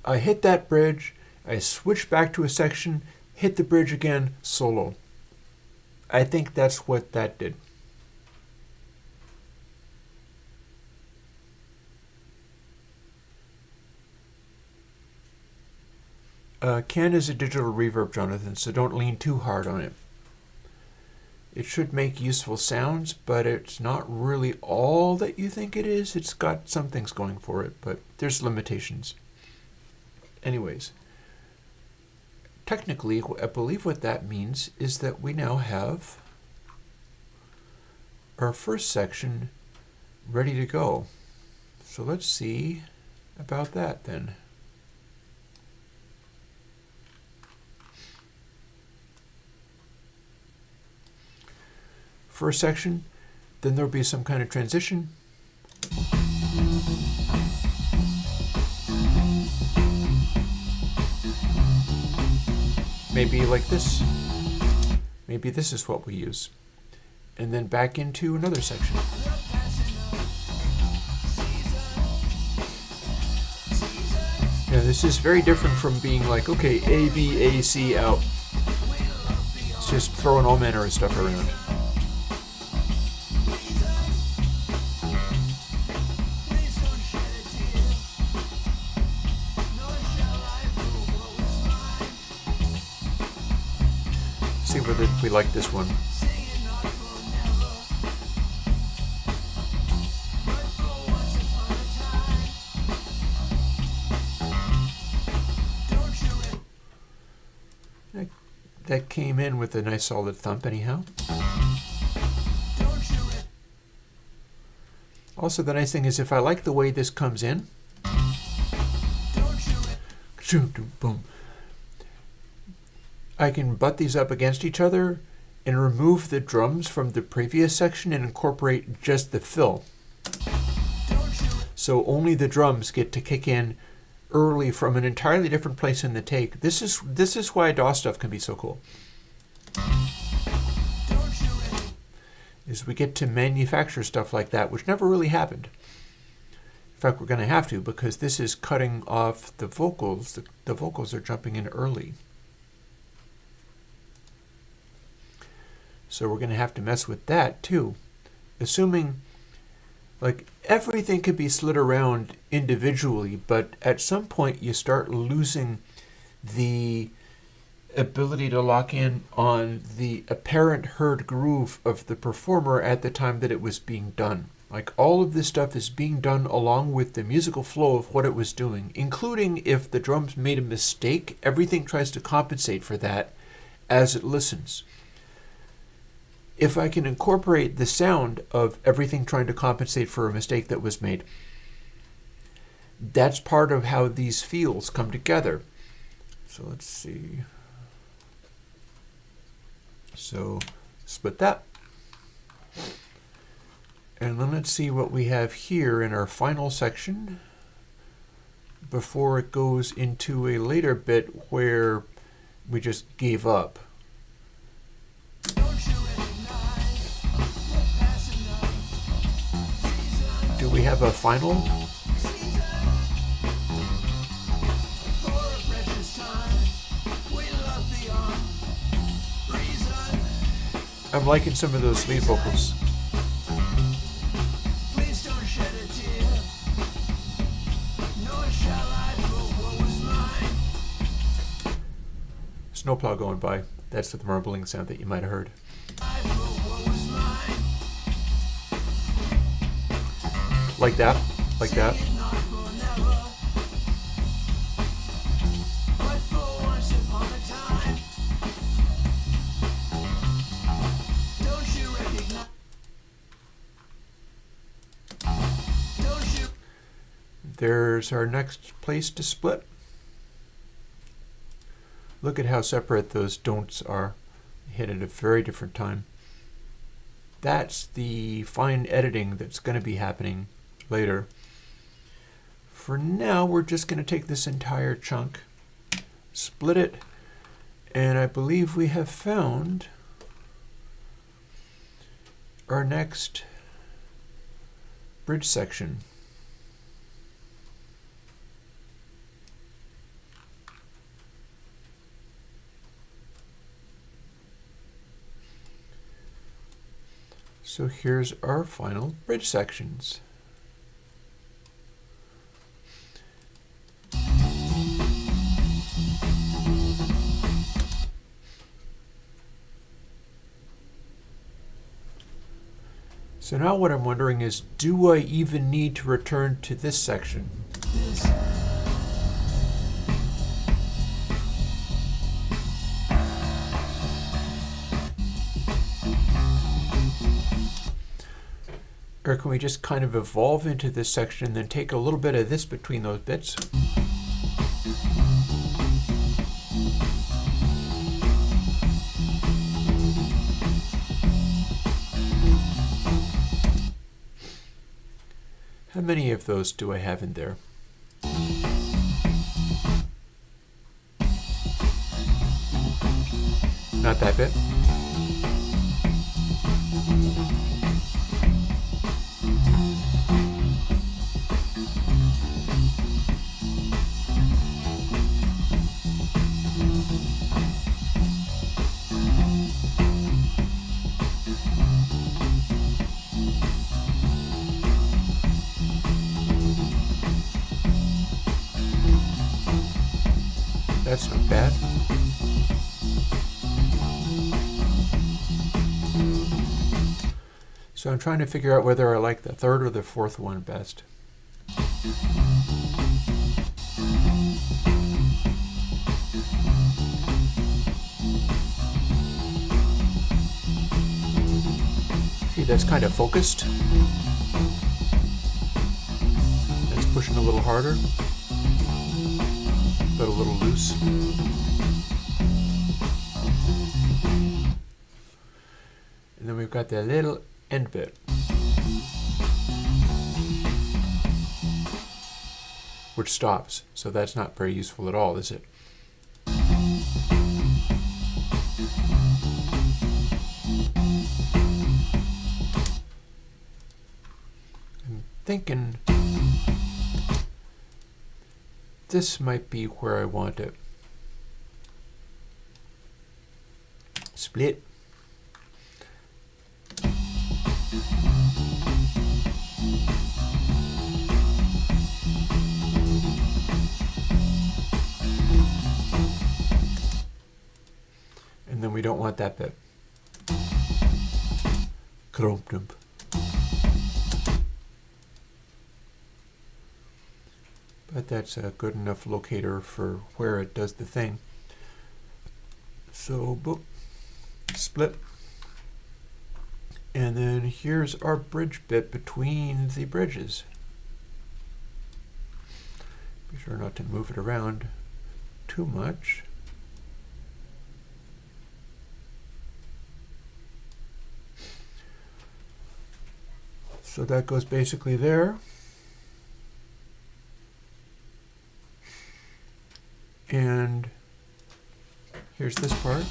A: I hit that bridge, I switched back to a section, hit the bridge again, solo. I think that's what that did. Can is a digital reverb, Jonathan, so don't lean too hard on it. It should make useful sounds, but it's not really all that you think it is. It's got some things going for it, but there's limitations. Anyways, technically, I believe what that means is that we now have our first section ready to go. So let's see about that then. First section, then there'll be some kind of transition. Maybe like this. Maybe this is what we use. And then back into another section. Yeah, this is very different from being like, okay, A, B, A, C, out. It's just throwing all manner of stuff around. See whether we like this one. That came in with a nice solid thump anyhow. Also, the nice thing is if I like the way this comes in, boom, I can butt these up against each other and remove the drums from the previous section and incorporate just the fill. So only the drums get to kick in early from an entirely different place in the take. This is why DAW stuff can be so cool. Is we get to manufacture stuff like that, which never really happened. In fact, we're going to have to, because this is cutting off the vocals. The vocals are jumping in early. So we're going to have to mess with that too. Assuming, like, everything can be slid around individually, but at some point you start losing the ability to lock in on the apparent heard groove of the performer at the time that it was being done. Like, all of this stuff is being done along with the musical flow of what it was doing, including if the drums made a mistake, everything tries to compensate for that as it listens. If I can incorporate the sound of everything trying to compensate for a mistake that was made, that's part of how these feels come together. So let's see. So split that. And then let's see what we have here in our final section before it goes into a later bit where we just gave up. Do we have a final? I'm liking some of those lead vocals. Snowplow going by. That's the rumbling sound that you might have heard. Like that. Like that. There's our next place to split. Look at how separate those don'ts are. Hit at a very different time. That's the fine editing that's going to be happening later. For now, we're just going to take this entire chunk, split it, and I believe we have found our next bridge section. So here's our final bridge sections. So now what I'm wondering is, do I even need to return to this section? Or can we just kind of evolve into this section and then take a little bit of this between those bits? How many of those do I have in there? Not that bit. That's not bad. So I'm trying to figure out whether I like the third or the fourth one best. See, that's kind of focused. That's pushing a little harder, but a little loose. And then we've got that little end bit, which stops. So that's not very useful at all, is it? I'm thinking this might be where I want it. Split. don't want that bit. Krump-dump. But that's a good enough locator for where it does the thing. So, boop, split. And then here's our bridge bit between the bridges. Be sure not to move it around too much. So that goes basically there. And here's this part.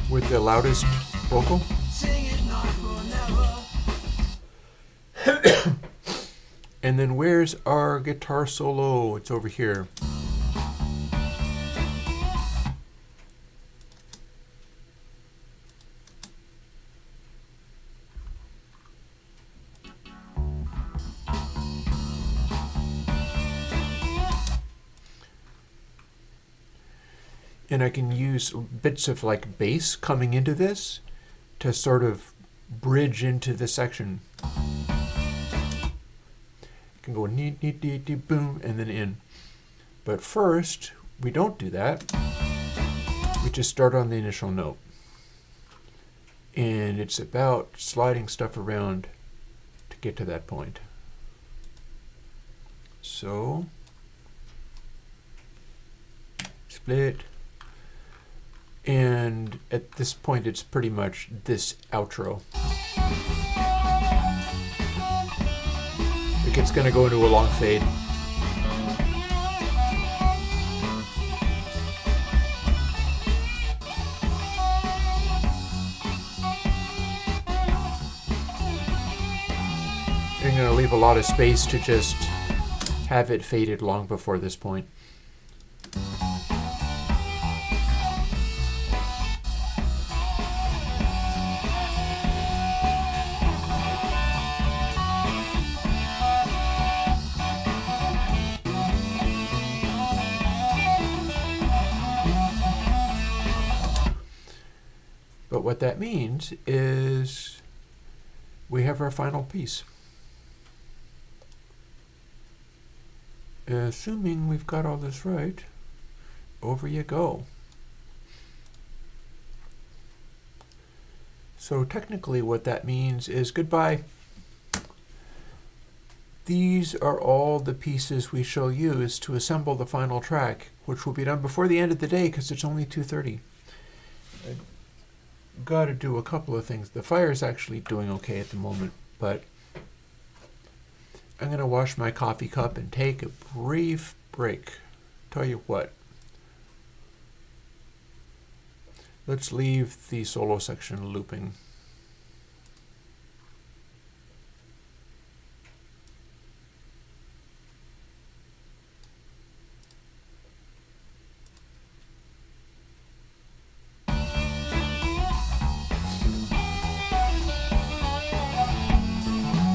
A: With the loudest vocal. And then where's our guitar solo? It's over here. And I can use bits of like bass coming into this to sort of bridge into the section. I can go neat, neat, neat, neat, boom, and then in. But first, we don't do that. We just start on the initial note. And it's about sliding stuff around to get to that point. So, split. And at this point, it's pretty much this outro. Like it's going to go into a long fade. I'm going to leave a lot of space to just have it faded long before this point. But what that means is we have our final piece. Assuming we've got all this right, over you go. So technically what that means is goodbye. These are all the pieces we shall use to assemble the final track, which will be done before the end of the day because it's only 2:30. Got to do a couple of things. The fire is actually doing okay at the moment, but I'm going to wash my coffee cup and take a brief break. Tell you what, let's leave the solo section looping.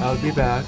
A: I'll be back.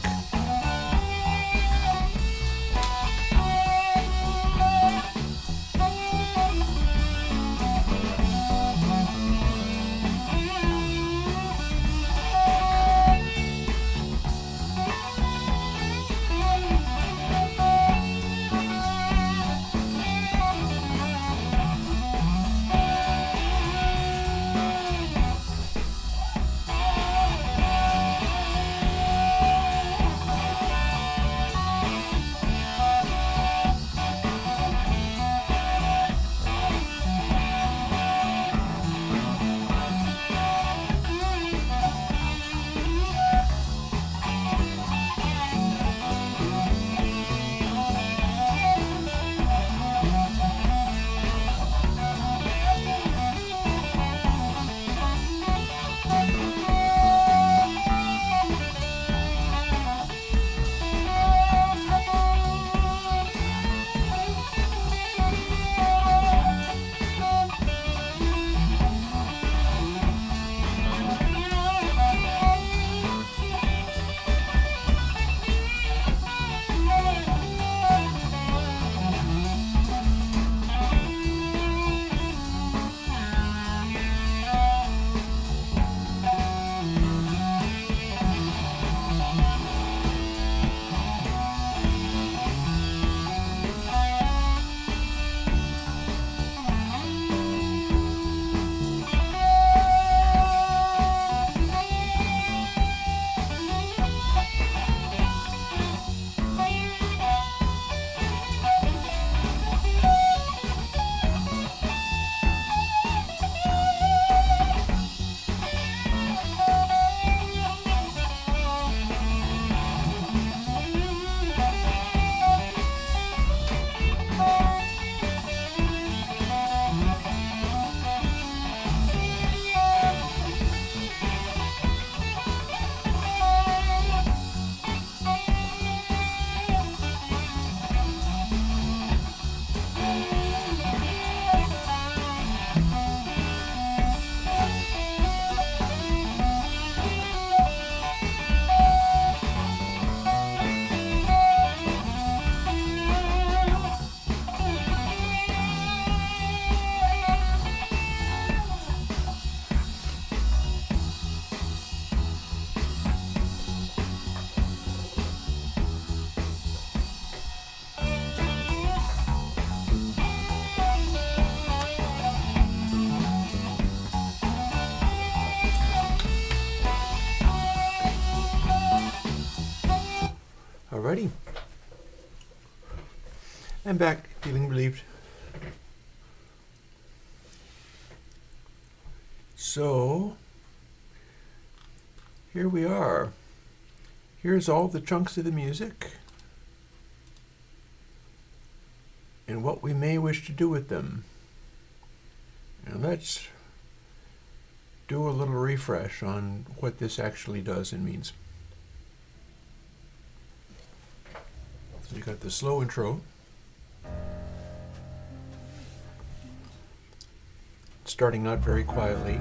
A: Alrighty. I'm back, feeling relieved. So, here we are. Here's all the chunks of the music and what we may wish to do with them. And let's do a little refresh on what this actually does and means. So you got the slow intro. Starting out very quietly.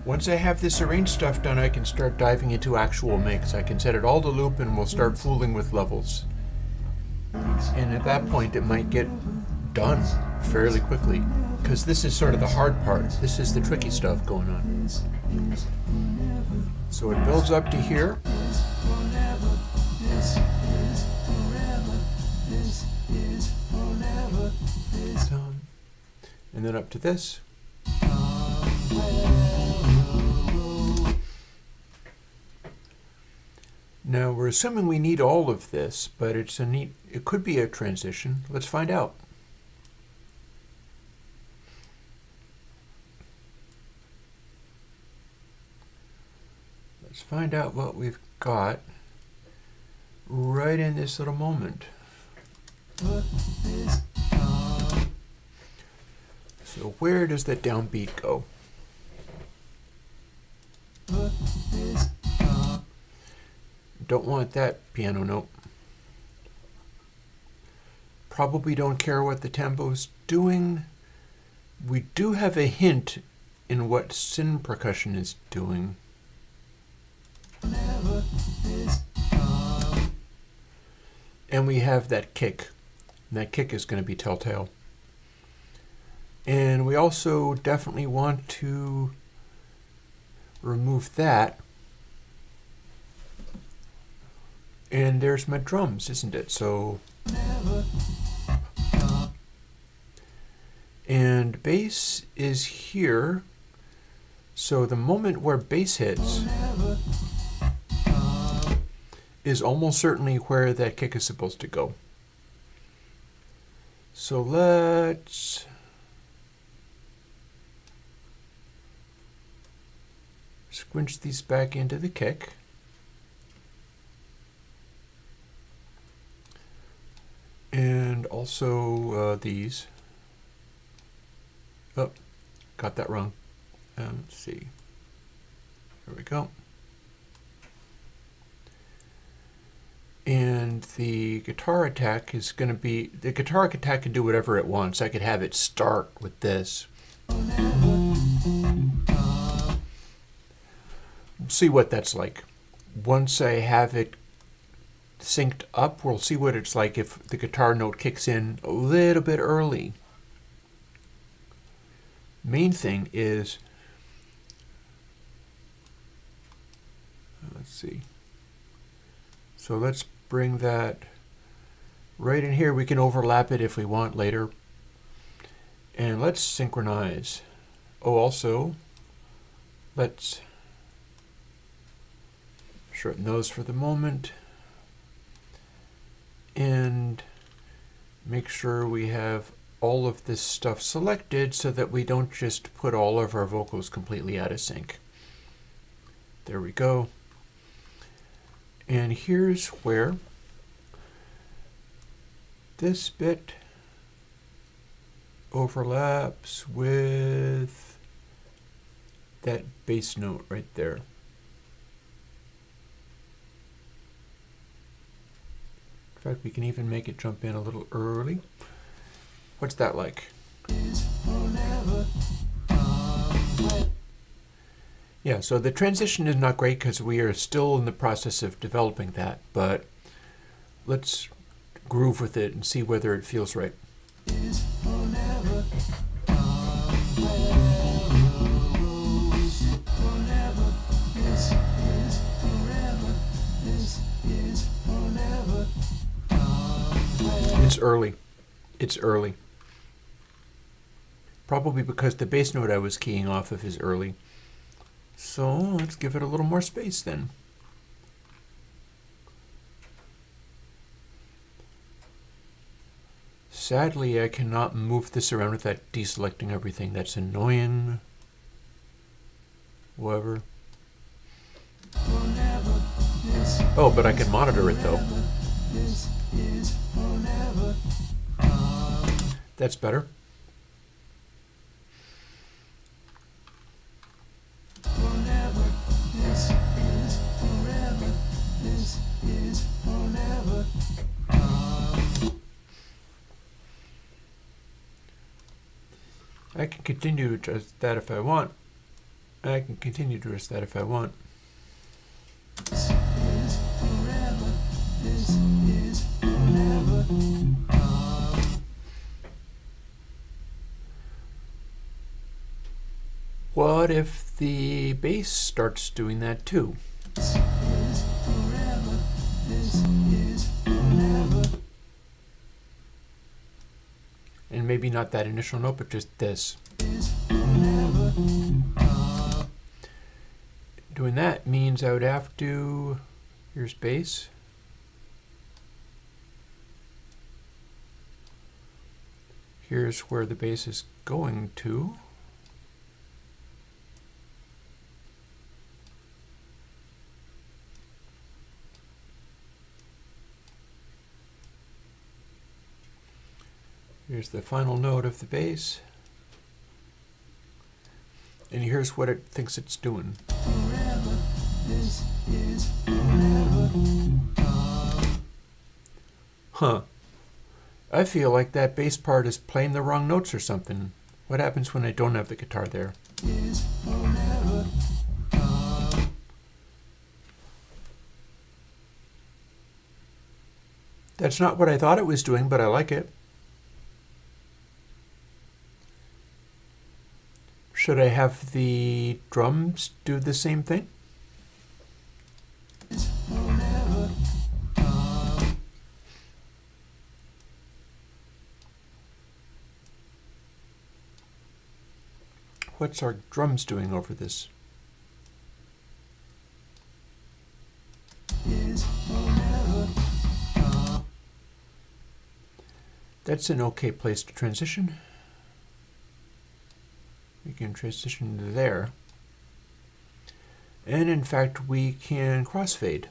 A: Once I have this arranged stuff done, I can start diving into actual mix. I can set it all to loop and we'll start fooling with levels. And at that point it might get done fairly quickly, because this is sort of the hard part. This is the tricky stuff going on. So it builds up to here. And then up to this. Now we're assuming we need all of this, but it could be a transition. Let's find out. Let's find out what we've got right in this little moment. So where does that downbeat go? Don't want that piano note. Probably don't care what the tempo's doing. We do have a hint in what syn percussion is doing. And we have that kick. And that kick is going to be telltale. And we also definitely want to remove that. And there's my drums, isn't it? So, and bass is here. So the moment where bass hits is almost certainly where that kick is supposed to go. So let's squinch these back into the kick. And also these. Oh, got that wrong. Let's see. There we go. And the guitar attack is going to be, the guitar attack can do whatever it wants. I could have it start with this. See what that's like. Once I have it synced up, we'll see what it's like if the guitar note kicks in a little bit early. Main thing is, let's see. So let's bring that right in here. We can overlap it if we want later. And let's synchronize. Oh, also, let's shorten those for the moment. And make sure we have all of this stuff selected so that we don't just put all of our vocals completely out of sync. There we go. And here's where this bit overlaps with that bass note right there. In fact, we can even make it jump in a little early. What's that like? Yeah, so the transition is not great because we are still in the process of developing that, but let's groove with it and see whether it feels right. It's early. It's early. Probably because the bass note I was keying off of is early. So let's give it a little more space then. Sadly, I cannot move this around without deselecting everything. That's annoying. Whatever. Oh, but I can monitor it though. That's better. I can continue to adjust that if I want. I can continue to adjust that if I want. What if the bass starts doing that too? And maybe not that initial note, but just this. Doing that means I would have to, here's bass. Here's where the bass is going to. Here's the final note of the bass. And here's what it thinks it's doing. Huh. I feel like that bass part is playing the wrong notes or something. What happens when I don't have the guitar there? That's not what I thought it was doing, but I like it. Should I have the drums do the same thing? What's our drums doing over this? That's an okay place to transition. We can transition to there. And in fact, we can crossfade.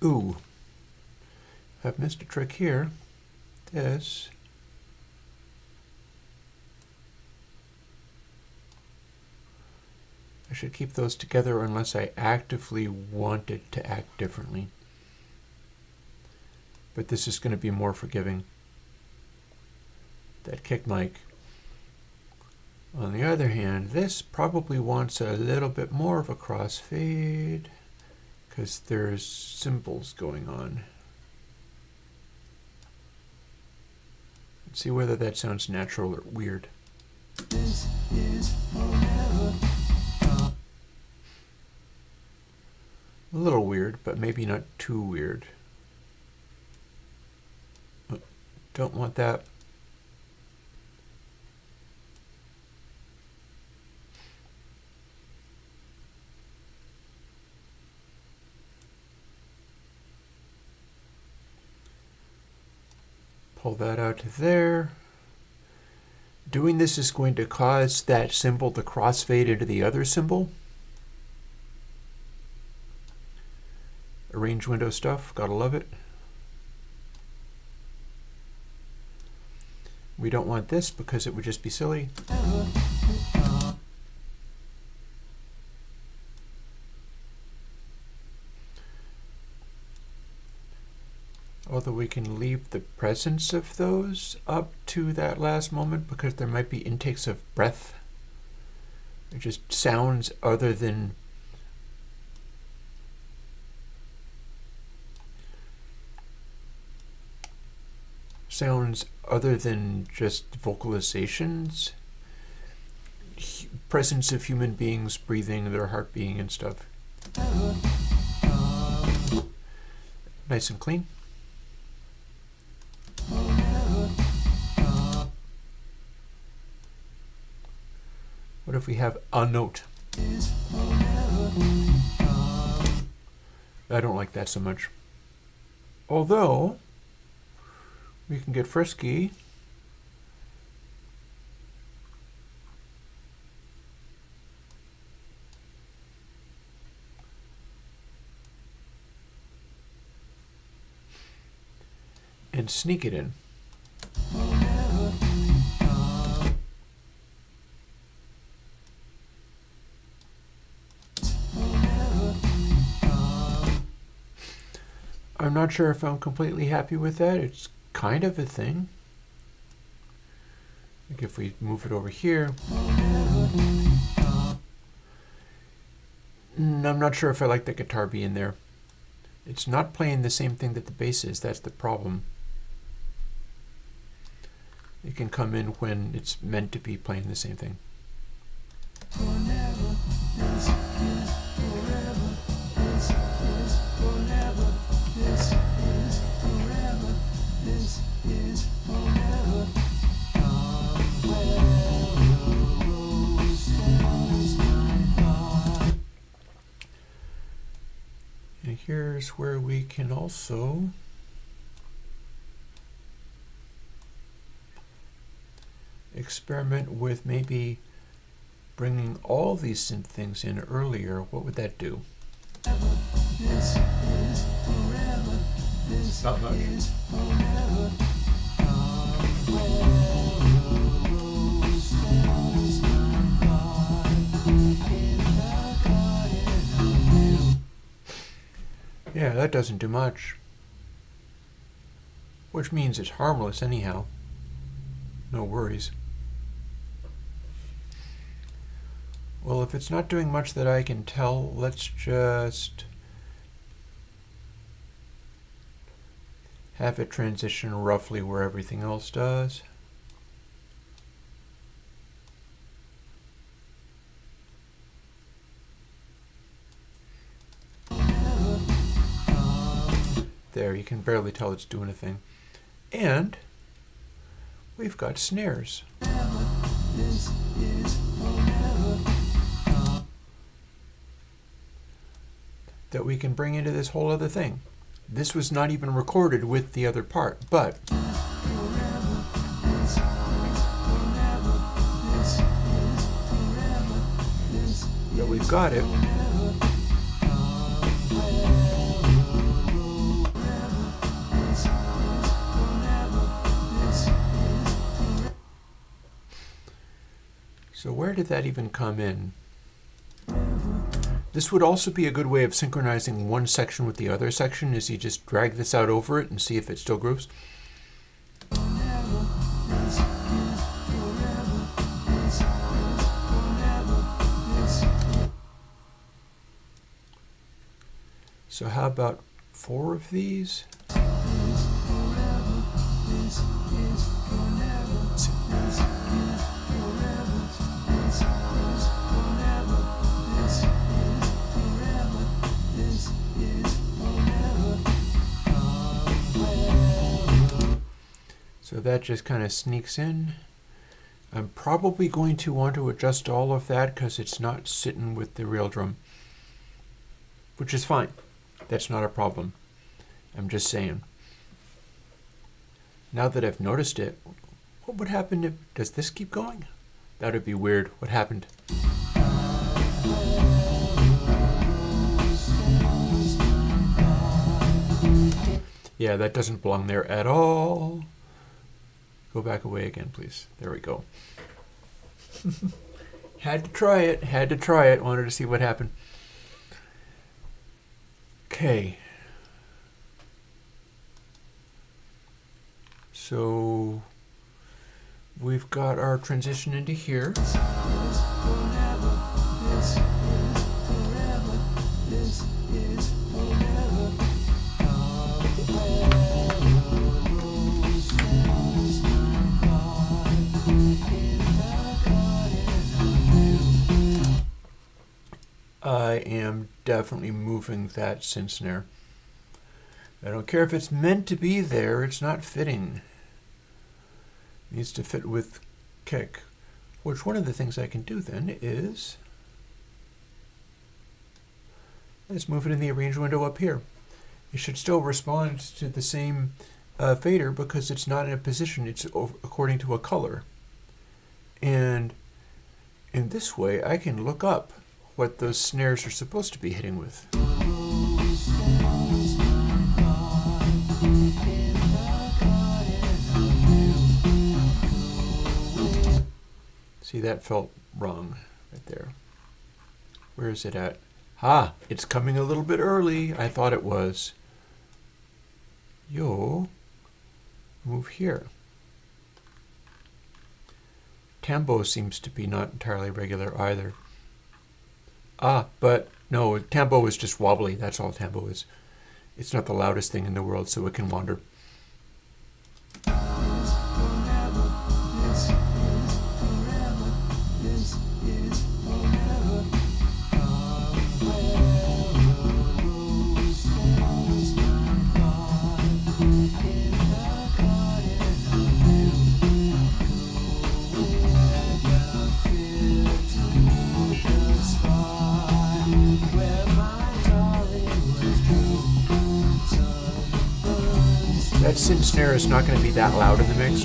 A: Ooh, I've missed a trick here. This. I should keep those together unless I actively want it to act differently. But this is going to be more forgiving. That kick mic. On the other hand, this probably wants a little bit more of a crossfade because there's cymbals going on. Let's see whether that sounds natural or weird. This is forever. A little weird, but maybe not too weird. Don't want that. Pull that out to there. Doing this is going to cause that cymbal to crossfade into the other cymbal. Arrange window stuff, gotta love it. We don't want this because it would just be silly. Although we can leave the presence of those up to that last moment because there might be intakes of breath. It just sounds other than just vocalizations. Presence of human beings breathing, their heart beating and stuff. Nice and clean. What if we have a note? I don't like that so much. Although, we can get frisky. And sneak it in. I'm not sure if I'm completely happy with that. It's kind of a thing. Like if we move it over here. I'm not sure if I like the guitar being there. It's not playing the same thing that the bass is. That's the problem. It can come in when it's meant to be playing the same thing. And here's where we can also experiment with maybe bringing all these synth things in earlier. What would that do? Not much. Yeah, that doesn't do much. Which means it's harmless anyhow. No worries. Well, if it's not doing much that I can tell, let's just have it transition roughly where everything else does. There, you can barely tell it's doing a thing. And we've got snares. That we can bring into this whole other thing. This was not even recorded with the other part, but that we've got it. So where did that even come in? This would also be a good way of synchronizing one section with the other section, is you just drag this out over it and see if it still grooves. So how about 4 of these? So that just kind of sneaks in. I'm probably going to want to adjust all of that because it's not sitting with the real drum, which is fine. That's not a problem. I'm just saying. Now that I've noticed it, what would happen if, does this keep going? That would be weird. What happened? Yeah, that doesn't belong there at all. Go back away again, please. There we go. Had to try it. Wanted to see what happened. Okay. So we've got our transition into here. I am definitely moving that synth snare. I don't care if it's meant to be there, it's not fitting. It needs to fit with kick. Which one of the things I can do then is, let's move it in the arrange window up here. it should still respond to the same fader because it's not in a position, it's according to a color. And in this way, I can look up what those snares are supposed to be hitting with. See, that felt wrong right there. Where is it at? Ah, it's coming a little bit early. I thought it was. Yo, move here. Tambo seems to be not entirely regular either. Ah, but no, tambo is just wobbly. That's all tambo is. It's not the loudest thing in the world, so it can wander. That synth snare is not going to be that loud in the mix.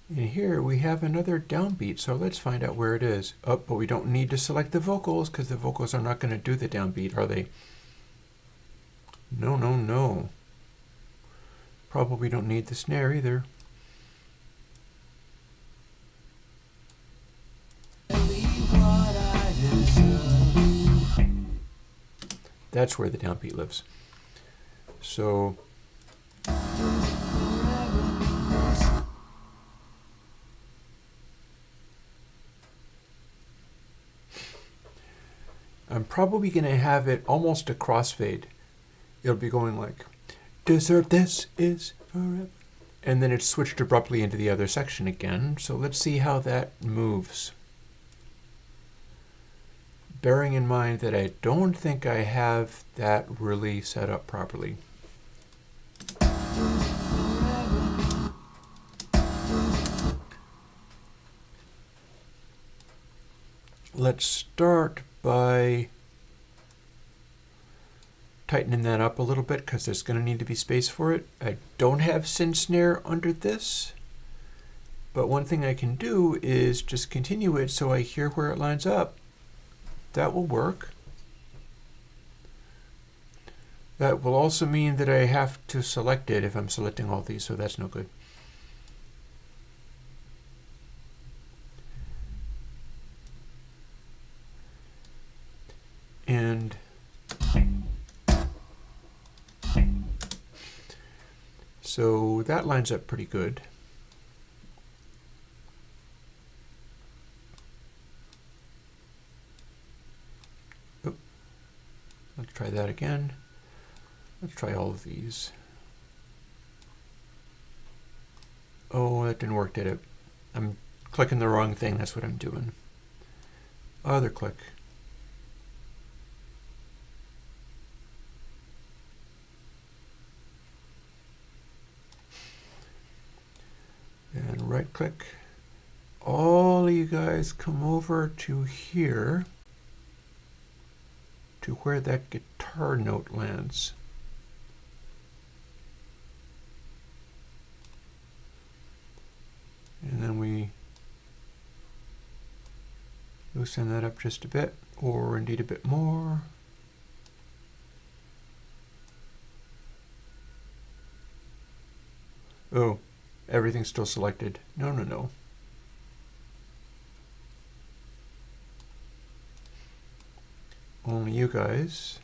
A: And here we have another downbeat, so let's find out where it is. Oh, but we don't need to select the vocals because the vocals are not going to do the downbeat, are they? No, no, no. Probably don't need the snare either. That's where the downbeat lives. So I'm probably going to have it almost a crossfade. It'll be going like, "Deserve this is forever." And then it's switched abruptly into the other section again. So let's see how that moves. Bearing in mind that I don't think I have that really set up properly. Let's start by tightening that up a little bit because there's going to need to be space for it. I don't have synth snare under this, but one thing I can do is just continue it so I hear where it lines up. That will work. That will also mean that I have to select it if I'm selecting all these, so that's no good. And so that lines up pretty good. Oh, let's try that again. Let's try all of these. Oh, that didn't work, did it? I'm clicking the wrong thing, that's what I'm doing. Other click. And right click. All of you guys come over to here to where that guitar note lands. And then we loosen that up just a bit, or indeed a bit more. Oh, everything's still selected. No, no, no. Only you guys.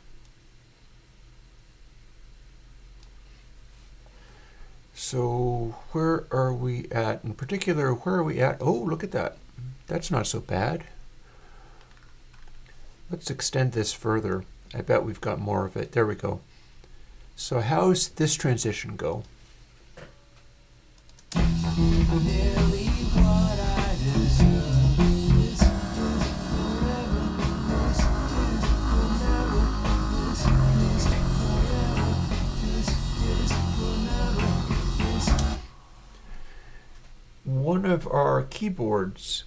A: So where are we at? In particular, where are we at? Oh, look at that. That's not so bad. Let's extend this further. I bet we've got more of it. There we go. So how's this transition go? one of our keyboards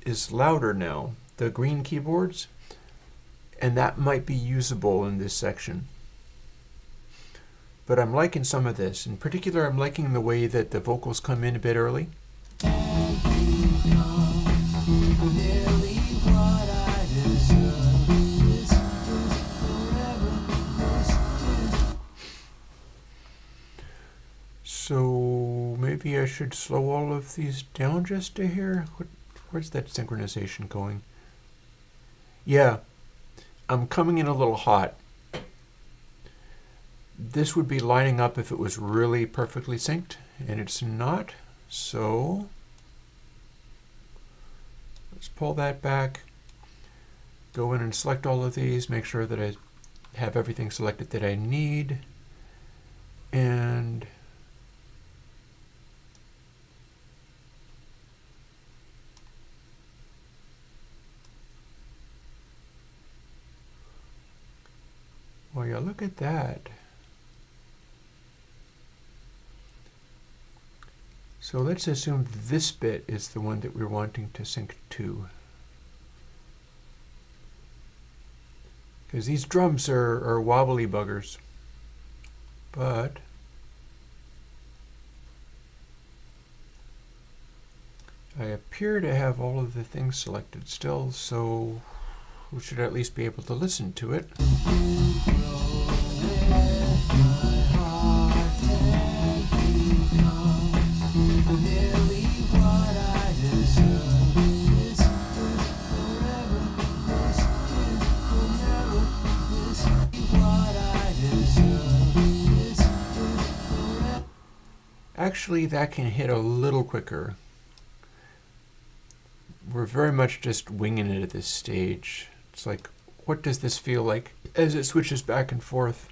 A: is louder now, the green keyboards, and that might be usable in this section. But I'm liking some of this. In particular, I'm liking the way that the vocals come in a bit early. So maybe I should slow all of these down just a hair. Where's that synchronization going? Yeah, I'm coming in a little hot. This would be lining up if it was really perfectly synced, and it's not. So let's pull that back, go in and select all of these, make sure that I have everything selected that I need, and well, yeah, look at that. So let's assume this bit is the one that we're wanting to sync to. Because these drums are wobbly buggers. But I appear to have all of the things selected still, so we should at least be able to listen to it. Actually, that can hit a little quicker. We're very much just winging it at this stage. It's like, what does this feel like as it switches back and forth?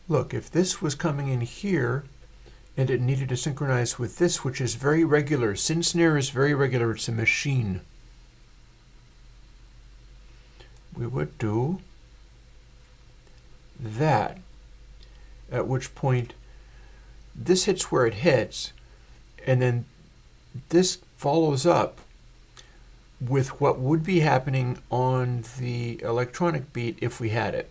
A: Look, if this was coming in here and it needed to synchronize with this, which is very regular. Sin snare is very regular. It's a machine. We would do that, at which point this hits where it hits, and then this follows up with what would be happening on the electronic beat if we had it.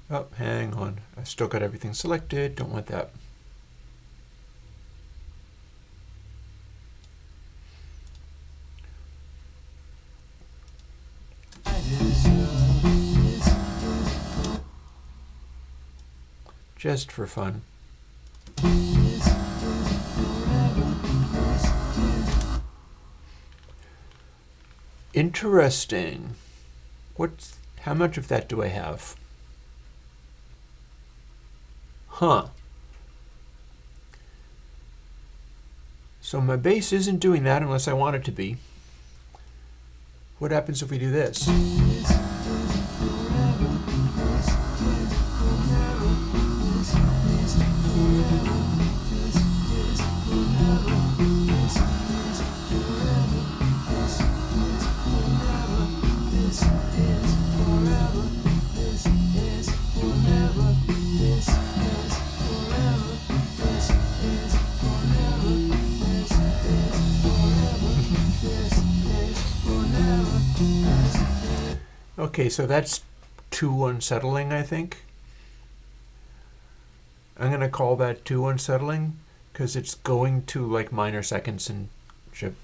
A: Oh, hang on. I've still got everything selected. Don't want that. Just for fun. Interesting. How much of that do I have? Huh. So my bass isn't doing that unless I want it to be. What happens if we do this? Okay, so that's too unsettling, I think. I'm going to call that too unsettling because it's going to like minor seconds and shit.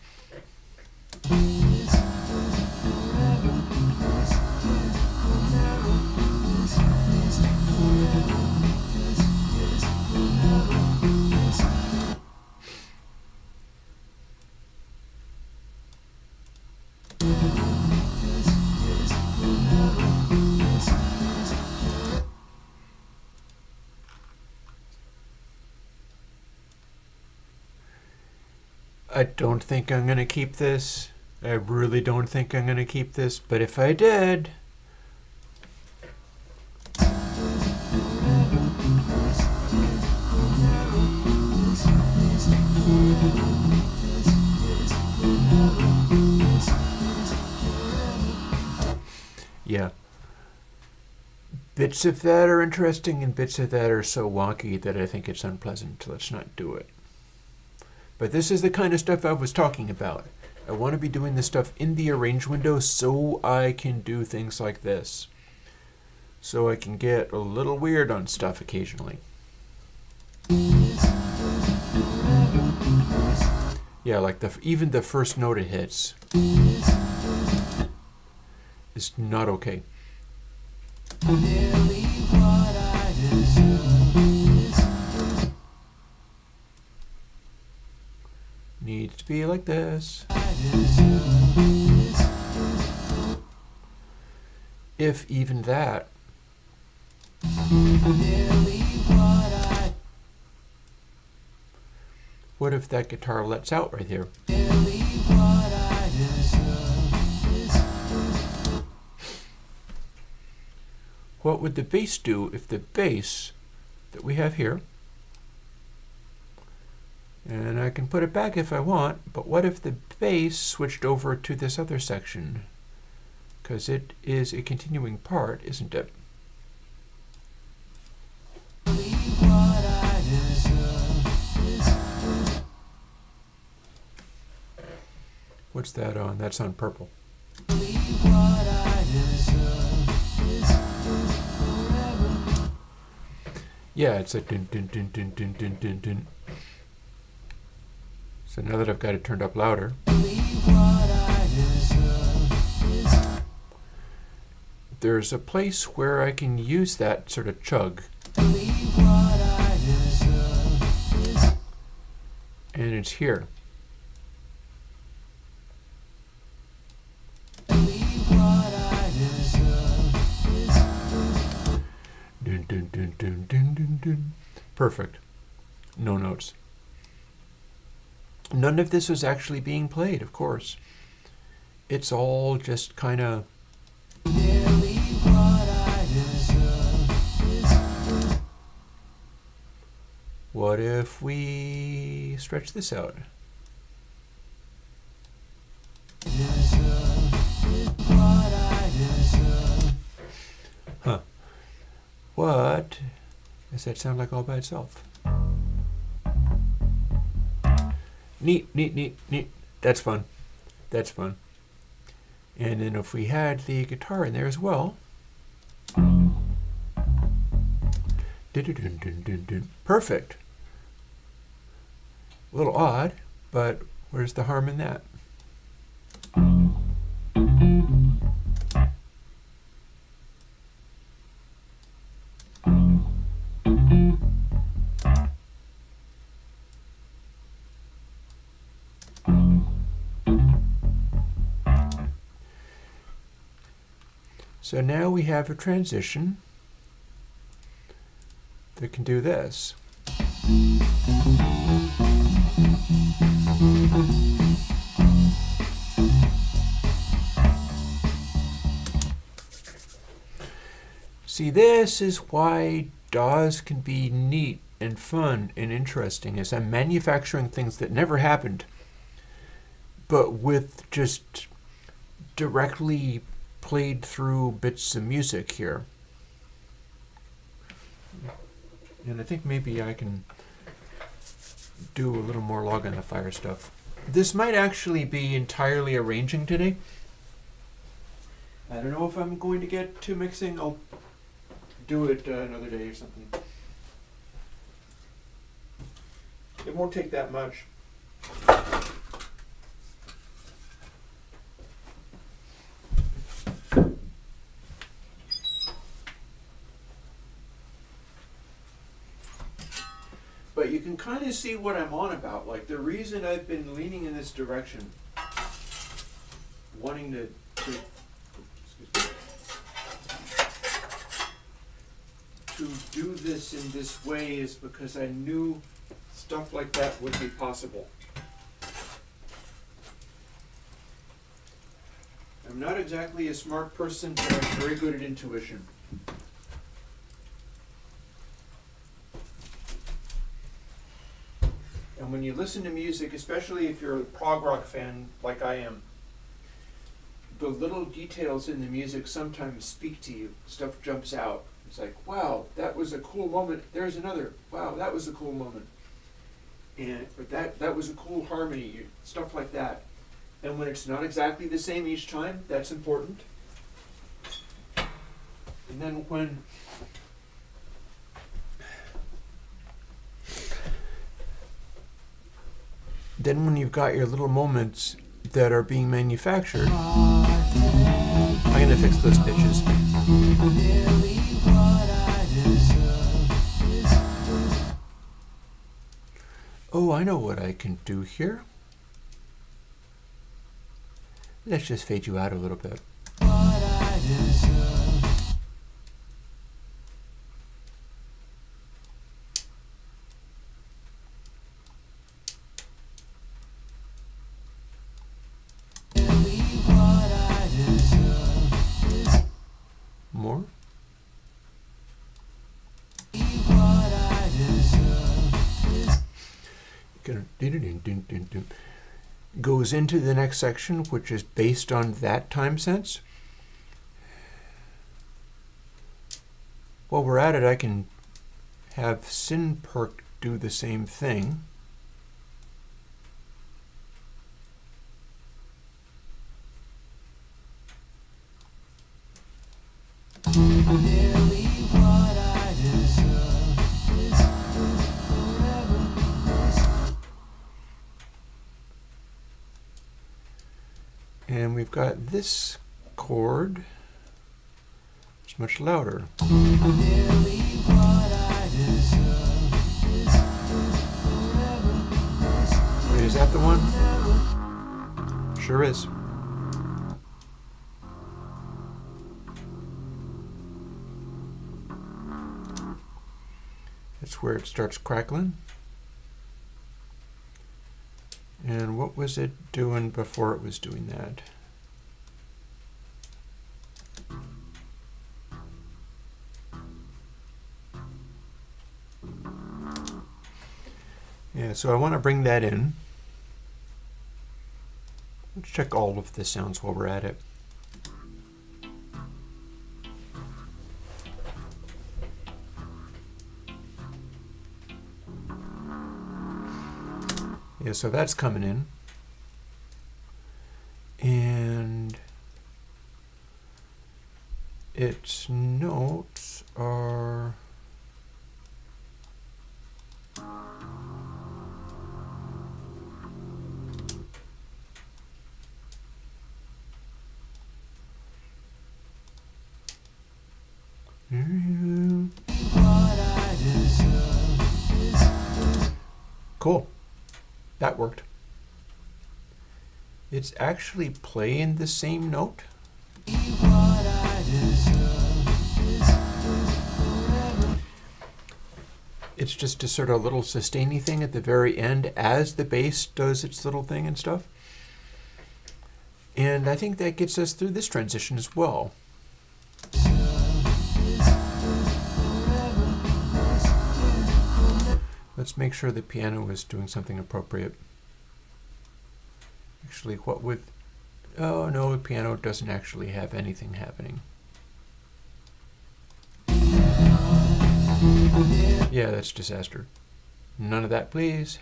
A: I don't think I'm going to keep this. I really don't think I'm going to keep this, but if I did... Yeah. Bits of that are interesting and bits of that are so wonky that I think it's unpleasant. Let's not do it. But this is the kind of stuff I was talking about. I want to be doing this stuff in the arrange window so I can do things like this. So I can get a little weird on stuff occasionally. Yeah, like even the first note it hits is not okay. Needs to be like this. If even that. What if that guitar lets out right here? What would the bass do if the bass that we have here, and I can put it back if I want, but what if the bass switched over to this other section? Because it is a continuing part, isn't it? What's that on? That's on purple. Yeah, it's a dun dun dun dun dun dun dun dun. So now that I've got it turned up louder, there's a place where I can use that sort of chug. And it's here. Dun, dun, dun, dun, dun, dun, dun. Perfect. No notes. None of this is actually being played, of course. It's all just kind of... What if we stretch this out? Huh. What does that sound like all by itself? Neat, neat, neat, neat. That's fun. That's fun. And then if we had the guitar in there as well. Perfect. A little odd, but where's the harm in that? So now we have a transition that can do this. See, this is why DAWs can be neat and fun and interesting, is I'm manufacturing things that never happened, but with just directly played through bits of music here. And I think maybe I can do a little more log on the fire stuff. This might actually be entirely arranging today. I don't know if I'm going to get to mixing. I'll do it another day or something. It won't take that much. But you can kind of see what I'm on about. Like the reason I've been leaning in this direction, wanting to do this in this way is because I knew stuff like that would be possible. I'm not exactly a smart person, but I'm very good at intuition. And when you listen to music, especially if you're a prog rock fan like I am, the little details in the music sometimes speak to you. Stuff jumps out. It's like, wow, that was a cool moment. There's another. Wow, that was a cool moment. And but that was a cool harmony, stuff like that. And when it's not exactly the same each time, that's important. And then when you've got your little moments that are being manufactured, I'm going to fix those pitches. Oh, I know what I can do here. Let's just fade you out a little bit. More. Goes into the next section, which is based on that time sense. While we're at it, I can have SynPerk do the same thing. And we've got this chord. It's much louder. Wait, is that the one? Sure is. That's where it starts crackling. And what was it doing before it was doing that? Yeah, so I want to bring that in. Let's check all of the sounds while we're at it. Yeah, so that's coming in. And its notes are... Cool. That worked. It's actually playing the same note. It's just a sort of little sustainy thing at the very end as the bass does its little thing and stuff. And I think that gets us through this transition as well. Let's make sure the piano is doing something appropriate. Actually, what would... Oh, no, the piano doesn't actually have anything happening. Yeah, that's disaster. None of that, please.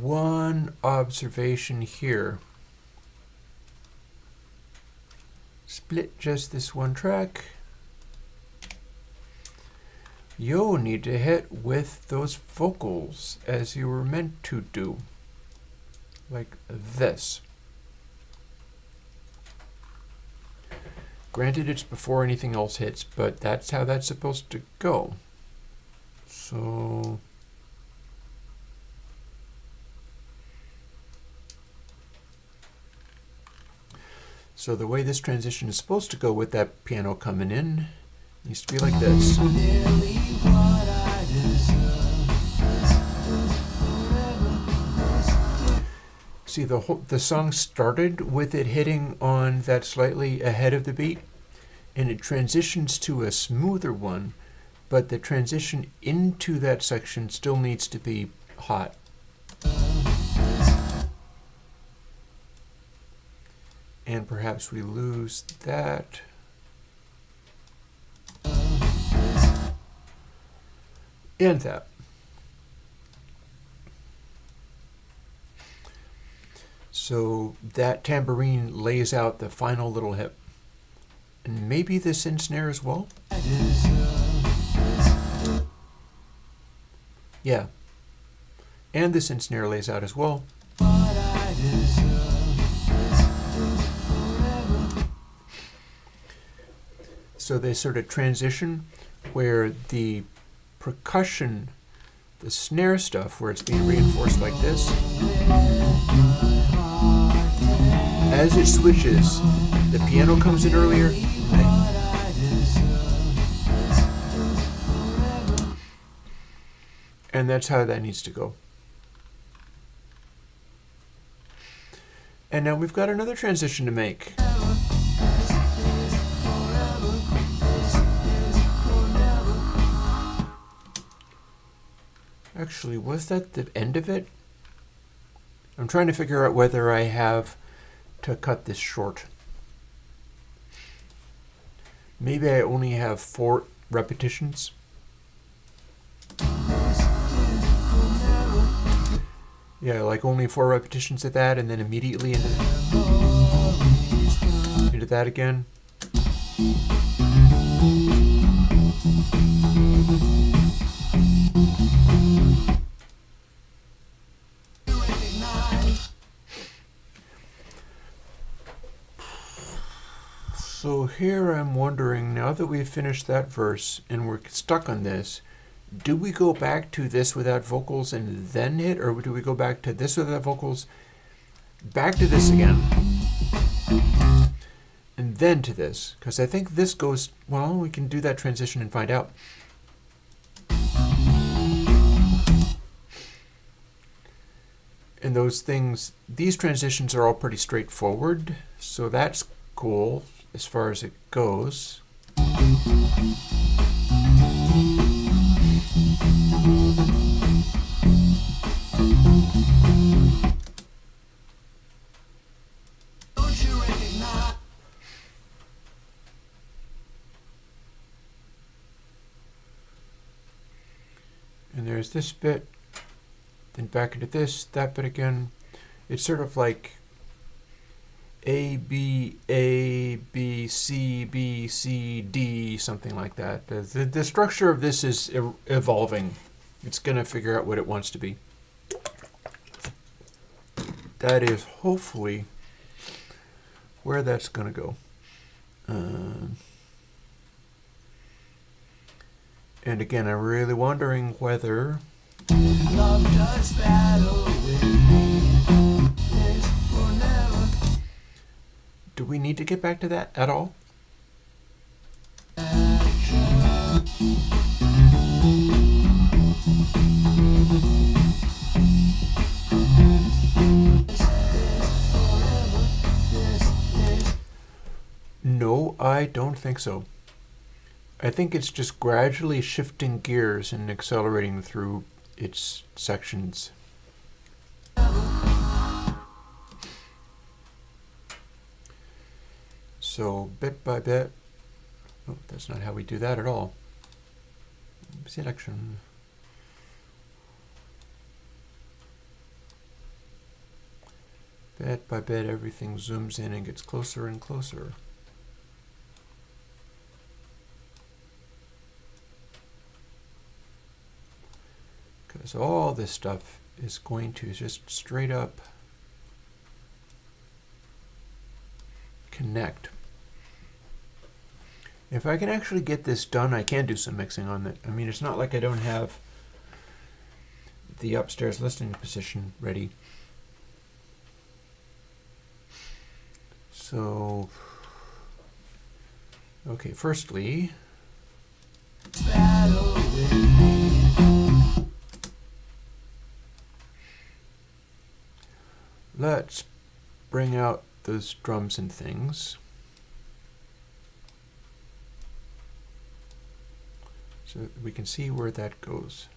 A: One observation here. Split just this one track. You'll need to hit with those vocals as you were meant to do. Like this. Granted, it's before anything else hits, but that's how that's supposed to go. So... So the way this transition is supposed to go with that piano coming in needs to be like this. See, the song started with it hitting on that slightly ahead of the beat, and it transitions to a smoother one but the transition into that section still needs to be hot. And perhaps we lose that. And that. So that tambourine lays out the final little hit. And maybe this snare as well? Yeah. And this snare lays out as well. So they sort of transition where the percussion, the snare stuff, where it's being reinforced like this, as it switches, the piano comes in earlier. And that's how that needs to go. And now we've got another transition to make. Actually, was that the end of it? I'm trying to figure out whether I have to cut this short. Maybe I only have 4 repetitions. Yeah, like only 4 repetitions of that, and then immediately into that again. So here I'm wondering, now that we've finished that verse and we're stuck on this, do we go back to this without vocals and then hit, or do we go back to this without vocals, back to this again, and then to this? Because I think this goes, well, we can do that transition and find out. And those things, these transitions are all pretty straightforward, so that's cool as far as it goes. And there's this bit, then back into this, that bit again. It's sort of like A, B, C, B, C, D, something like that. The structure of this is evolving. It's going to figure out what it wants to be. That is hopefully where that's going to go. And again, I'm really wondering whether love does battle with me. Do we need to get back to that at all? No, I don't think so. I think it's just gradually shifting gears and accelerating through its sections. So bit by bit, oh, that's not how we do that at all. Selection. Bit by bit, everything zooms in and gets closer and closer. Because all this stuff is going to just straight up connect. If I can actually get this done, I can do some mixing on it. I mean, it's not like I don't have the upstairs listening position ready. So, okay, firstly, let's bring out those drums and things. so that we can see where that goes.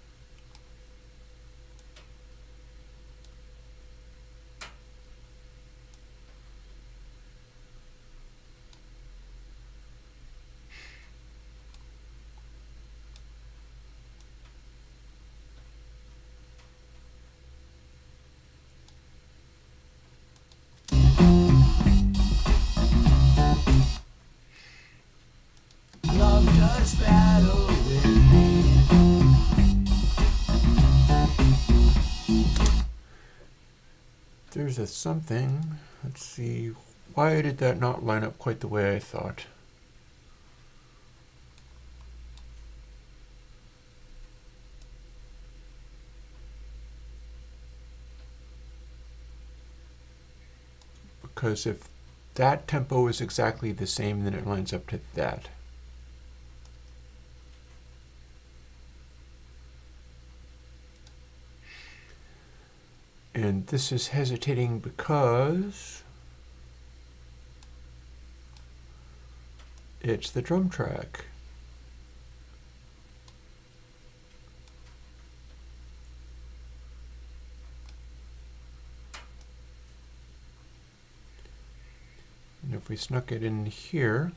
B: Love does battle with me.
A: There's a something. Let's see. Why did that not line up quite the way I thought? Because if that tempo is exactly the same, then it lines up to that. And this is hesitating because it's the drum track. And if we snuck it in here,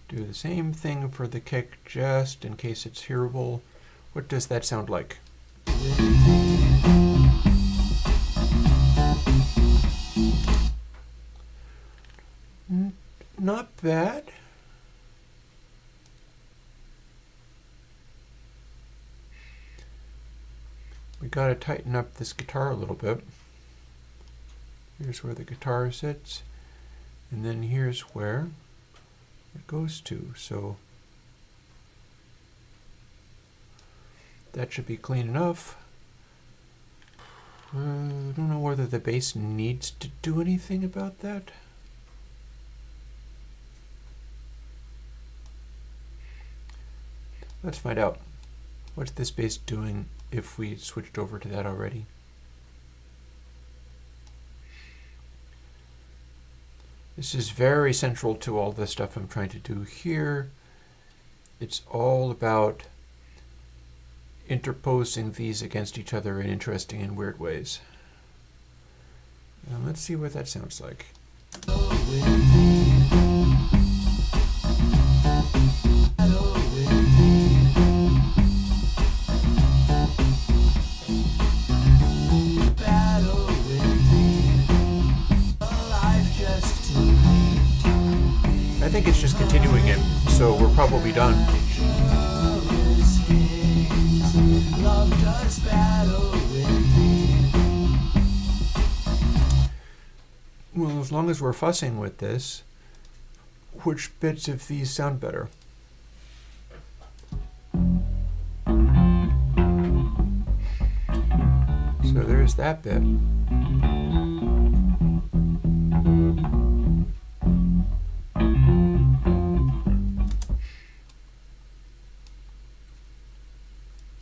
A: do the same thing for the kick just in case it's hearable. What does that sound like? Not bad. We got to tighten up this guitar a little bit. Here's where the guitar sits, and then here's where it goes to. So that should be clean enough. I don't know whether the bass needs to do anything about that. Let's find out. What's this bass doing if we switched over to that already? This is very central to all the stuff I'm trying to do here. It's all about interposing these against each other in interesting and weird ways. Now let's see what that sounds like. I think it's just continuing it, so we're probably done. Well, as long as we're fussing with this, which bits of these sound better? So there's that bit.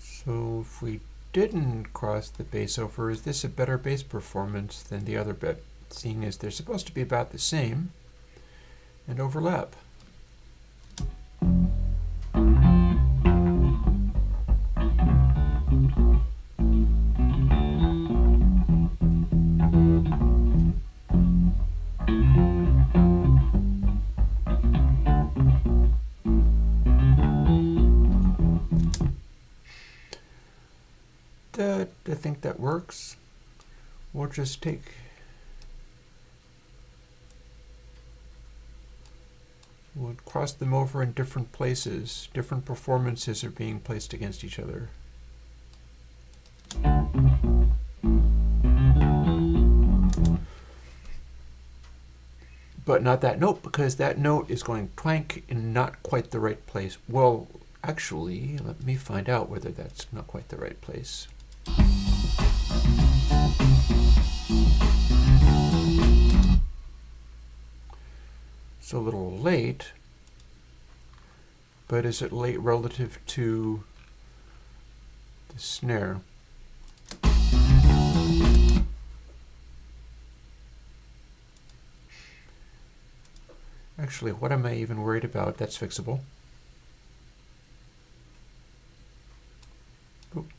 A: So if we didn't cross the bass over, is this a better bass performance than the other bit, seeing as they're supposed to be about the same and overlap? I think that works. We'll just we'll cross them over in different places. Different performances are being placed against each other. But not that note, because that note is going twank in not quite the right place. Well, actually, let me find out whether that's not quite the right place. It's a little late, but is it late relative to the snare? Actually, what am I even worried about? That's fixable. Oop.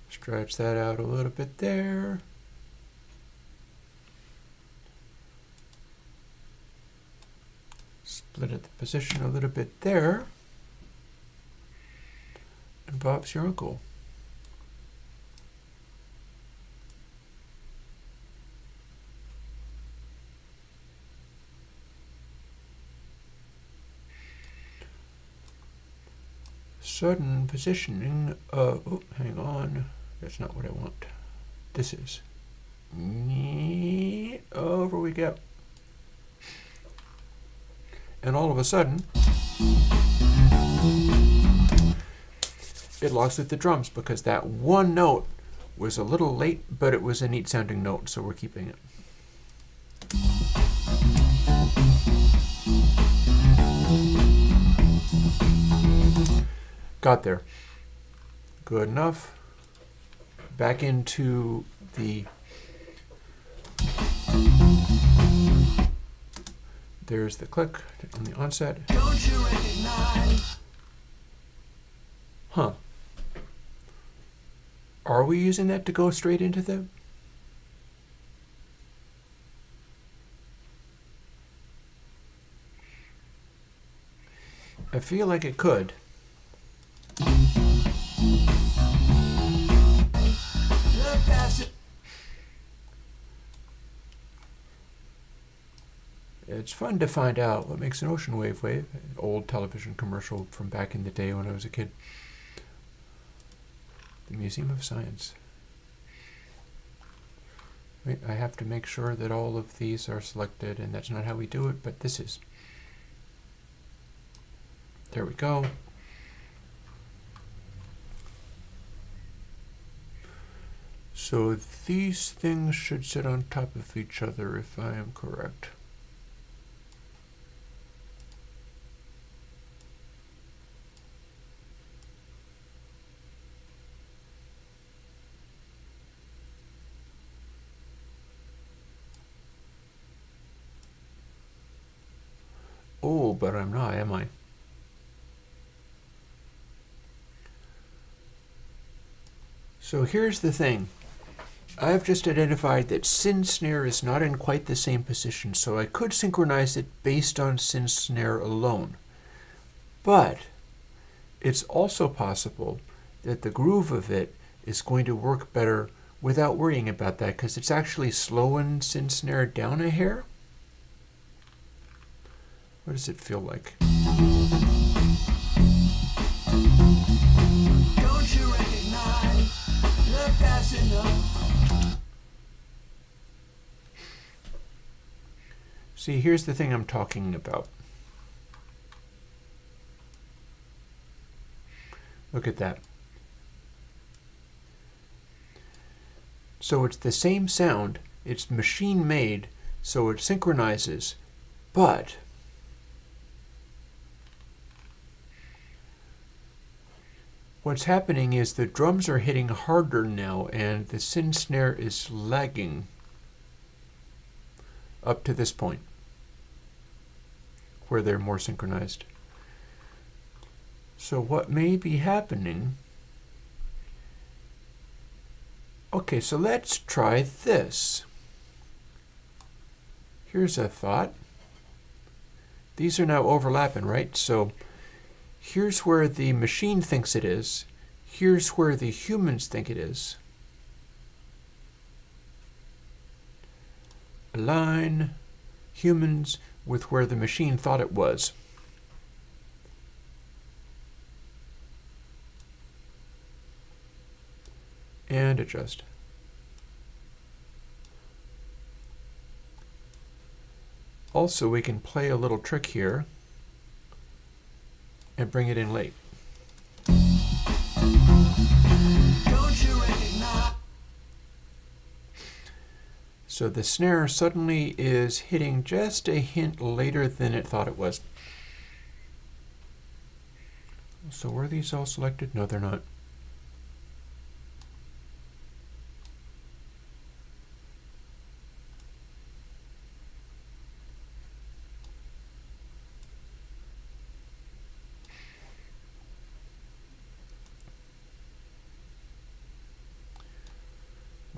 A: Stretch that out a little bit there. Split at the position a little bit there. And Bob's your uncle. Sudden positioning. Oh, hang on. That's not what I want. This is. Over we go. And all of a sudden, it locks with the drums because that one note was a little late, but it was a neat sounding note, so we're keeping it. Got there. Good enough. Back into the... There's the click on the onset.
B: Don't you recognize?
A: Huh. Are we using that to go straight into the... I feel like it could. It's fun to find out what makes an ocean wave wave. An old television commercial from back in the day when I was a kid. The Museum of Science. Wait, I have to make sure that all of these are selected, and that's not how we do it, but this is. There we go. So these things should sit on top of each other if I am correct. Oh, but I'm not, am I? So here's the thing. I've just identified that sin snare is not in quite the same position, so I could synchronize it based on sin snare alone. But it's also possible that the groove of it is going to work better without worrying about that, because it's actually slowing sin snare down a hair. What does it feel like?
B: Don't you recognize? They're passing up.
A: See, here's the thing I'm talking about. Look at that. So it's the same sound, it's machine made, so it synchronizes, but what's happening is the drums are hitting harder now and the sin snare is lagging up to this point where they're more synchronized. So what may be happening... Okay, so let's try this. Here's a thought. These are now overlapping, right? So here's where the machine thinks it is. Here's where the humans think it is. Align humans with where the machine thought it was. And adjust. Also, we can play a little trick here and bring it in late.
B: Don't you recognize?
A: So the snare suddenly is hitting just a hint later than it thought it was. So were these all selected? No, they're not.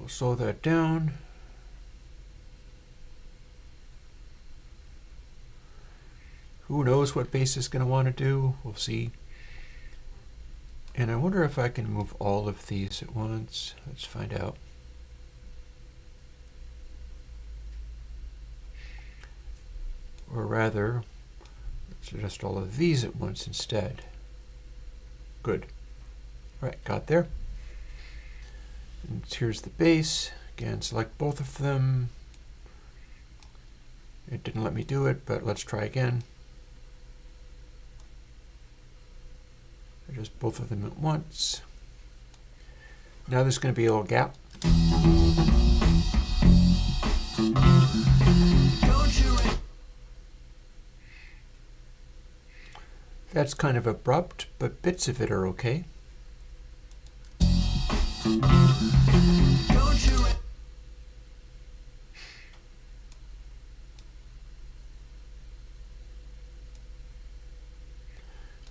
A: We'll slow that down. Who knows what bass is going to want to do? We'll see. And I wonder if I can move all of these at once. Let's find out. Or rather, let's adjust all of these at once instead. Good. All right, got there. And here's the bass. Again, select both of them. It didn't let me do it, but let's try again. Adjust both of them at once. Now there's going to be a little gap. That's kind of abrupt, but bits of it are okay.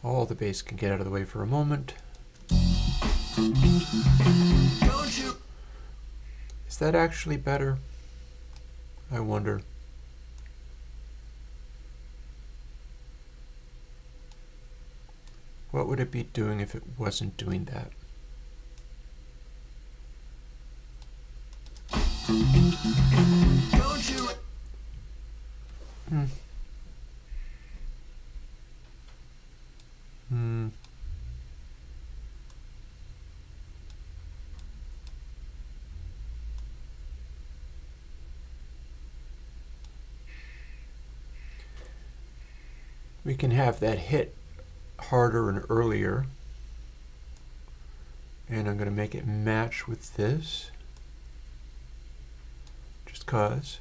A: All the bass can get out of the way for a moment. Is that actually better? I wonder. What would it be doing if it wasn't doing that? We can have that hit harder and earlier. And I'm going to make it match with this. Just cause.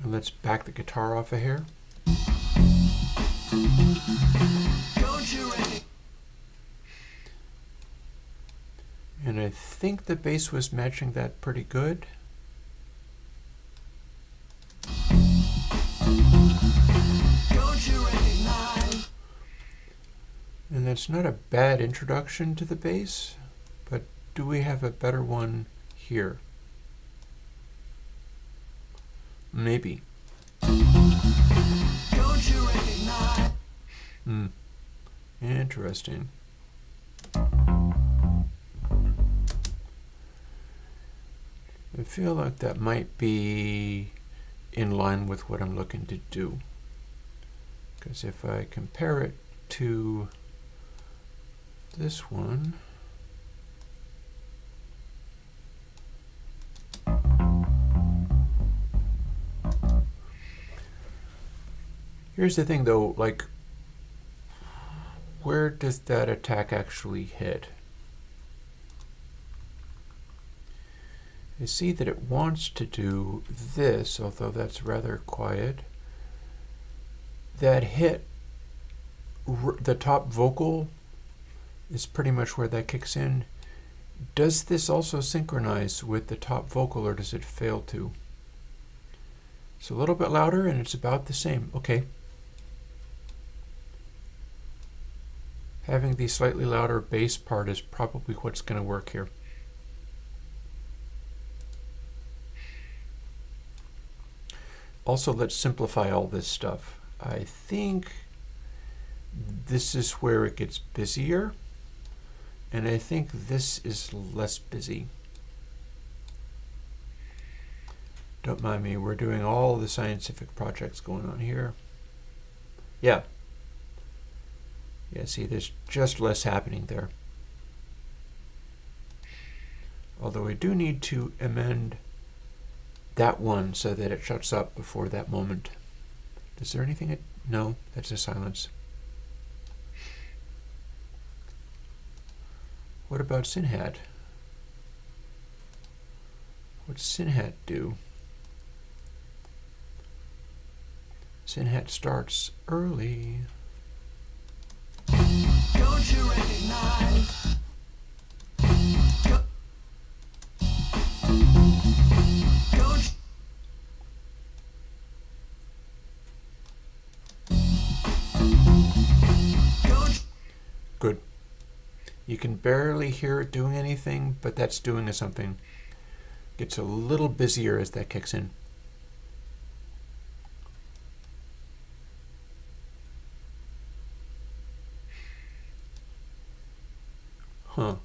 A: And let's back the guitar off a hair. And I think the bass was matching that pretty good. And that's not a bad introduction to the bass, but do we have a better one here? Maybe. Interesting. I feel like that might be in line with what I'm looking to do. Because if I compare it to this one, here's the thing though, like, where does that attack actually hit? I see that it wants to do this, although that's rather quiet. That hit, the top vocal is pretty much where that kicks in. Does this also synchronize with the top vocal, or does it fail to? It's a little bit louder and it's about the same. Okay. Having the slightly louder bass part is probably what's going to work here. Also, let's simplify all this stuff. I think this is where it gets busier, and I think this is less busy. Don't mind me, we're doing all the scientific projects going on here. Yeah, see, there's just less happening there. Although I do need to amend that one so that it shuts up before that moment. Is there anything? No, that's a silence. What about Synhat? What's Synhat do? Synhat starts early. Don't you recognize? You can barely hear it doing anything, but that's doing something. Gets a little busier as that kicks in. Huh.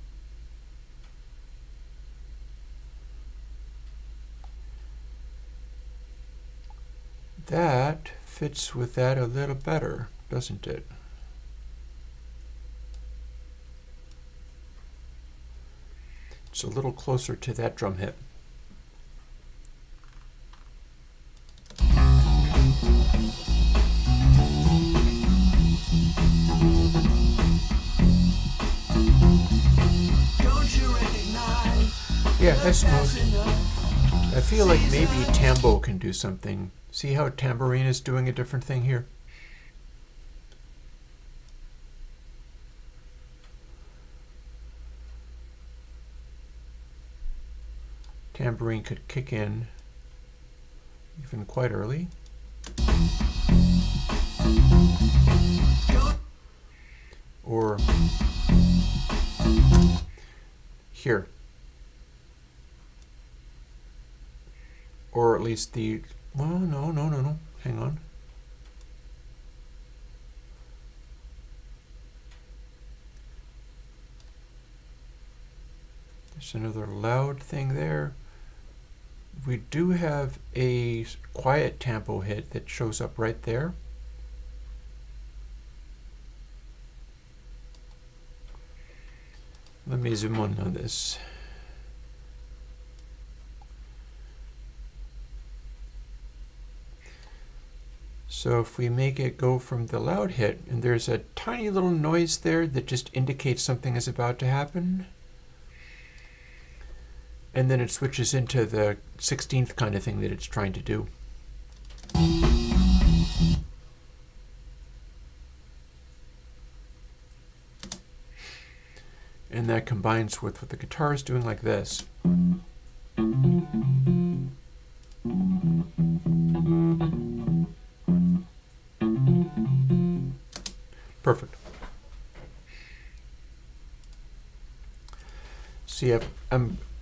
A: That fits with that a little better, doesn't it? It's a little closer to that drum hit. Yeah, that's smooth. I feel like maybe tambo can do something. See how tambourine is doing a different thing here? Tambourine could kick in even quite early. Or here. Or at least the, well, no. Hang on. There's another loud thing there. We do have a quiet tempo hit that shows up right there. Let me zoom in on this. So if we make it go from the loud hit, and there's a tiny little noise there that just indicates something is about to happen. And then it switches into the 16th kind of thing that it's trying to do. And that combines with what the guitar is doing like this. Perfect. See,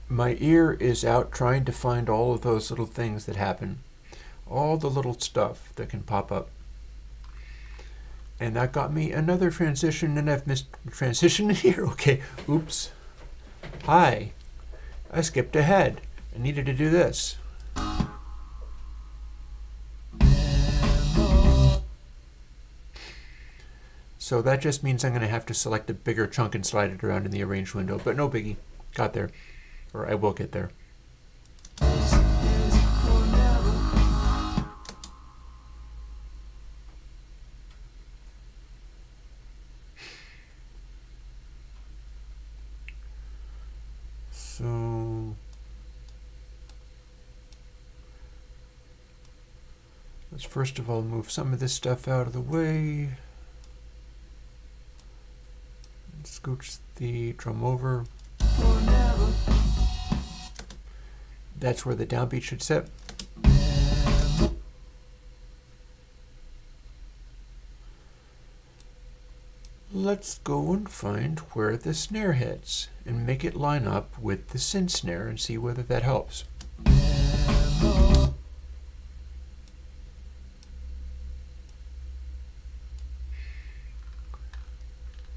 A: my ear is out trying to find all of those little things that happen. All the little stuff that can pop up. And that got me another transition, and I've missed transition here. Okay, oops. Hi. I skipped ahead. I needed to do this. So that just means I'm going to have to select a bigger chunk and slide it around in the arrange window, but no biggie. Got there. Or I will get there. So let's first of all move some of this stuff out of the way. Scooch the drum over. That's where the downbeat should sit. Let's go and find where the snare hits and make it line up with the synth snare and see whether that helps.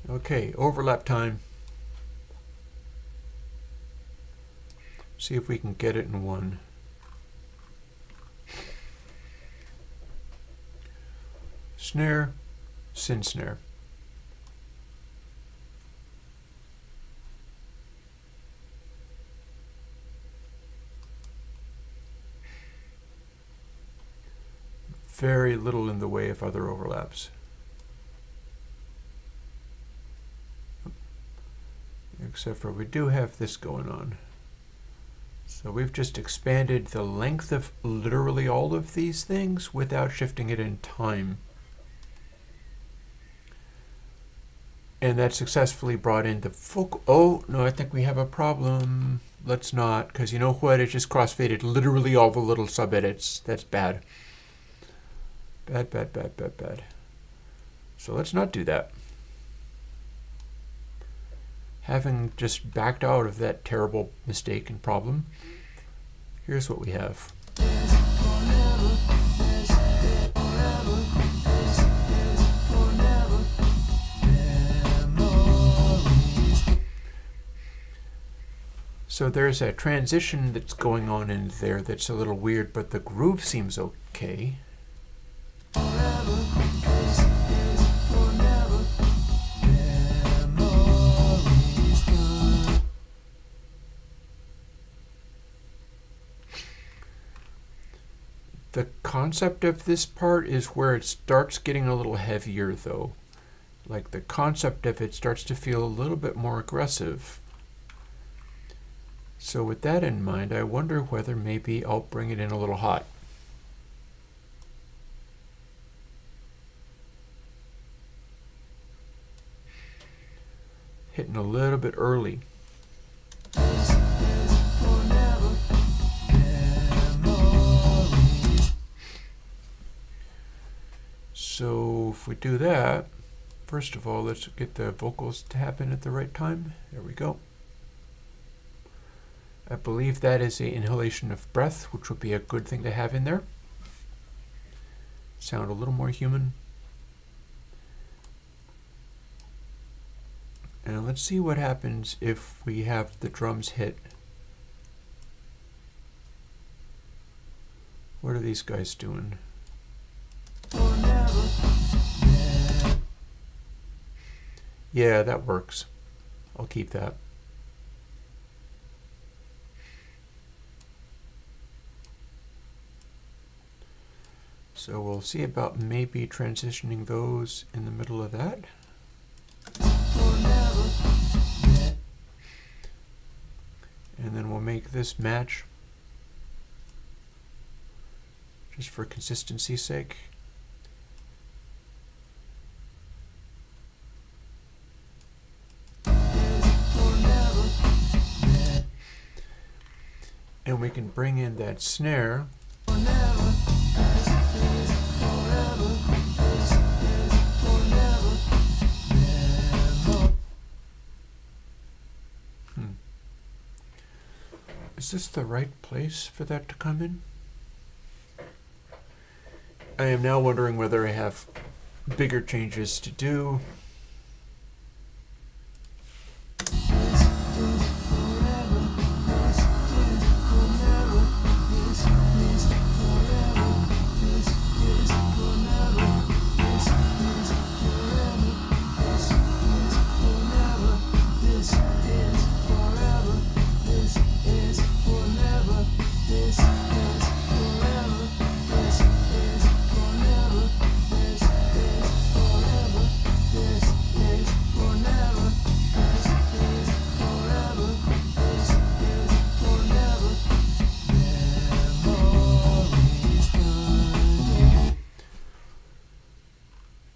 A: Okay, overlap time. See if we can get it in one. Snare, synth snare. Very little in the way of other overlaps. Except for we do have this going on. So we've just expanded the length of literally all of these things without shifting it in time. And that successfully brought in the focal. Oh, no, I think we have a problem. Let's not, because you know what? It just crossfaded literally all the little sub-edits. That's bad. Bad. So let's not do that. having just backed out of that terrible mistake and problem, here's what we have. So there's a transition that's going on in there that's a little weird, but the groove seems okay. The concept of this part is where it starts getting a little heavier, though. Like the concept of it starts to feel a little bit more aggressive. So with that in mind, I wonder whether maybe I'll bring it in a little hot. Hitting a little bit early. So if we do that, first of all, let's get the vocals to happen at the right time. There we go. I believe that is an inhalation of breath, which would be a good thing to have in there. Sound a little more human. And let's see what happens if we have the drums hit. What are these guys doing? Yeah, that works. I'll keep that. So we'll see about maybe transitioning those in the middle of that. And then we'll make this match just for consistency's sake. And we can bring in that snare. Is this the right place for that to come in? I am now wondering whether I have bigger changes to do.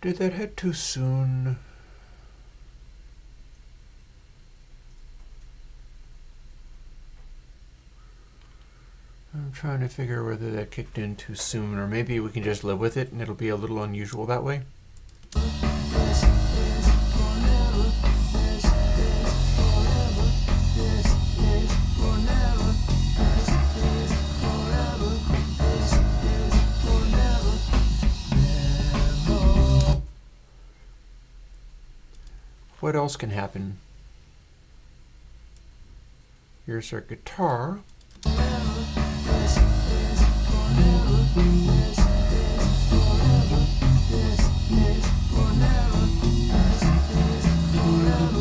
A: Did that hit too soon? I'm trying to figure whether that kicked in too soon, or maybe we can just live with it and it'll be a little unusual that way. What else can happen? Here's our guitar.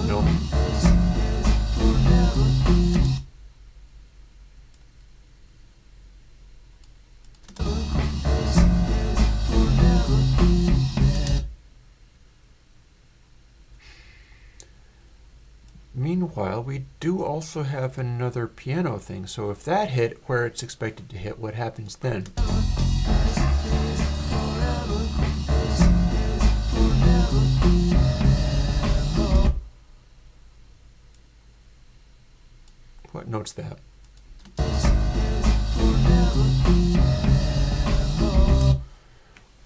A: Nope. Meanwhile, we do also have another piano thing, so if that hit where it's expected to hit, what happens then? What note's that?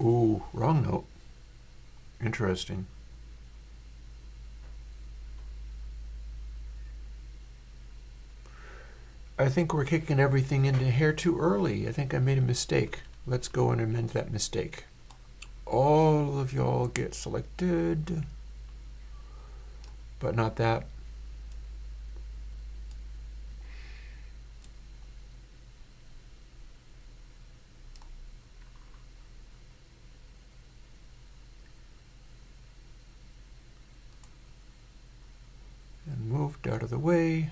A: Ooh, wrong note. Interesting. I think we're kicking everything into here too early. I think I made a mistake. Let's go and amend that mistake. All of y'all get selected, but not that. And moved out of the way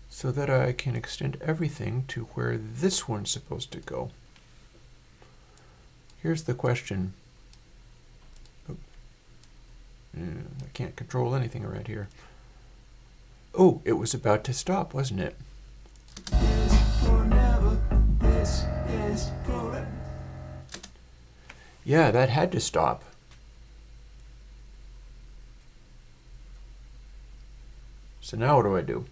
A: so that I can extend everything to where this one's supposed to go. Here's the question. Oh. I can't control anything around here. Oh, it was about to stop, wasn't it? Yeah, that had to stop. So now what do I do?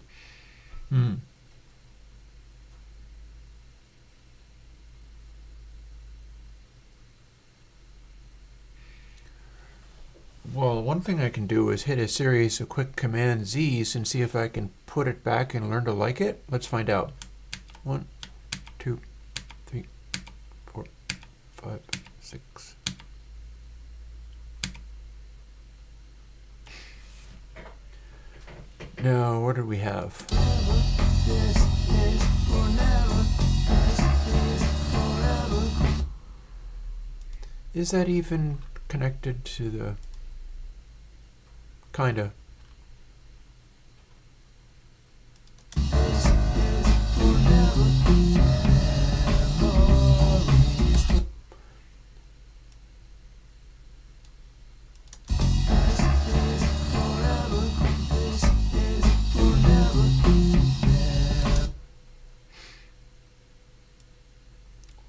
A: Well, one thing I can do is hit a series of quick Command Z's and see if I can put it back and learn to like it. Let's find out. 1, 2, 3, 4, 5, 6. Now, what do we have? Is that even connected to the... Kinda.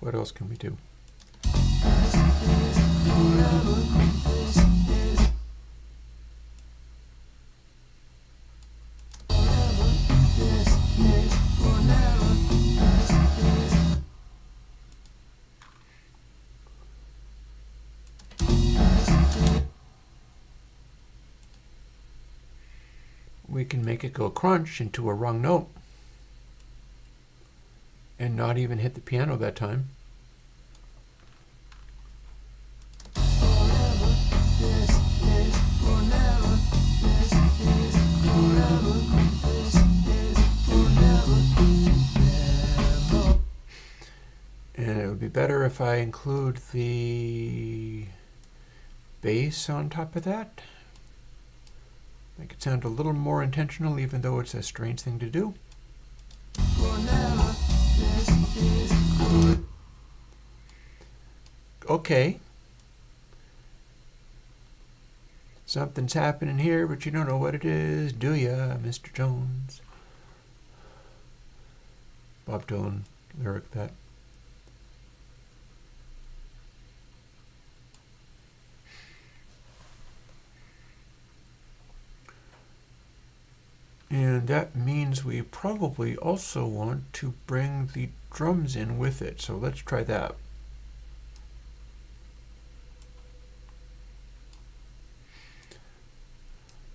A: What else can we do? We can make it go crunch into a wrong note and not even hit the piano that time. And it would be better if I include the bass on top of that. Make it sound a little more intentional, even though it's a strange thing to do. Okay. Something's happening here, but you don't know what it is, do ya, Mr. Jones? Bob Dylan lyric that. And that means we probably also want to bring the drums in with it. So let's try that.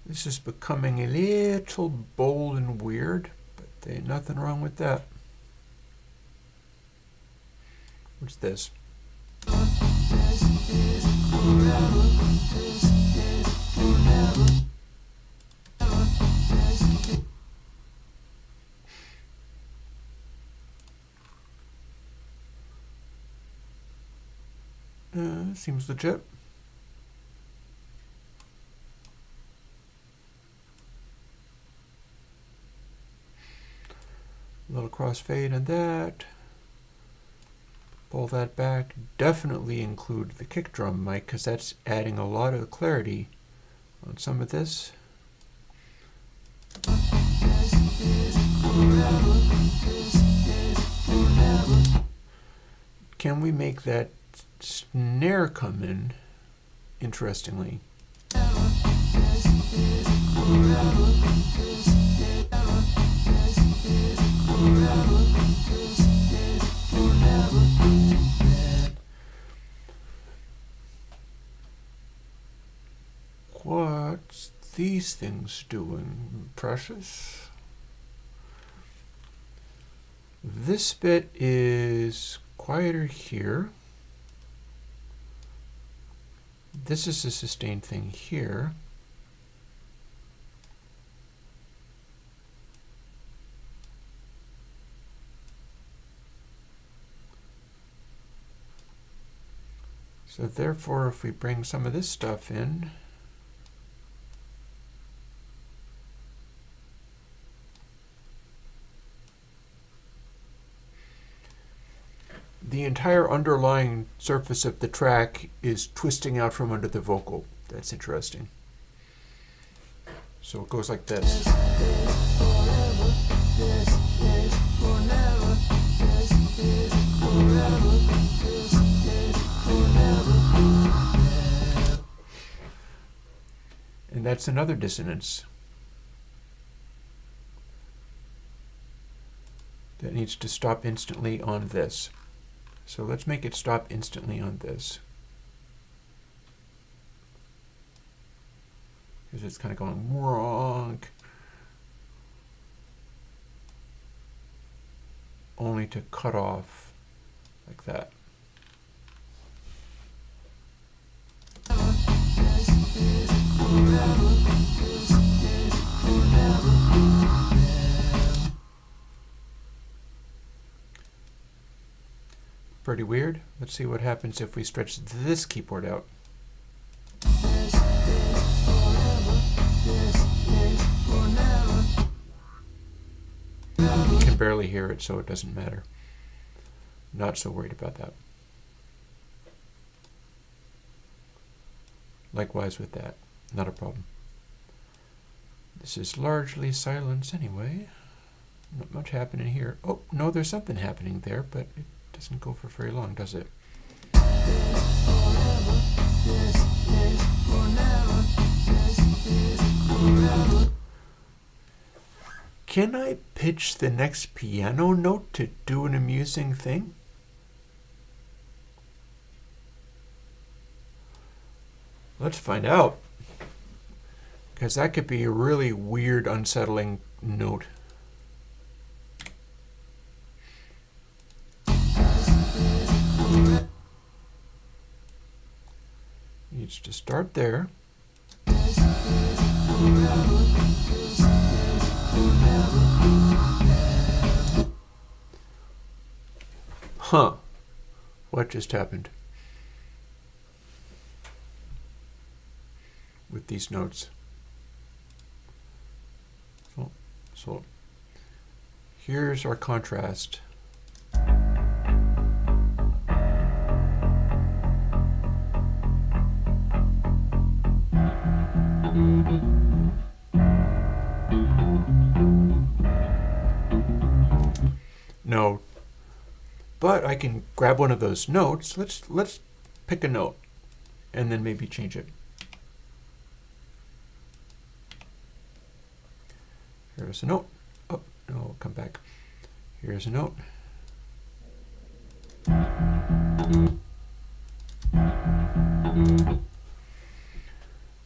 A: This is becoming a little bold and weird, but there ain't nothing wrong with that. What's this? Seems legit. A little crossfade on that. Pull that back. Definitely include the kick drum mic because that's adding a lot of clarity on some of this. Can we make that snare come in interestingly? What's these things doing, precious? This bit is quieter here. This is a sustained thing here. So therefore, if we bring some of this stuff in, the entire underlying surface of the track is twisting out from under the vocal. That's interesting. So it goes like this. And that's another dissonance that needs to stop instantly on this. So let's make it stop instantly on this. Because it's kind of going wrong. Only to cut off like that. Pretty weird. Let's see what happens if we stretch this keyboard out. You can barely hear it, so it doesn't matter. Not so worried about that. Likewise with that. Not a problem. This is largely silence anyway. Not much happening here. Oh, no, there's something happening there, but it doesn't go for very long, does it? Can I pitch the next piano note to do an amusing thing? Let's find out. Because that could be a really weird, unsettling note. Needs to start there. Huh. What just happened with these notes? So here's our contrast. No, but I can grab one of those notes. Let's pick a note and then maybe change it. Here's a note. Oh, no, come back. Here's a note.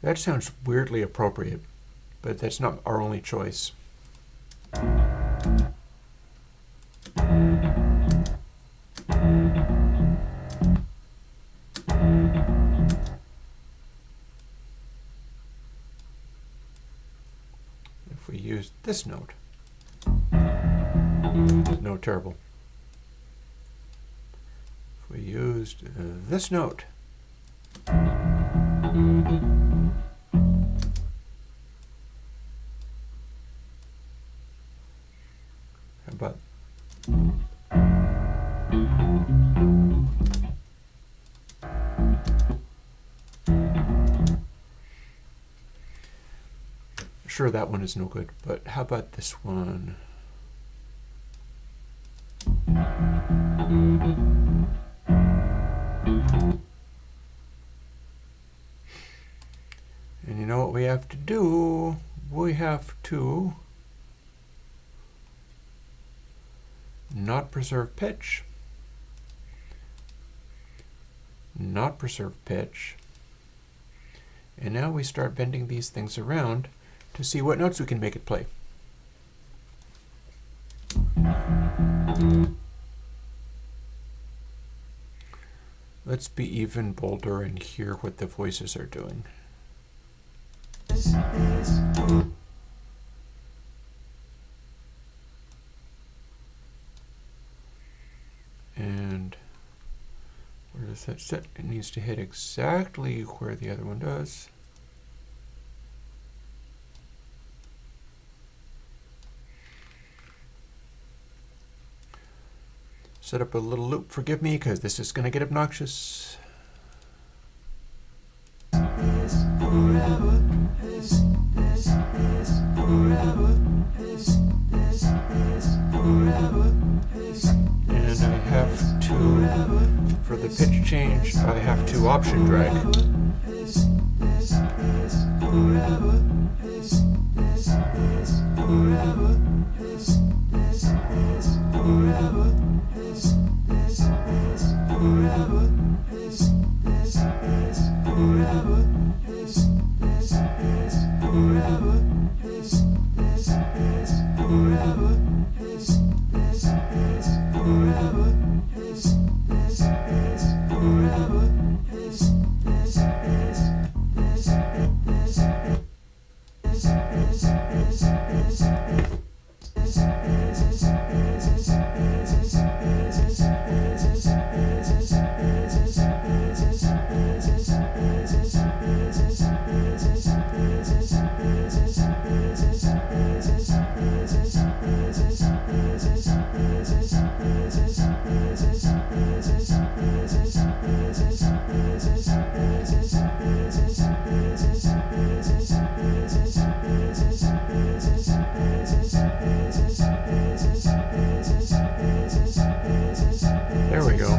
A: That sounds weirdly appropriate, but that's not our only choice. If we use this note, no, terrible. If we used this note, how about sure, that one is no good, but how about this one? And you know what we have to do? We have to not preserve pitch, not preserve pitch, and now we start bending these things around to see what notes we can make it play. Let's be even bolder and hear what the voices are doing. And where does that sit? It needs to hit exactly where the other one does. Set up a little loop, forgive me, because this is going to get obnoxious. And I have to, for the pitch change, I have to option drag. There we go.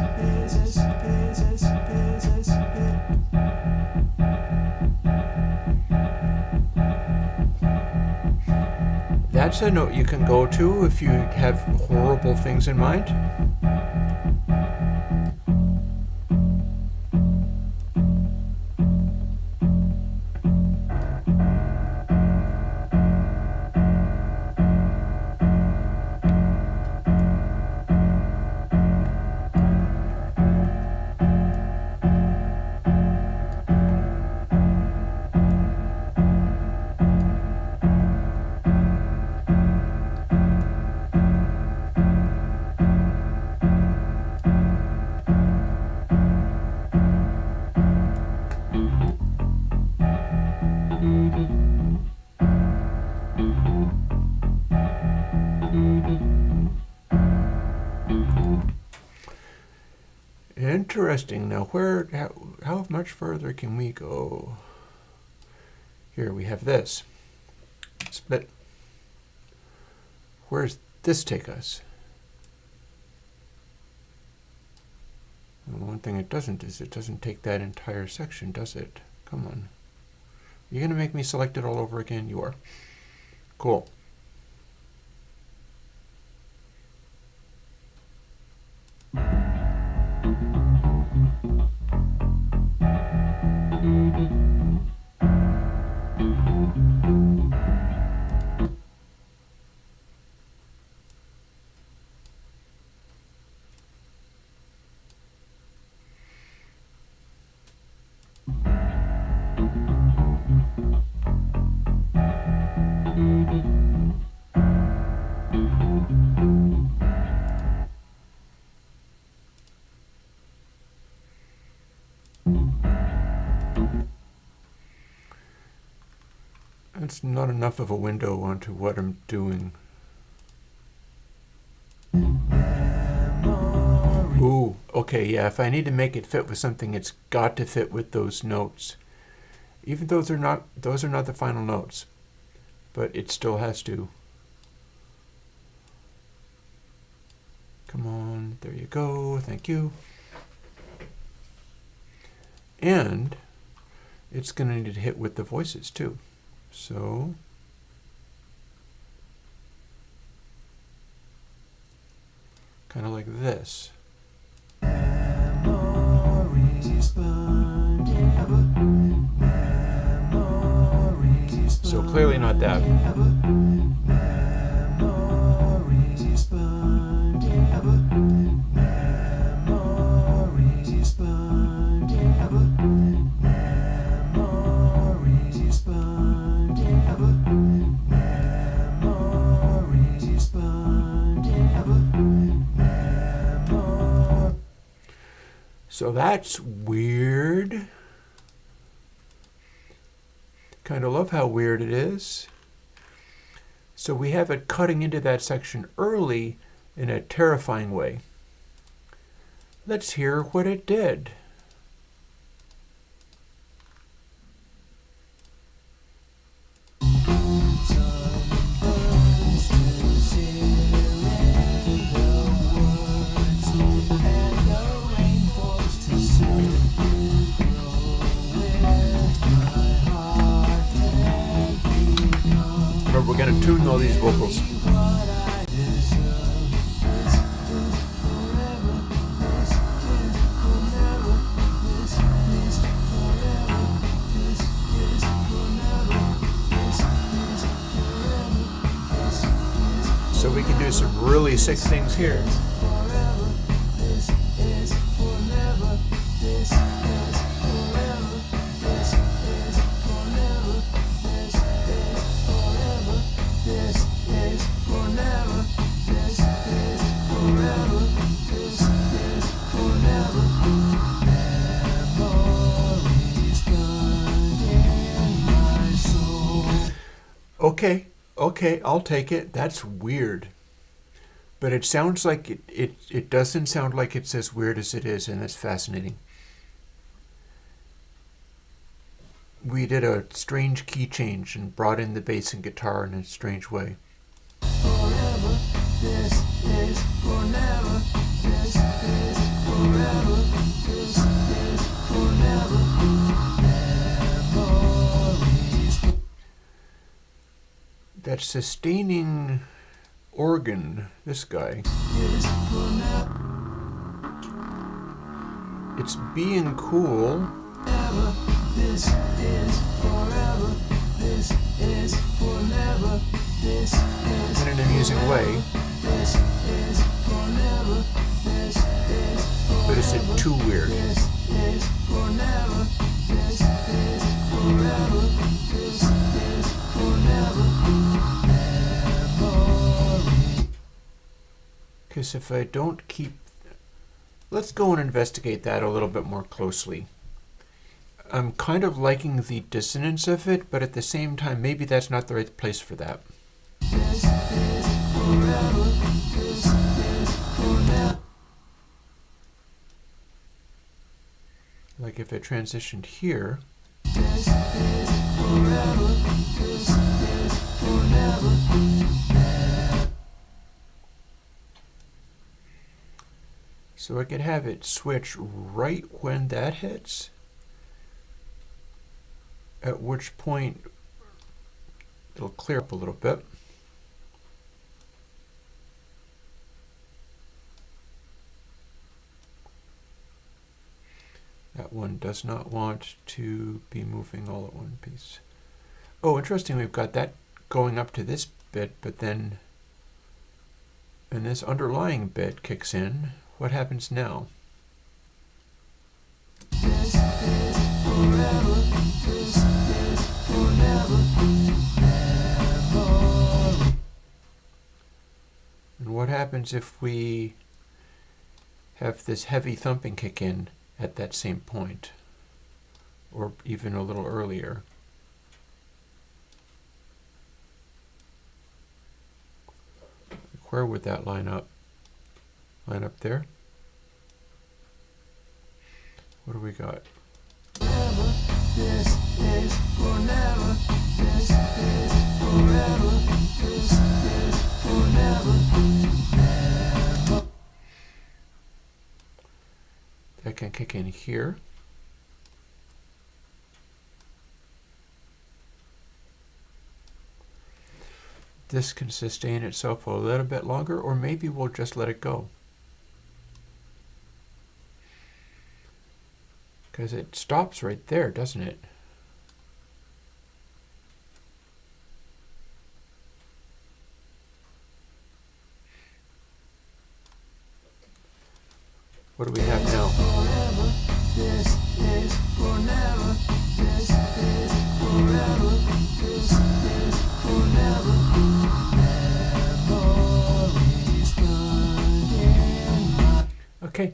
A: That's a note you can go to if you have horrible things in mind. Interesting. Now, how much further can we go? Here we have this. Split. Where does this take us? Well, one thing it doesn't is it doesn't take that entire section, does it? Come on. You're going to make me select it all over again? You are. Cool. That's not enough of a window onto what I'm doing. Ooh, okay, yeah, if I need to make it fit with something, it's got to fit with those notes. Even though those are not the final notes, but it still has to. Come on, there you go, thank you. And it's going to need to hit with the voices too. So kind of like this. So clearly not that. So that's weird. Kind of love how weird it is. So we have it cutting into that section early in a terrifying way. Let's hear what it did. Remember, we're going to tune all these vocals. So we can do some really sick things here. Okay, I'll take it. That's weird. But it sounds like it doesn't sound like it's as weird as it is, and that's fascinating. We did a strange key change and brought in the bass and guitar in a strange way.
B: Forever, this is forever, this is forever, this is forever, memories.
A: That sustaining organ, this guy, it's being cool.
B: This is forever, this is forever, this is
A: in an amusing way,
B: this is forever, this is
A: but it's too weird.
B: this is forever, this is forever, this is forever, memories.
A: Because if I don't keep... Let's go and investigate that a little bit more closely. I'm kind of liking the dissonance of it, but at the same time, maybe that's not the right place for that.
B: This is forever, this is forever.
A: Like if it transitioned here,
B: This is forever, this is forever.
A: so I could have it switch right when that hits, at which point it'll clear up a little bit. That one does not want to be moving all at one piece. Oh, interesting, we've got that going up to this bit, but then when this underlying bit kicks in, what happens now?
B: This is forever, this is forever. Memories.
A: And what happens if we have this heavy thumping kick in at that same point, or even a little earlier? Where would that line up? Line up there? What do we got?
B: Forever, this is forever, this is forever, this is forever.
A: That can kick in here. This can sustain itself a little bit longer, or maybe we'll just let it go. Because it stops right there, doesn't it? What do we have now?
B: Forever, this is forever, this is forever, this is forever. Memories stuck in my...
A: Okay.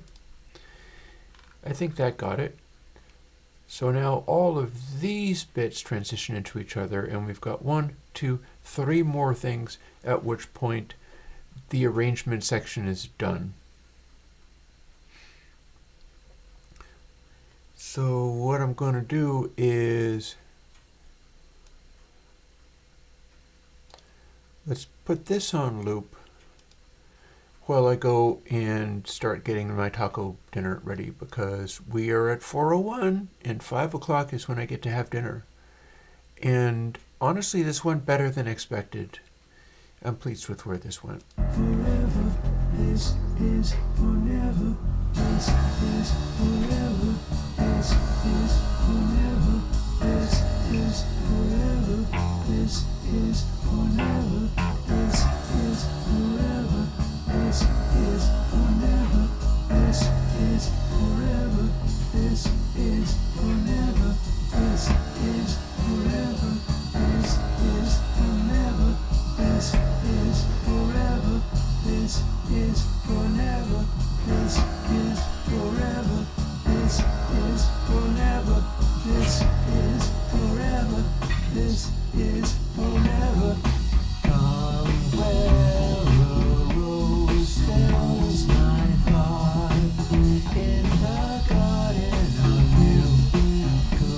A: I I think that got it. So now all of these bits transition into each other, and we've got 1, 2, 3 more things, at which point the arrangement section is done. So what I'm going to do is, let's put this on loop while I go and start getting my taco dinner ready, because we are at 4:01 and 5 o'clock is when I get to have dinner. And honestly, this went better than expected. I'm pleased with where this went.
B: Forever, this is forever. This is forever. This is forever. This is forever. This is forever. This is forever. This is forever. This is forever. This is forever. This is forever. This is forever. This is forever. This is forever. This is forever. This is forever. This is forever. This is forever. Come where a rose fills my thought, in the garden of you. Go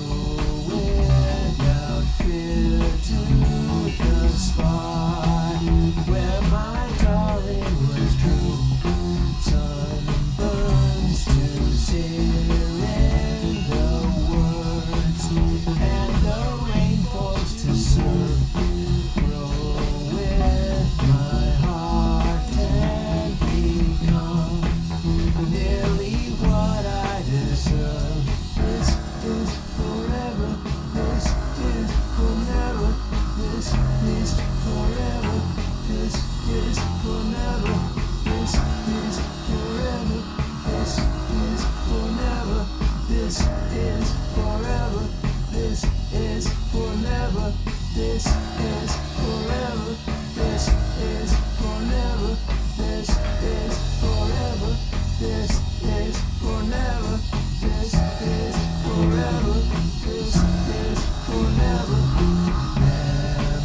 B: without fear to the spot where my darling was true. Sunburns to sear in the words, and the rain falls to serve. Grow with my heart and become nearly what I deserve. This is forever. This is forever. This is forever. This is forever. This is forever. This is forever. This is forever. This is forever. This is forever. This is forever. This is forever. This is forever. This is forever. This is forever.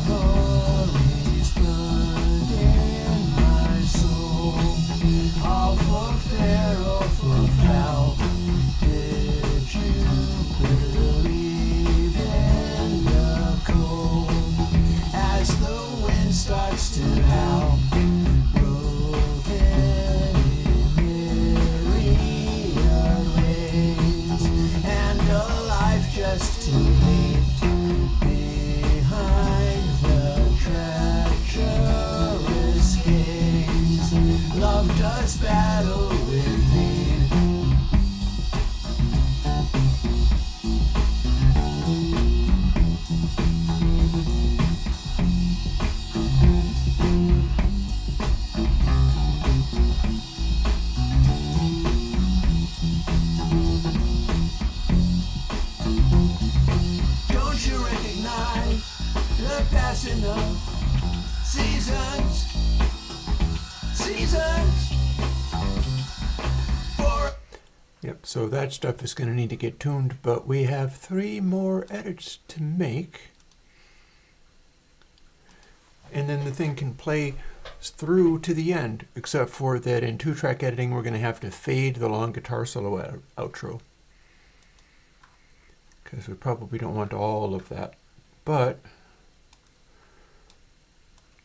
B: Memories burned in my soul, all for fair or for foul. Did you believe in the cold as the wind starts to howl? Broken in myriad ways, and a life just to hate. Behind the treacherous gaze, love does battle with me. Don't you recognize the passing of seasons? Seasons for
A: Yep, so that stuff is going to need to get tuned, but we have 3 more edits to make. And then the thing can play through to the end, except for that in 2-track editing, we're going to have to fade the long guitar solo outro, because we probably don't want all of that. But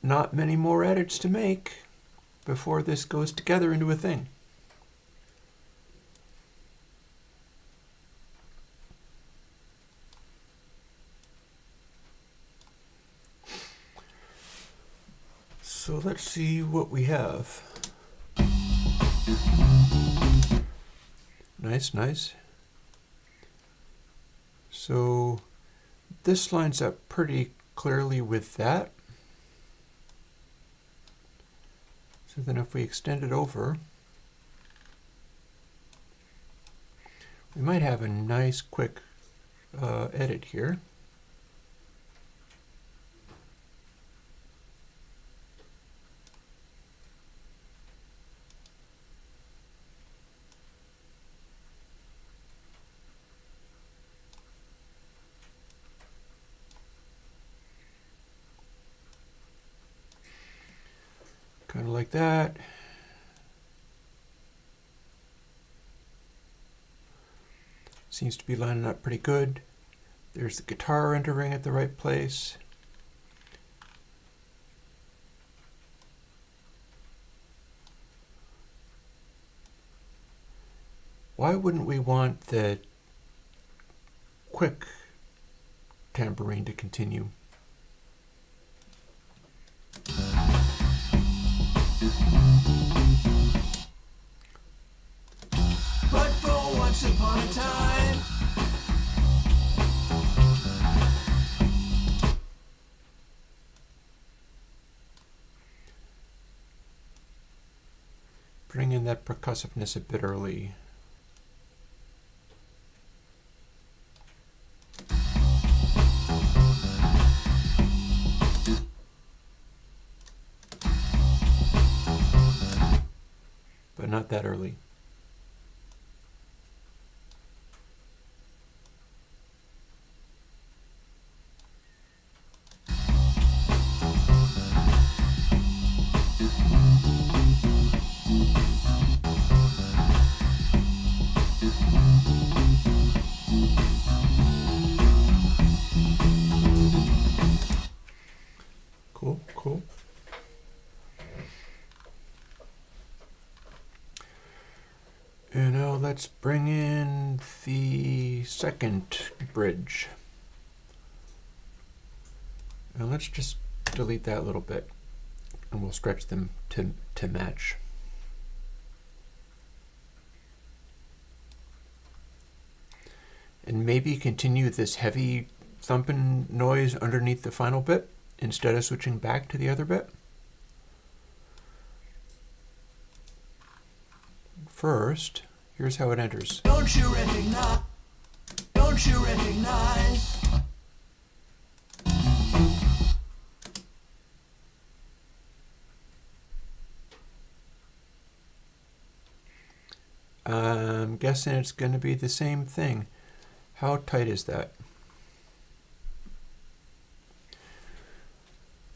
A: not many more edits to make before this goes together into a thing. So let's see what we have. Nice, nice. So this lines up pretty clearly with that. So then if we extend it over, we might have a nice quick edit here. like that. Seems to be lining up pretty good. There's the guitar entering at the right place. Why wouldn't we want the quick tambourine to continue?
B: But for once upon a time,
A: Bring in that percussiveness a bit early. But not that early. Cool, cool. And now let's bring in the second bridge. And let's just delete that a little bit, and we'll stretch them to match. And maybe continue this heavy thumping noise underneath the final bit instead of switching back to the other bit. First, here's how it enters.
B: don't you recognize? Don't you recognize?
A: I'm guessing it's going to be the same thing. How tight is that?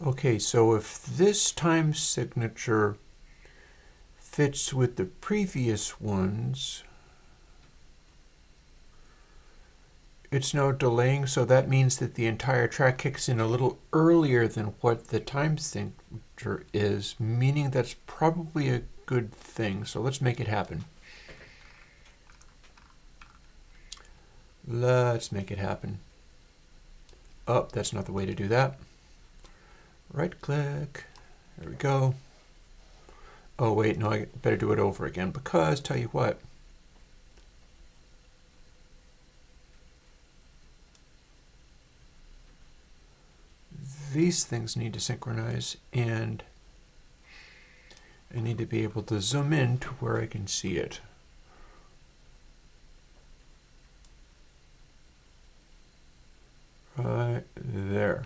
A: Okay, so if this time signature fits with the previous ones, it's now delaying, so that means that the entire track kicks in a little earlier than what the time signature is, meaning that's probably a good thing. So let's make it happen. Let's make it happen. Oh, that's not the way to do that. Right click. There we go. Oh wait, no, I better do it over again because, tell you what, these things need to synchronize, and I need to be able to zoom in to where I can see it. Right there.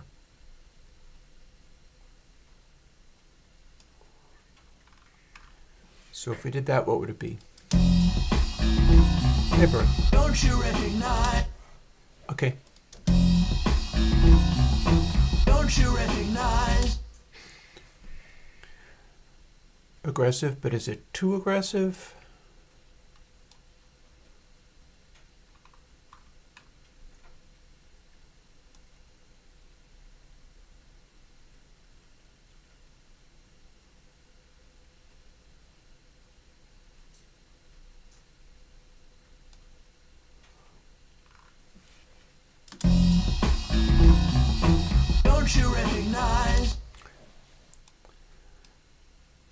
A: So if we did that, what would it be? Hey, Bert.
B: Don't you recognize?
A: Okay.
B: Don't you recognize?
A: Aggressive, but is it too aggressive?
B: Don't you recognize?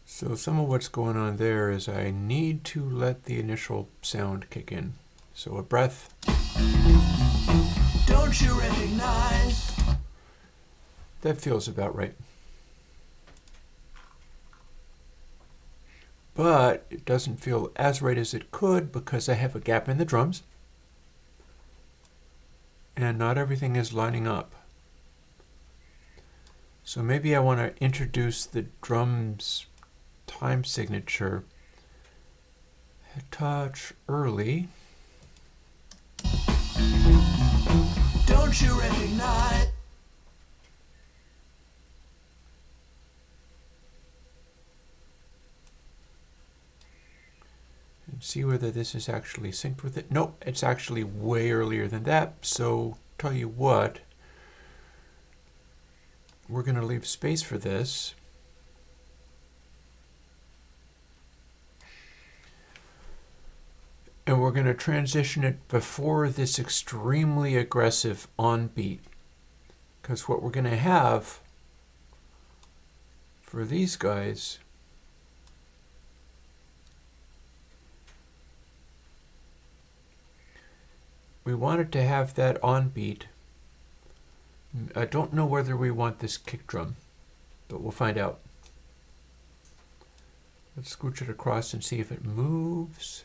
A: So some of what's going on there is I need to let the initial sound kick in. So a breath.
B: Don't you recognize?
A: That feels about right. But it doesn't feel as right as it could because I have a gap in the drums. And not everything is lining up. So maybe I want to introduce the drums time signature a touch early.
B: Don't you recognize?
A: see whether this is actually synced with it. Nope, it's actually way earlier than that. So tell you what, we're going to leave space for this. And we're going to transition it before this extremely aggressive on beat. Because what we're going to have for these guys we wanted to have that on beat. I don't know whether we want this kick drum, but we'll find out. Let's scooch it across and see if it moves.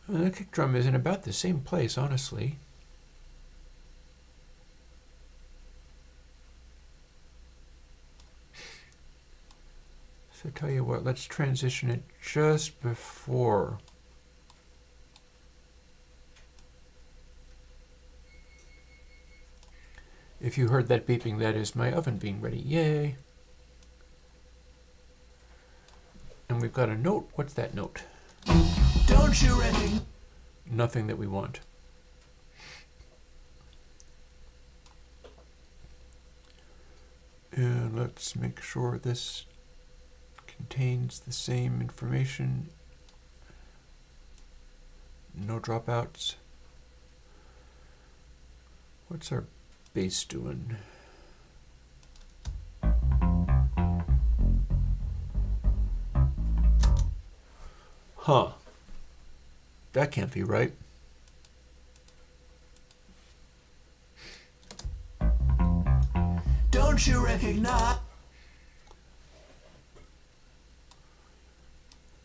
A: The kick drum is in about the same place, honestly. So tell you what, let's transition it just before. If you heard that beeping, that is my oven being ready. Yay! And we've got a note. What's that note?
B: Don't you recognize?
A: Nothing that we want. And let's make sure this contains the same information. No dropouts. What's our bass doing? Huh. That can't be right.
B: Don't you recognize?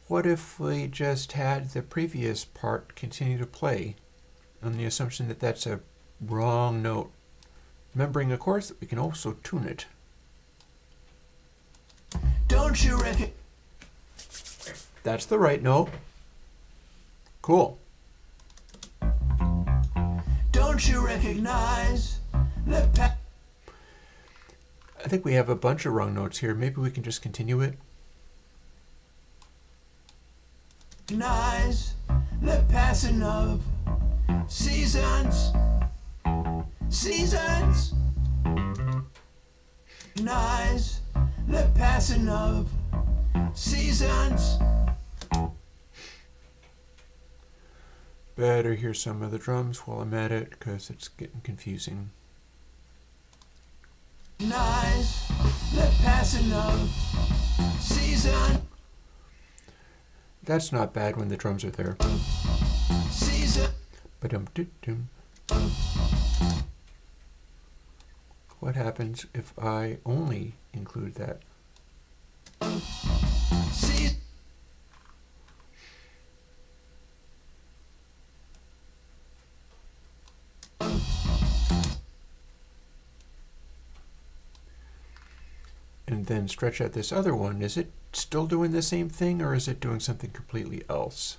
A: What if we just had the previous part continue to play on the assumption that that's a wrong note? Remembering, of course, that we can also tune it.
B: Don't you recognize?
A: That's the right note. Cool.
B: Don't you recognize the
A: I think we have a bunch of wrong notes here. Maybe we can just continue it.
B: recognize the passing of seasons? Seasons. Recognize the passing of seasons.
A: Better hear some of the drums while I'm at it, because it's getting confusing.
B: Recognize the passing of season.
A: That's not bad when the drums are there.
B: Season.
A: Ba-dum-dum-dum. What happens if I only include that?
B: Season.
A: And then stretch out this other one. Is it still doing the same thing, or is it doing something completely else?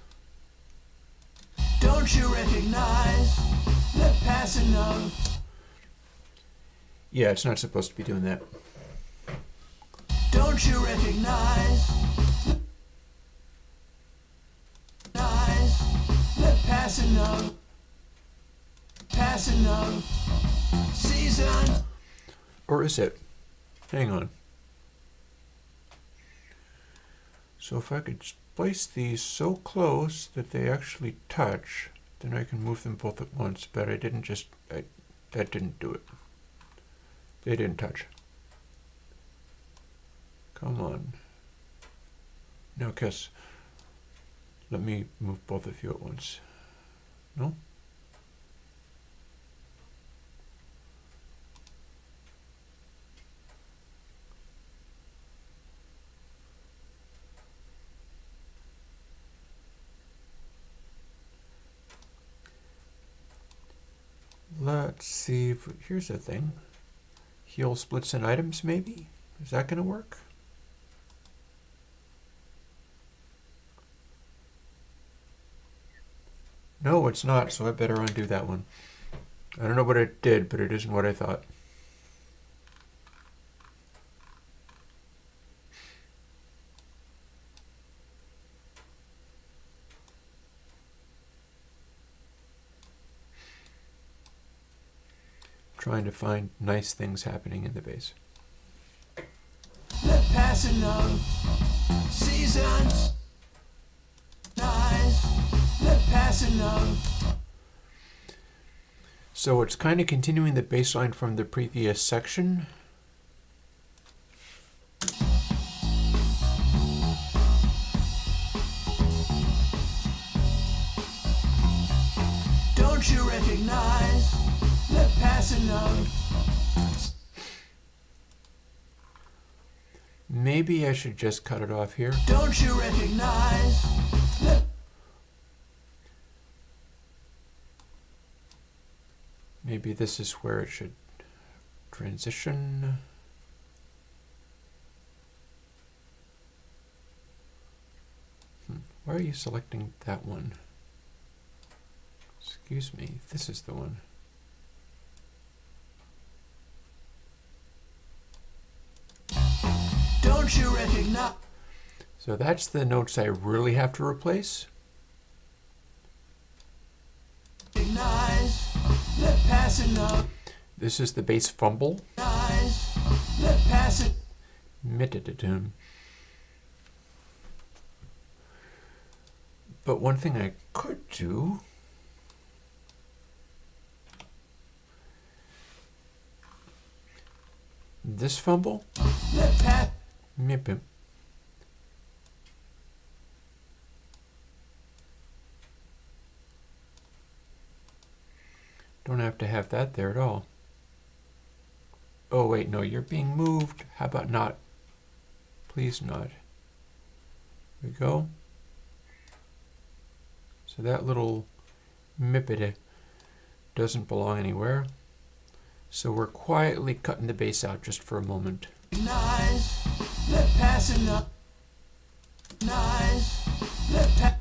B: Don't you recognize the passing of?
A: Yeah, it's not supposed to be doing that.
B: Don't you recognize the passing of seasons?
A: Or is it? Hang on. So if I could place these so close that they actually touch, then I can move them both at once, but I didn't just, that didn't do it. They didn't touch. Come on. Now, Kiss, let me move both of you at once. No? Let's see if, here's the thing. Heal splits and items, maybe? Is that going to work? No, it's not, so I better undo that one. I don't know what it did, but it isn't what I thought. trying to find nice things happening in the bass.
B: The passing of seasons. Nice. The passing of.
A: So it's kind of continuing the bass line from the previous section.
B: Don't you recognize the passing of?
A: Maybe I should just cut it off here.
B: Don't you recognize the?
A: Maybe this is where it should transition. Why are you selecting that one? Excuse me, this is the one.
B: Don't you recognize?
A: So that's the notes I really have to replace.
B: Recognize the passing of.
A: This is the bass fumble.
B: Recognize the passing.
A: Mitadadum. But one thing I could do, this fumble,
B: The pass.
A: mip. Don't have to have that there at all. Oh wait, no, you're being moved. How about not? Please not. There we go. So that little mippity doesn't belong anywhere. So we're quietly cutting the bass out just for a moment.
B: Recognize the passing of. Recognize the pa.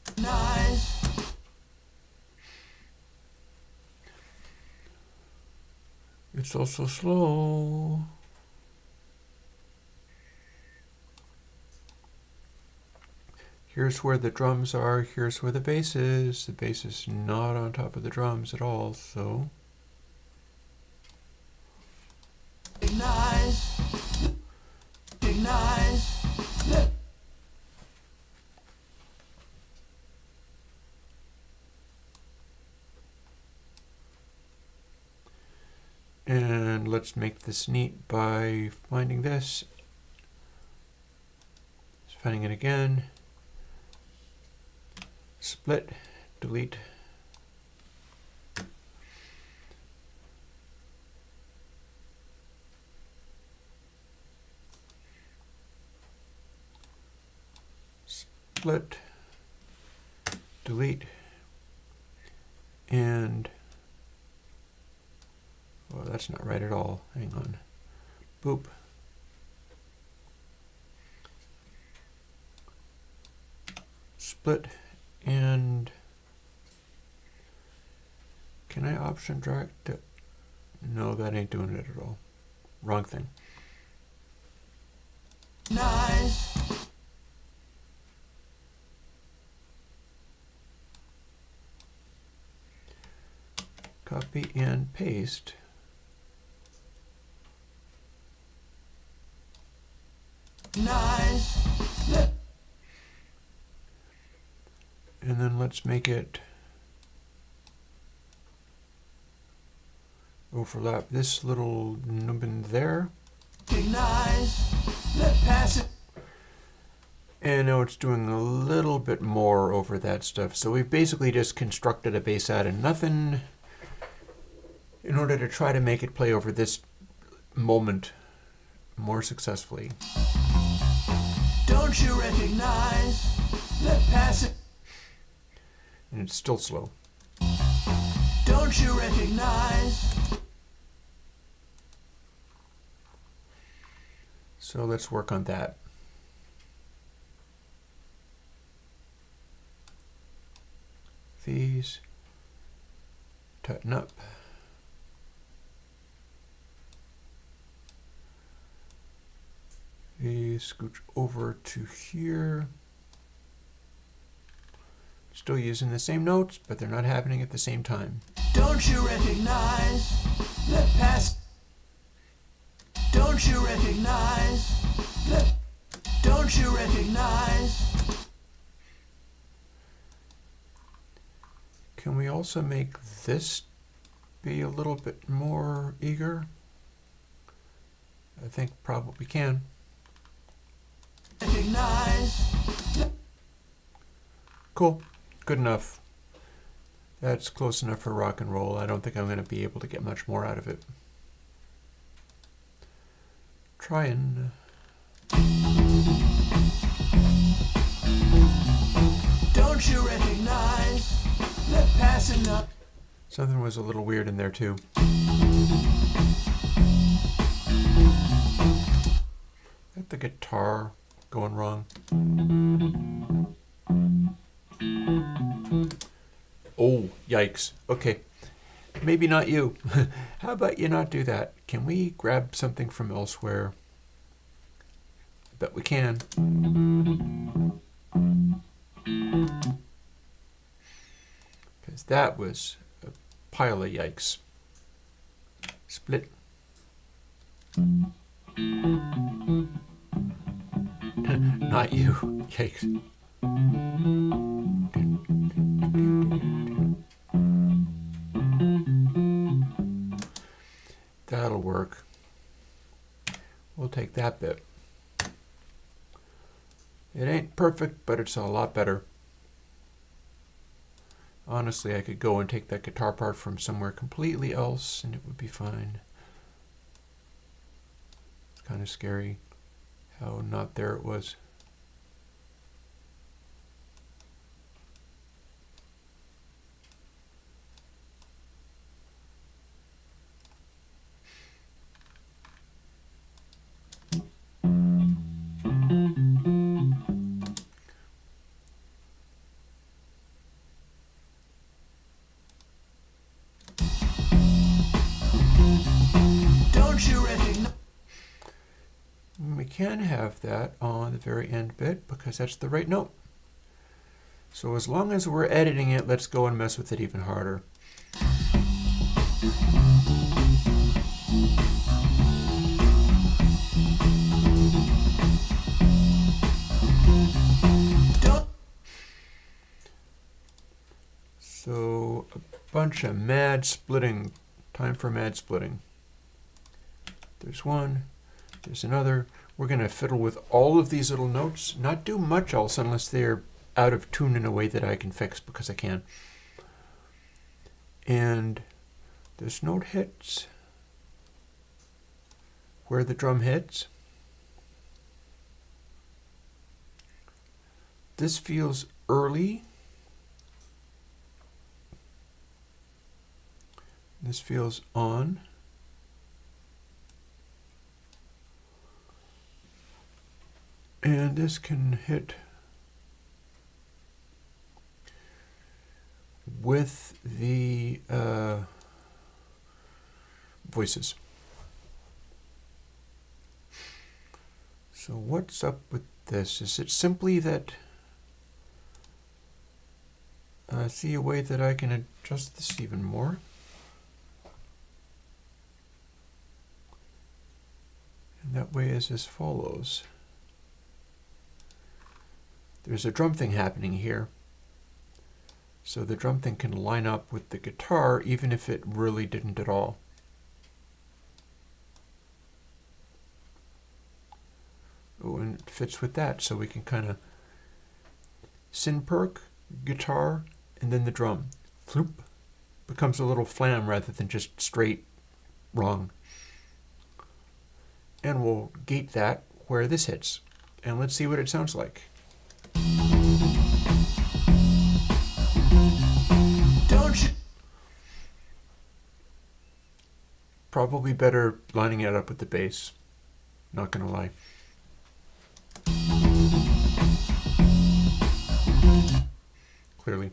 B: Recognize.
A: It's also slow. Here's where the drums are, here's where the bass is. The bass is not on top of the drums at all, so.
B: Recognize. Recognize the.
A: And let's make this neat by finding this. Just finding it again. Split, delete. Split, delete, and oh, that's not right at all. Hang on. Boop. Split and can I option drag to? No, that ain't doing it at all. Wrong thing.
B: Recognize.
A: Copy and paste.
B: Recognize the.
A: And then let's make it overlap this little nubbin there.
B: Recognize the passing.
A: And now it's doing a little bit more over that stuff. So we've basically just constructed a bass out of nothing in order to try to make it play over this moment more successfully.
B: Don't you recognize the passing?
A: And it's still slow.
B: Don't you recognize?
A: So let's work on that. These, tighten up. These scooch over to here. Still using the same notes, but they're not happening at the same time.
B: Don't you recognize the past? Don't you recognize the? Don't you recognize?
A: Can we also make this be a little bit more eager? I think probably we can.
B: Recognize.
A: Cool. Good enough. That's close enough for rock and roll. I don't think I'm going to be able to get much more out of it. Trying.
B: Don't you recognize the passing up?
A: Something was a little weird in there too. Got the guitar going wrong. Oh, yikes. Okay. Maybe not you. How about you not do that? Can we grab something from elsewhere? I bet we can. Because that was a pile of yikes. Split. Not you. Yikes. That'll work. We'll take that bit. It ain't perfect, but it's a lot better. Honestly, I could go and take that guitar part from somewhere completely else and it would be fine. It's kind of scary how not there it was.
B: Don't you recognize?
A: We can have that on the very end bit because that's the right note. So as long as we're editing it, let's go and mess with it even harder.
B: Don't.
A: So a bunch of mad splitting. Time for mad splitting. There's one, there's another. We're going to fiddle with all of these little notes, not do much else unless they're out of tune in a way that I can fix because I can. And this note hits where the drum hits. This feels early. This feels on. And this can hit with the voices. So what's up with this? Is it simply that I see a way that I can adjust this even more? And that way is as follows. There's a drum thing happening here. So the drum thing can line up with the guitar even if it really didn't at all. Oh, and it fits with that, so we can kind of synperk, guitar, and then the drum. Floop. Becomes a little flam rather than just straight wrong. And we'll gate that where this hits. And let's see what it sounds like.
B: Don't you?
A: Probably better lining it up with the bass. Not gonna lie. Clearly.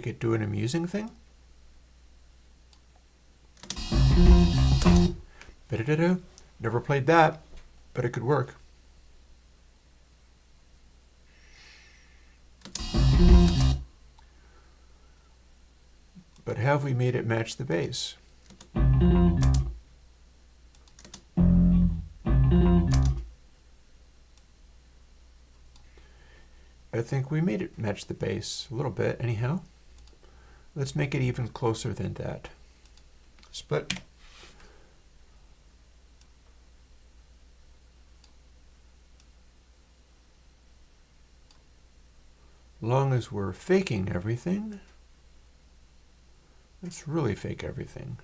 A: make it do an amusing thing. Ba-da-da-da. Never played that, but it could work. But have we made it match the bass? I think we made it match the bass a little bit anyhow. Let's make it even closer than that. Split. Long as we're faking everything, let's really fake everything.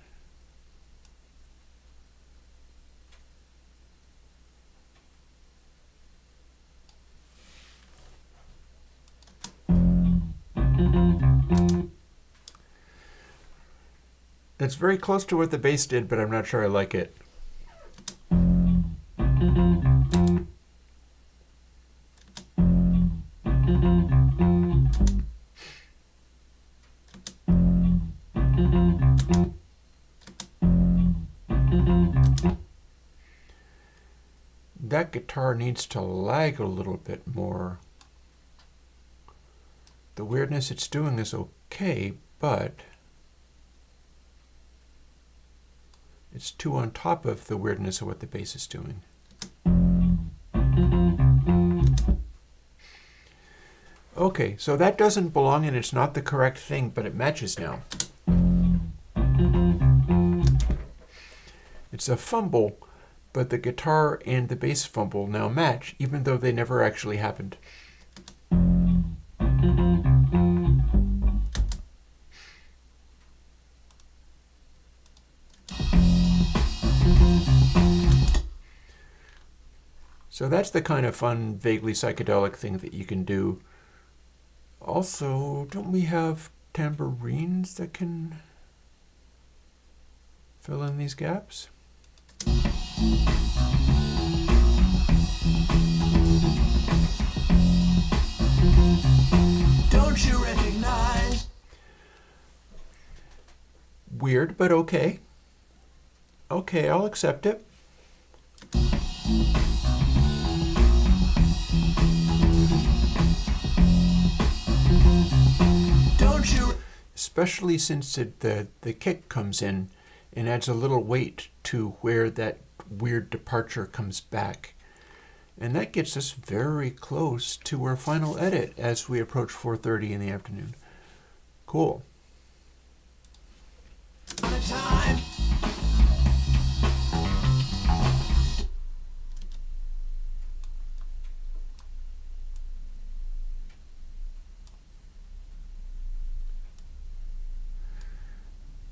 A: It's very close to what the bass did, but I'm not sure I like it. That guitar needs to lag a little bit more. The weirdness it's doing is okay, but it's too on top of the weirdness of what the bass is doing. Okay, so that doesn't belong and it's not the correct thing, but it matches now. It's a fumble, but the guitar and the bass fumble now match, even though they never actually happened. So that's the kind of fun, vaguely psychedelic thing that you can do. Also, don't we have tambourines that can fill in these gaps?
B: Don't you recognize?
A: Weird, but okay. Okay, I'll accept it.
B: Don't you?
A: Especially since the kick comes in and adds a little weight to where that weird departure comes back. And that gets us very close to our final edit as we approach 4:30 in the afternoon. Cool.
B: Time.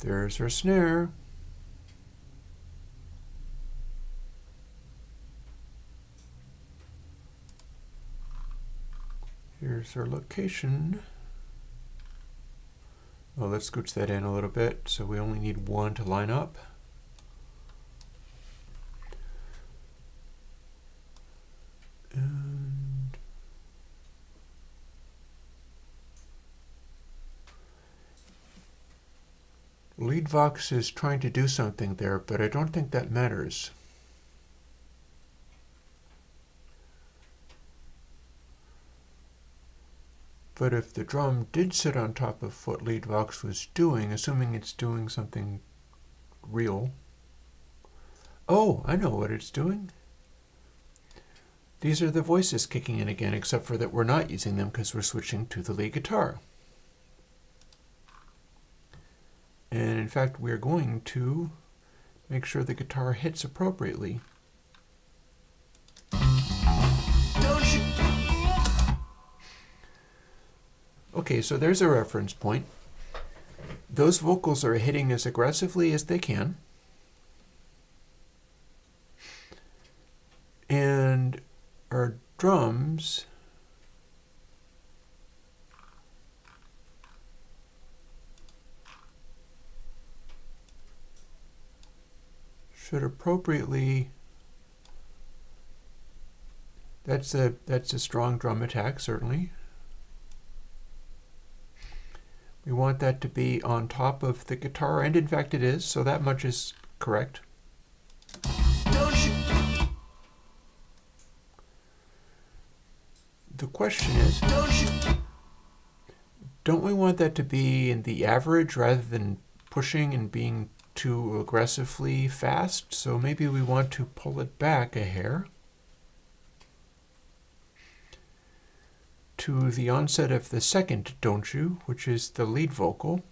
A: There's our snare. Here's our location. Well, let's scooch that in a little bit so we only need one to line up. And Leadvox is trying to do something there, but I don't think that matters. But if the drum did sit on top of what Leadvox was doing, assuming it's doing something real. Oh, I know what it's doing. These are the voices kicking in again, except for that we're not using them because we're switching to the lead guitar. And in fact, we're going to make sure the guitar hits appropriately.
B: Don't you?
A: Okay, so there's a reference point. Those vocals are hitting as aggressively as they can. And our drums should appropriately. That's a strong drum attack, certainly. We want that to be on top of the guitar, and in fact it is, so that much is correct.
B: Don't you?
A: The question is,
B: Don't you?
A: don't we want that to be in the average rather than pushing and being too aggressively fast? So maybe we want to pull it back a hair to the onset of the second "Don't You," which is the lead vocal.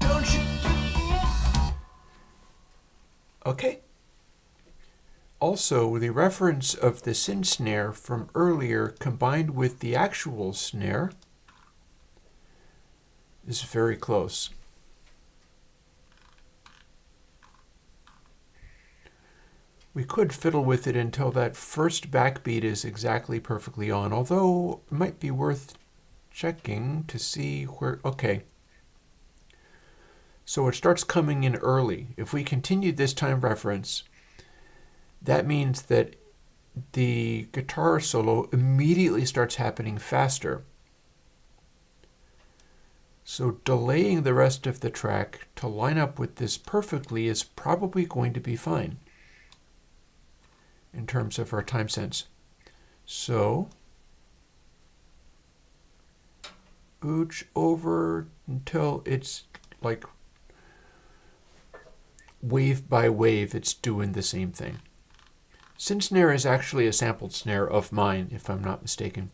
B: Don't you?
A: Okay. Also, the reference of the sin snare from earlier combined with the actual snare is very close. We could fiddle with it until that first backbeat is exactly perfectly on, although it might be worth checking to see where... Okay. So it starts coming in early. If we continue this time reference, that means that the guitar solo immediately starts happening faster. So delaying the rest of the track to line up with this perfectly is probably going to be fine in terms of our time sense. So, ooch over until it's like wave by wave, it's doing the same thing. Sin snare is actually a sampled snare of mine, if I'm not mistaken.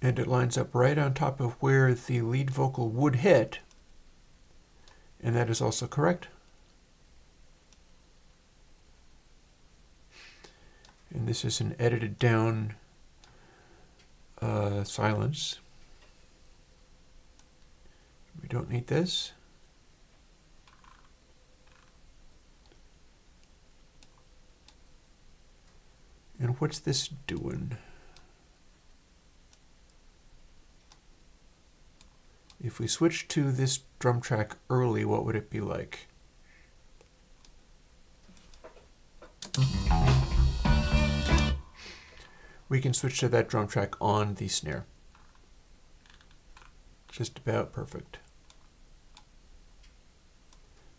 A: And it lines up right on top of where the lead vocal would hit, and that is also correct. And this is an edited down silence. We don't need this. And what's this doing? If we switch to this drum track early, what would it be like? We can switch to that drum track on the snare. Just about perfect.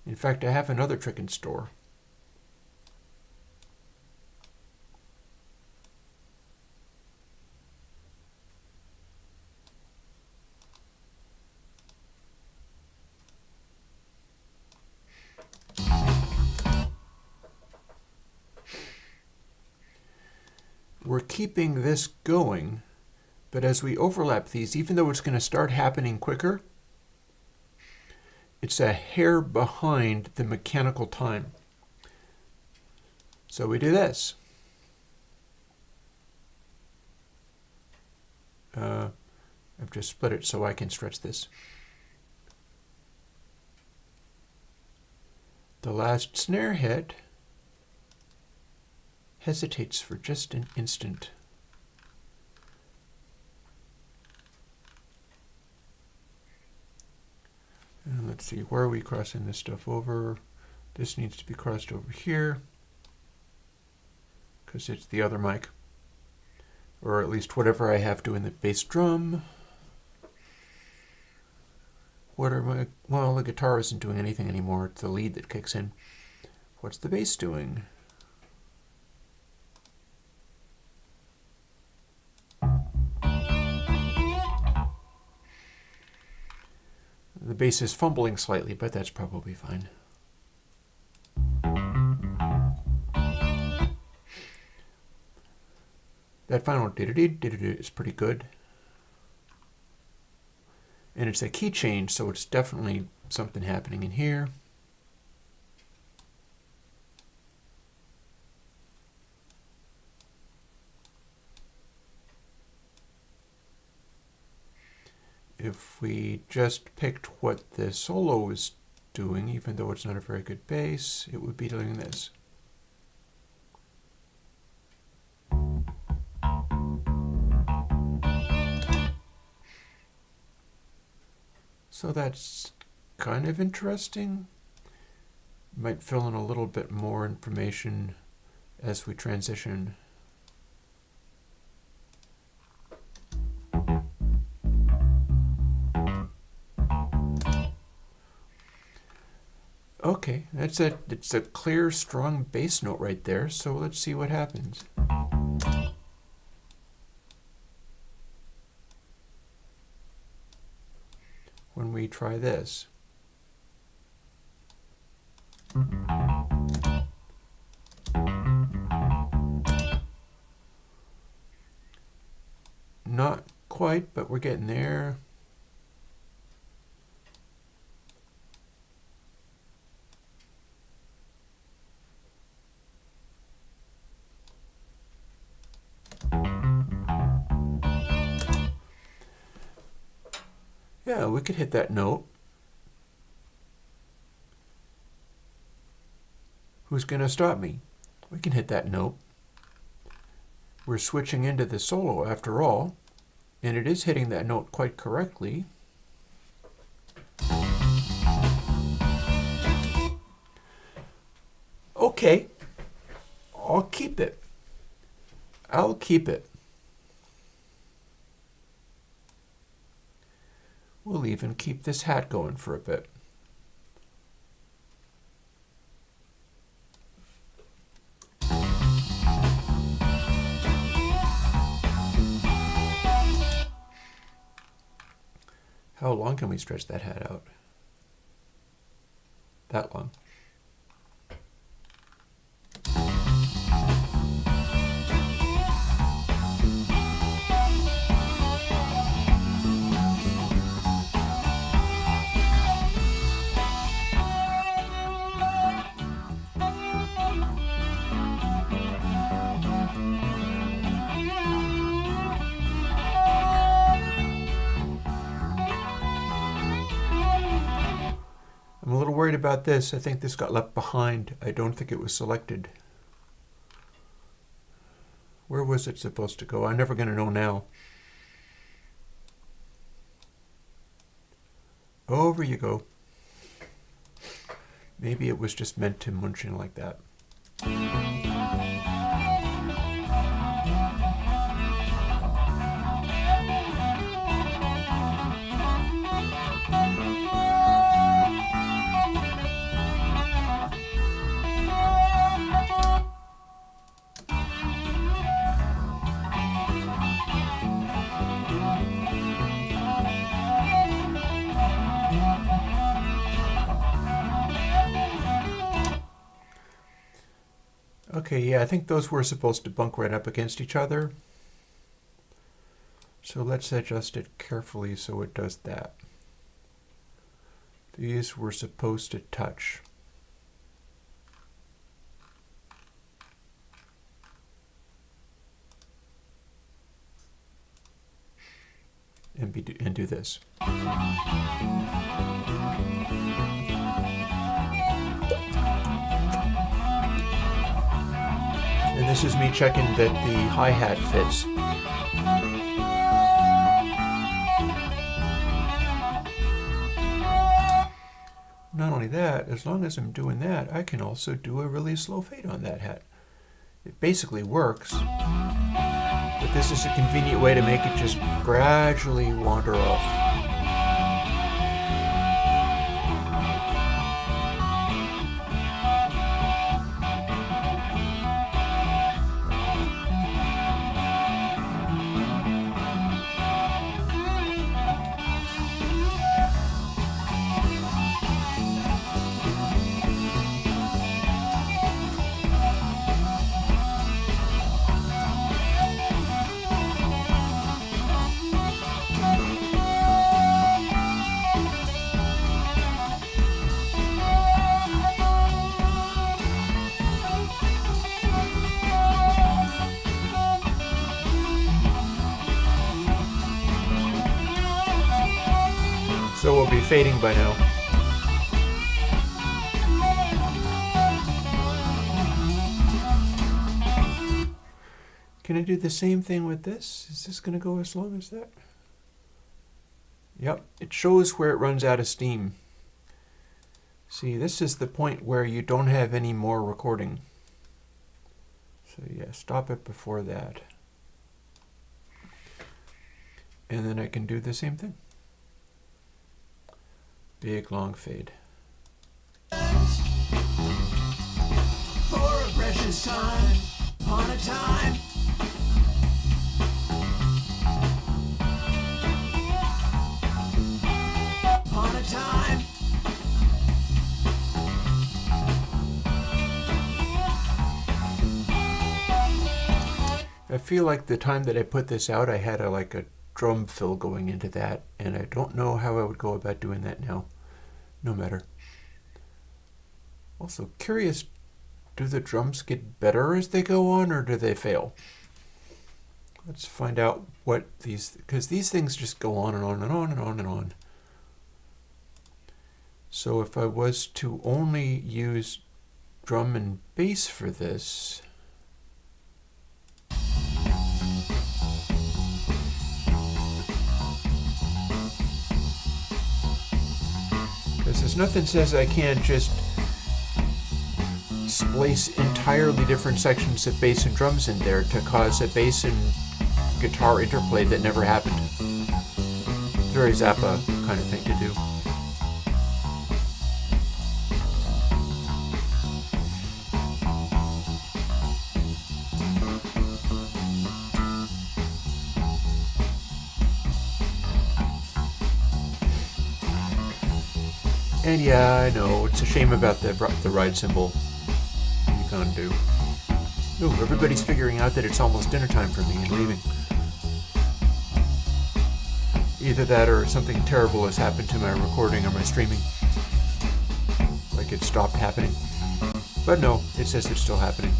A: In fact, I have another trick in store. We're keeping this going, but as we overlap these, even though it's going to start happening quicker, it's a hair behind the mechanical time. So we do this. I've just split it so I can stretch this. The last snare hit hesitates for just an instant. And let's see, where are we crossing this stuff over? This needs to be crossed over here because it's the other mic, or at least whatever I have doing the bass drum. What are my... Well, the guitar isn't doing anything anymore. It's the lead that kicks in. What's the bass doing? The bass is fumbling slightly, but that's probably fine. That final do-do-do is pretty good. And it's a key change, so it's definitely something happening in here. If we just picked what the solo is doing, even though it's not a very good bass, it would be doing this. So that's kind of interesting. Might fill in a little bit more information as we transition. Okay, it's a clear, strong bass note right there, so let's see what happens. When we try this. Not quite, but we're getting there. Yeah, we could hit that note. Who's going to stop me? We can hit that note. We're switching into the solo after all, and it is hitting that note quite correctly. Okay, I'll keep it. I'll keep it. We'll even keep this hat going for a bit. How long can we stretch that hat out? That long. I'm a little worried about this. I think this got left behind. I don't think it was selected. Where was it supposed to go? I'm never going to know now. Over you go. Maybe it was just meant to munch in like that. Okay, yeah, I think those were supposed to bunk right up against each other. So let's adjust it carefully so it does that. These were supposed to touch. And do this. And this is me checking that the hi-hat fits. Not only that, as long as I'm doing that, I can also do a really slow fade on that hat. It basically works, but this is a convenient way to make it just gradually wander off. So we'll be fading by now. Can I do the same thing with this? Is this going to go as long as that? Yep, it shows where it runs out of steam. See, this is the point where you don't have any more recording. So yeah, stop it before that. And then I can do the same thing. Big long fade.
B: For a precious time, upon a time. Upon a time.
A: I feel like the time that I put this out, I had like a drum fill going into that, and I don't know how I would go about doing that now. No matter. Also curious, do the drums get better as they go on, or do they fail? Let's find out what these, because these things just go on and on and on and on and on. So if I was to only use drum and bass for this, because there's nothing says I can't just splice entirely different sections of bass and drums in there to cause a bass and guitar interplay that never happened. Very Zappa kind of thing to do. And yeah, I know, it's a shame about the ride cymbal. What are you gonna do? Ooh, everybody's figuring out that it's almost dinner time for me and leaving. Either that or something terrible has happened to my recording or my streaming. Like it stopped happening. But no, it says it's still happening.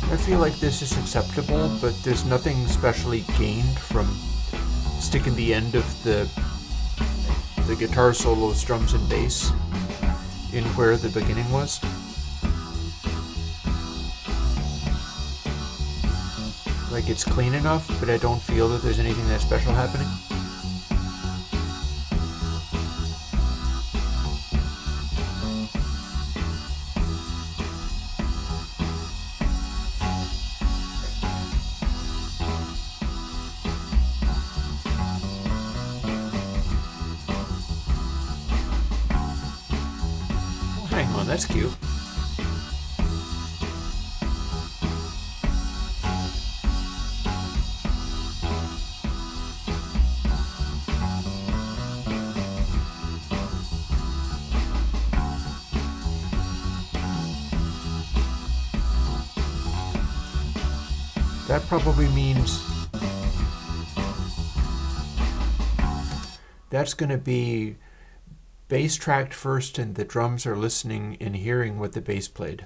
A: I feel like this is acceptable, but there's nothing specially gained from sticking the end of the guitar solos, drums, and bass in where the beginning was. Like it's clean enough, but I don't feel that there's anything that special happening. Hang on, that's cute. That probably means that's going to be bass tracked first, and the drums are listening and hearing what the bass played.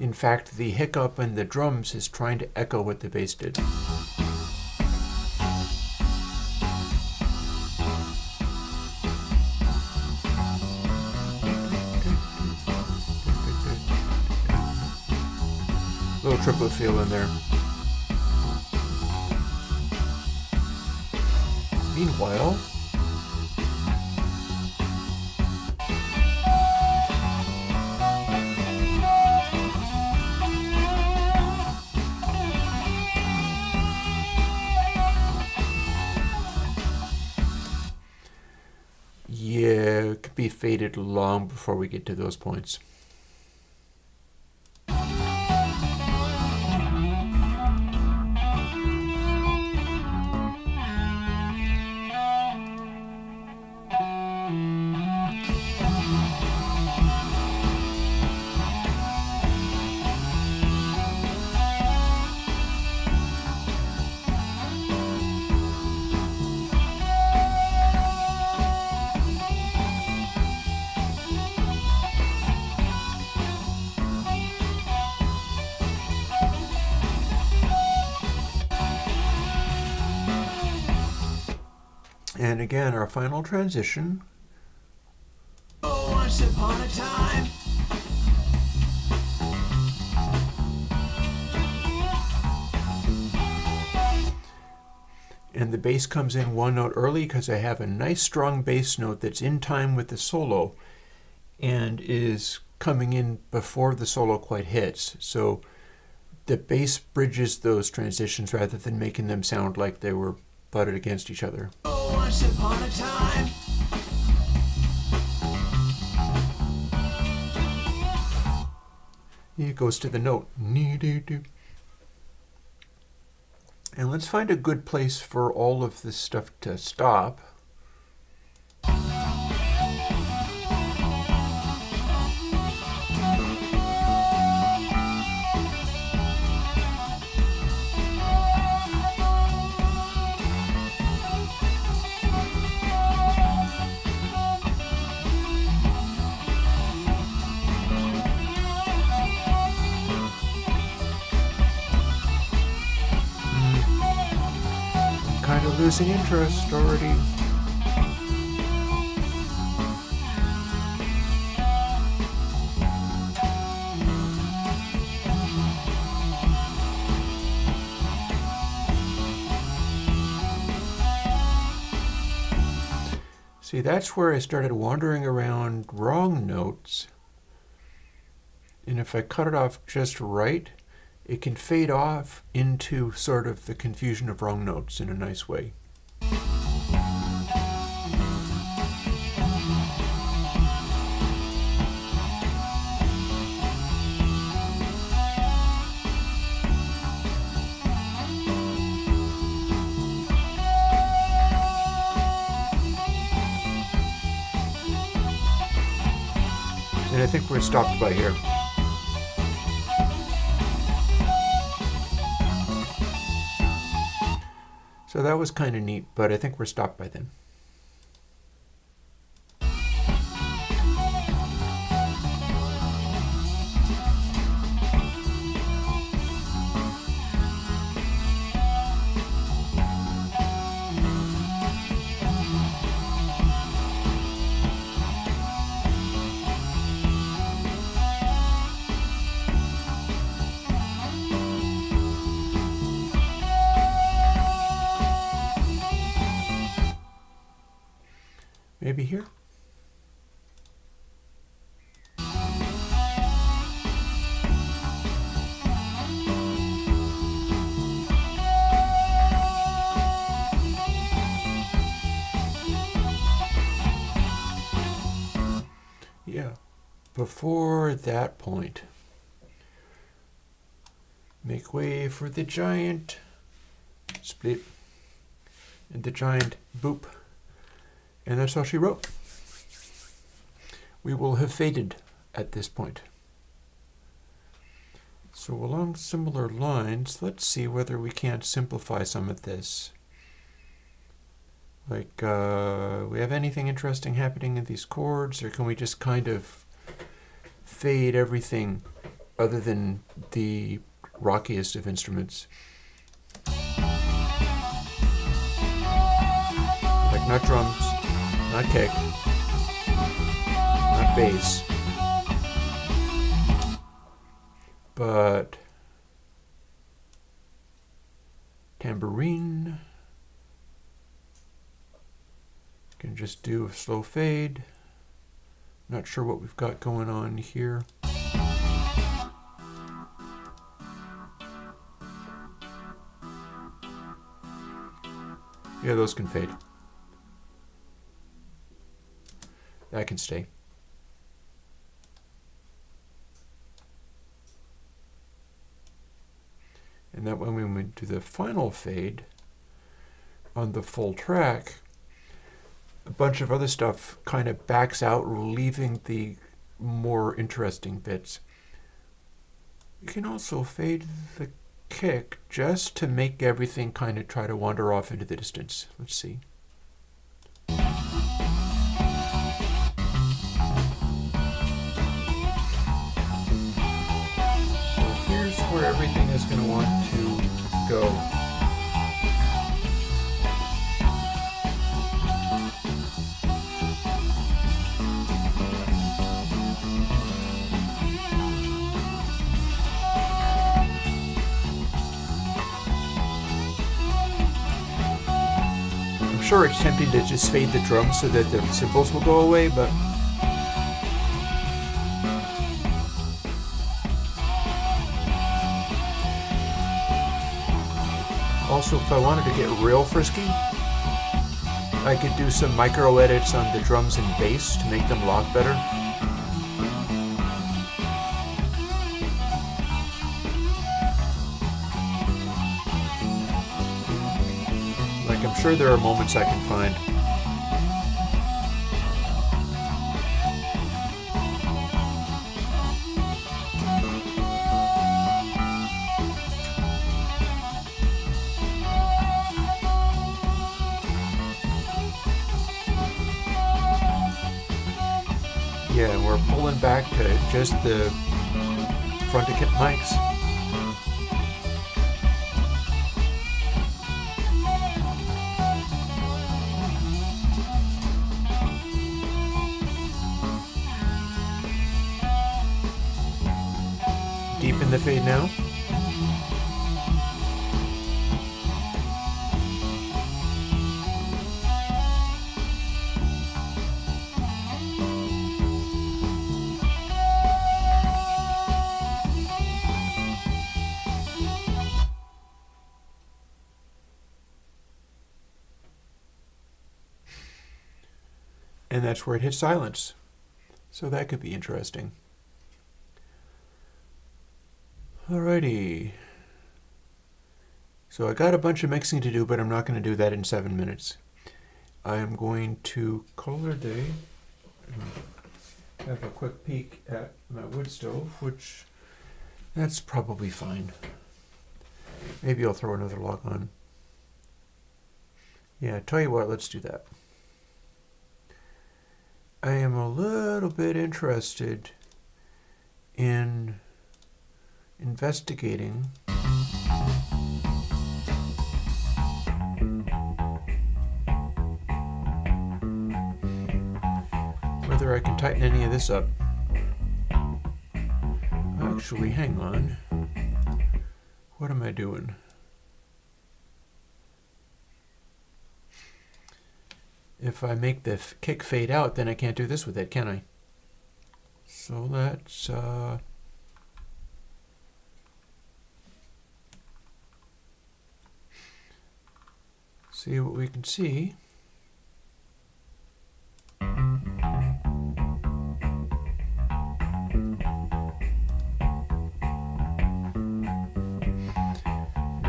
A: In fact, the hiccup in the drums is trying to echo what the bass did. Little triplet feel in there. Meanwhile, yeah, it could be faded long before we get to those points. And again, our final transition.
B: Oh, once upon a time.
A: And the bass comes in one note early because I have a nice strong bass note that's in time with the solo and is coming in before the solo quite hits. So the bass bridges those transitions rather than making them sound like they were butted against each other.
B: Oh, once upon a time.
A: It goes to the note. And let's find a good place for all of this stuff to stop. Kind of losing interest already. See, that's where I started wandering around wrong notes. And if I cut it off just right, it can fade off into sort of the confusion of wrong notes in a nice way. And I think we're stopped by here. So that was kind of neat, but I think we're stopped by then. Maybe here? Yeah, before that point. Make way for the giant split and the giant boop. And that's all she wrote. We will have faded at this point. So along similar lines, let's see whether we can't simplify some of this. Like, we have anything interesting happening in these chords, or can we just kind of fade everything other than the rockiest of instruments? Like not drums, not kick, not bass, but tambourine. Can just do a slow fade. Not sure what we've got going on here. Yeah, those can fade. That can stay. And that when we went to the final fade on the full track, a bunch of other stuff kind of backs out, leaving the more interesting bits. You can also fade the kick just to make everything kind of try to wander off into the distance. Let's see. So here's where everything is going to want to go. sure it's tempting to just fade the drums so that the cymbals will go away, but also if I wanted to get real frisky, I could do some micro edits on the drums and bass to make them lock better. Like, I'm sure there are moments I can find. Yeah, we're pulling back to just the front of kit mics. Deepen the fade now. And that's where it hits silence. So that could be interesting. Alrighty. So I got a bunch of mixing to do, but I'm not going to do that in 7 minutes. I am going to call it a day. Have a quick peek at my wood stove, which that's probably fine. Maybe I'll throw another log on. Yeah, tell you what, let's do that. I am a little bit interested in investigating whether I can tighten any of this up. Actually, hang on. What am I doing? If I make the kick fade out, then I can't do this with it, can I? So let's see what we can see. I'm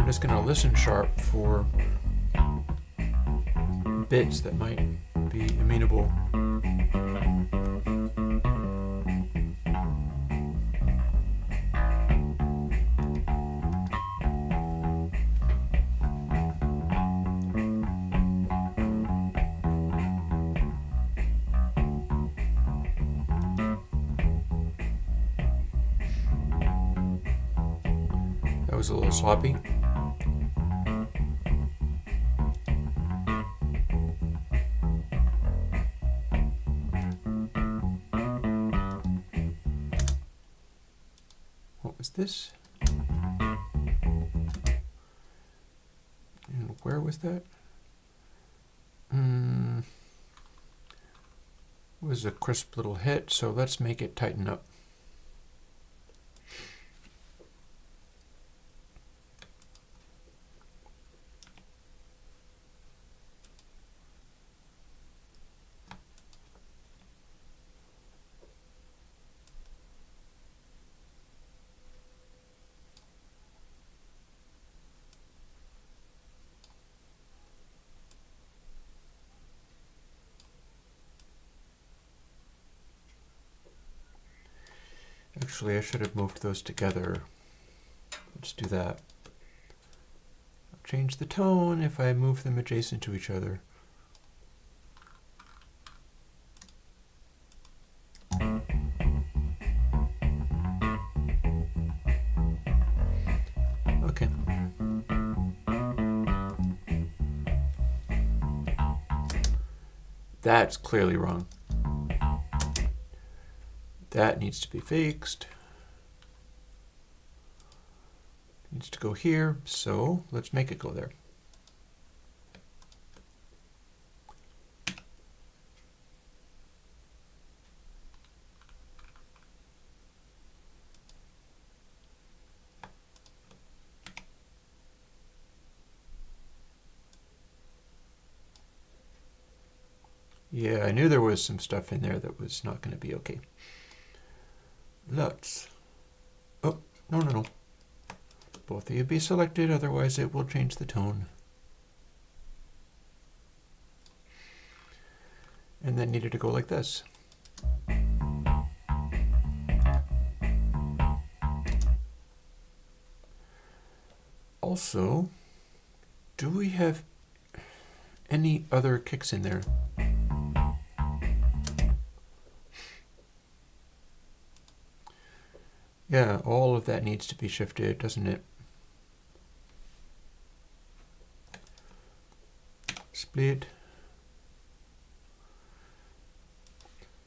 A: just going to listen sharp for bits that might be amenable. That was a little sloppy. What was this? And where was that? It was a crisp little hit, so let's make it tighten up. Actually, I should have moved those together. Let's do that. I'll change the tone if I move them adjacent to each other. Okay. That's clearly wrong. That needs to be fixed. Needs to go here, so let's make it go there. Yeah, I knew there was some stuff in there that was not going to be okay. Let's... Oh, no, no, no. Both of you be selected, otherwise it will change the tone. And then needed to go like this. Also, do we have any other kicks in there? Yeah, all of that needs to be shifted, doesn't it? Split.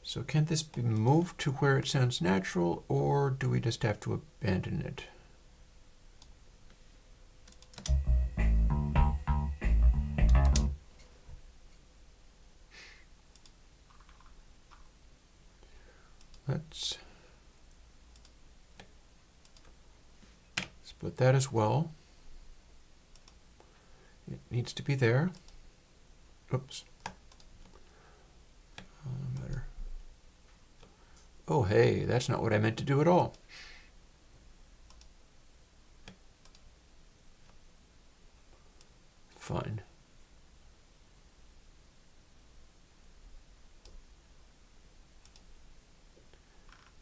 A: So can this be moved to where it sounds natural, or do we just have to abandon it? Let's split that as well. It needs to be there. Oops. Better. Oh, hey, that's not what I meant to do at all. Fine.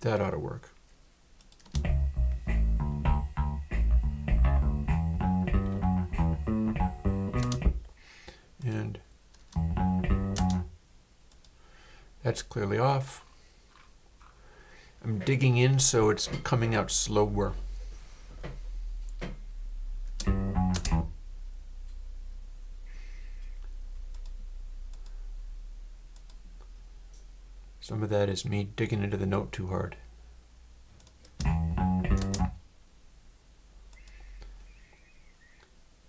A: That ought to work. And that's clearly off. I'm digging in so it's coming out slower. Some of that is me digging into the note too hard.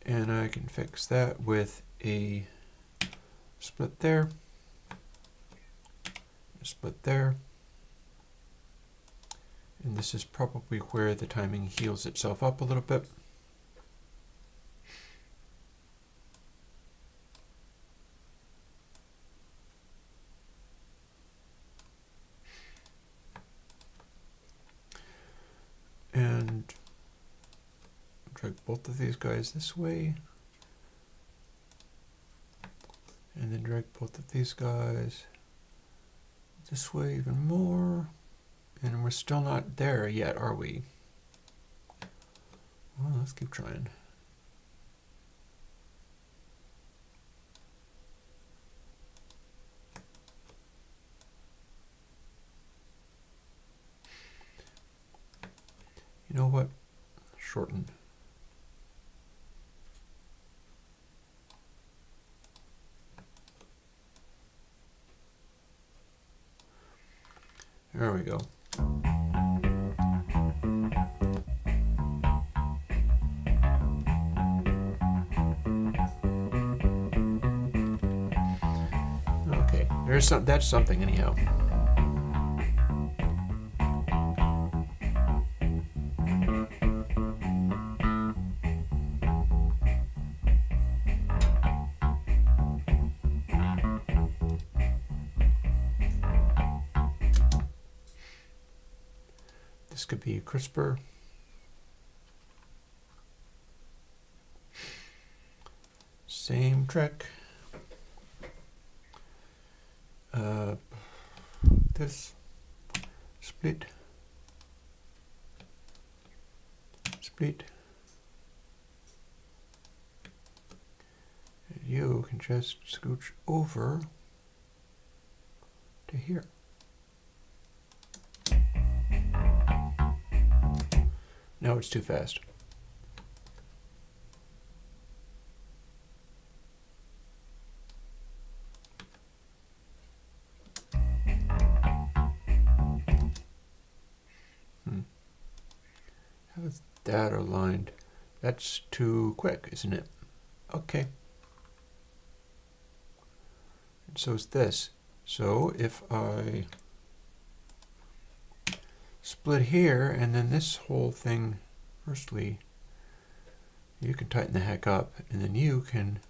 A: And I can fix that with a split there, a split there. And this is probably where the timing heals itself up a little bit. And drag both of these guys this way. And then drag both of these guys this way even more. And we're still not there yet, are we? Well, let's keep trying. You know what? Shorten. There we go. Okay, that's something anyhow. This could be crisper. Same trick. This split, split. And you can just scooch over to here. Now it's too fast. How is that aligned? That's too quick, isn't it? Okay. And so is this. So if I split here and then this whole thing, firstly, you can tighten the heck up and then you can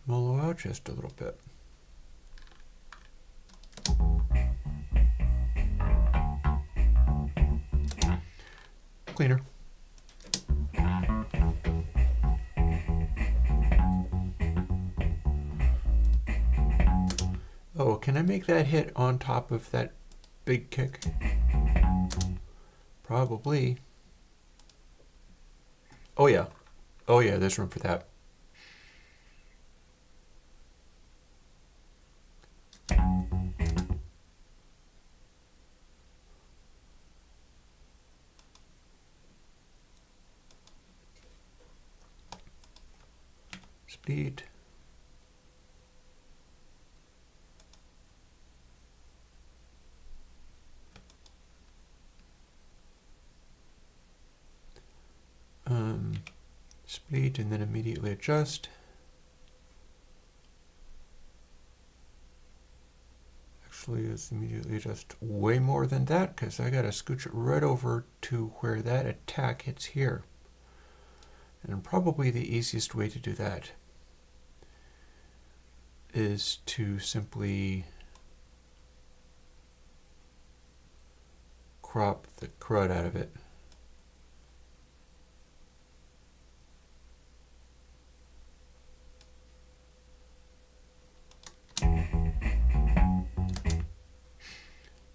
A: mellow out just a little bit. cleaner. Oh, can I make that hit on top of that big kick? Probably. Oh yeah. Oh yeah, there's room for that. Speed. Split and then immediately adjust. Actually, it's immediately adjust way more than that because I gotta scooch it right over to where that attack hits here. And probably the easiest way to do that is to simply crop the crud out of it.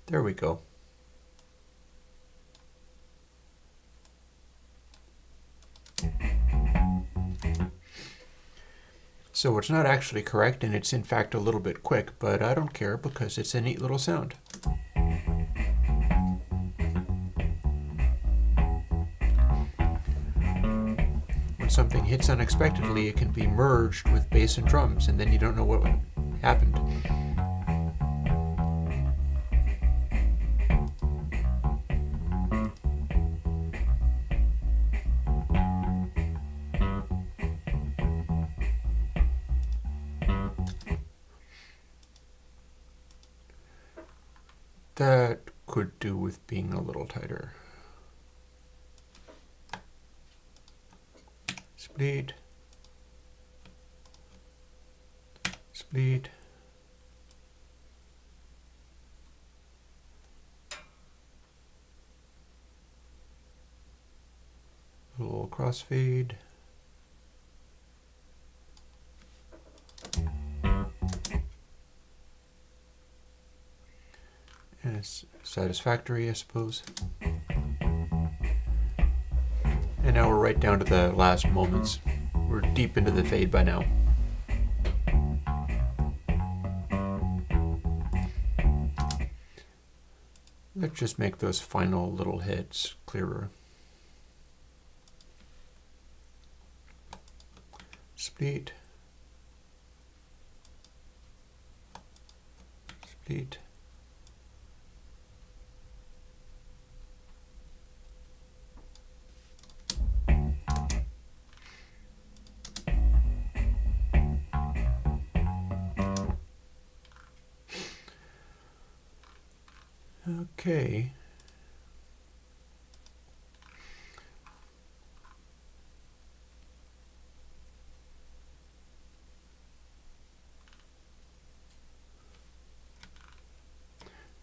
A: There we go. So it's not actually correct, and it's in fact a little bit quick, but I don't care because it's a neat little sound. When something hits unexpectedly, it can be merged with bass and drums, and then you don't know what happened. That could do with being a little tighter. Split. Split. A little crossfade. And it's satisfactory, I suppose. And now we're right down to the last moments. We're deep into the fade by now. Let's just make those final little hits clearer. Split. Split. Okay.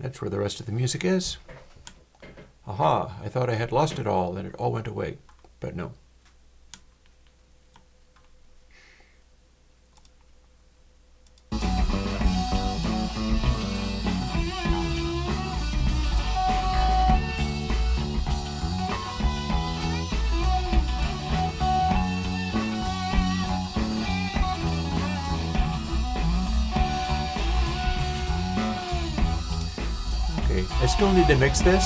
A: That's where the rest of the music is. Aha, I thought I had lost it all and it all went away, but no. I still need to mix this.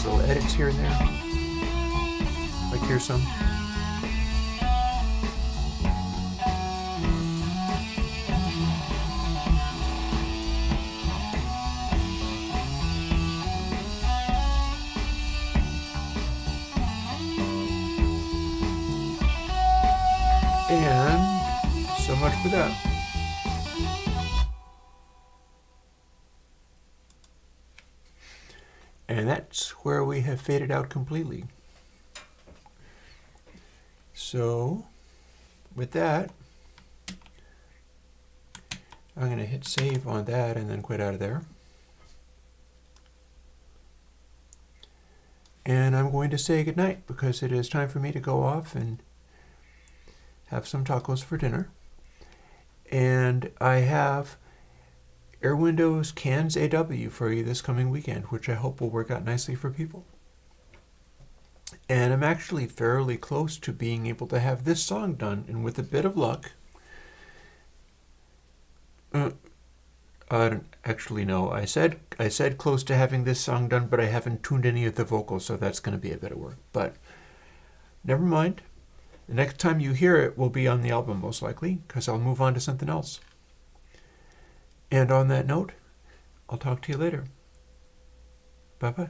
A: these little edits here and there. Like here's some. And so much for that. And that's where we have faded out completely. So with that, I'm going to hit save on that and then quit out of there. And I'm going to say goodnight because it is time for me to go off and have some tacos for dinner. And I have Airwindows Cans AW for you this coming weekend, which I hope will work out nicely for people. And I'm actually fairly close to being able to have this song done, and with a bit of luck, I don't actually know. I said close to having this song done, but I haven't tuned any of the vocals, so that's going to be a bit of work. But never mind. The next time you hear it will be on the album, most likely, because I'll move on to something else. And on that note, I'll talk to you later. Bye-bye.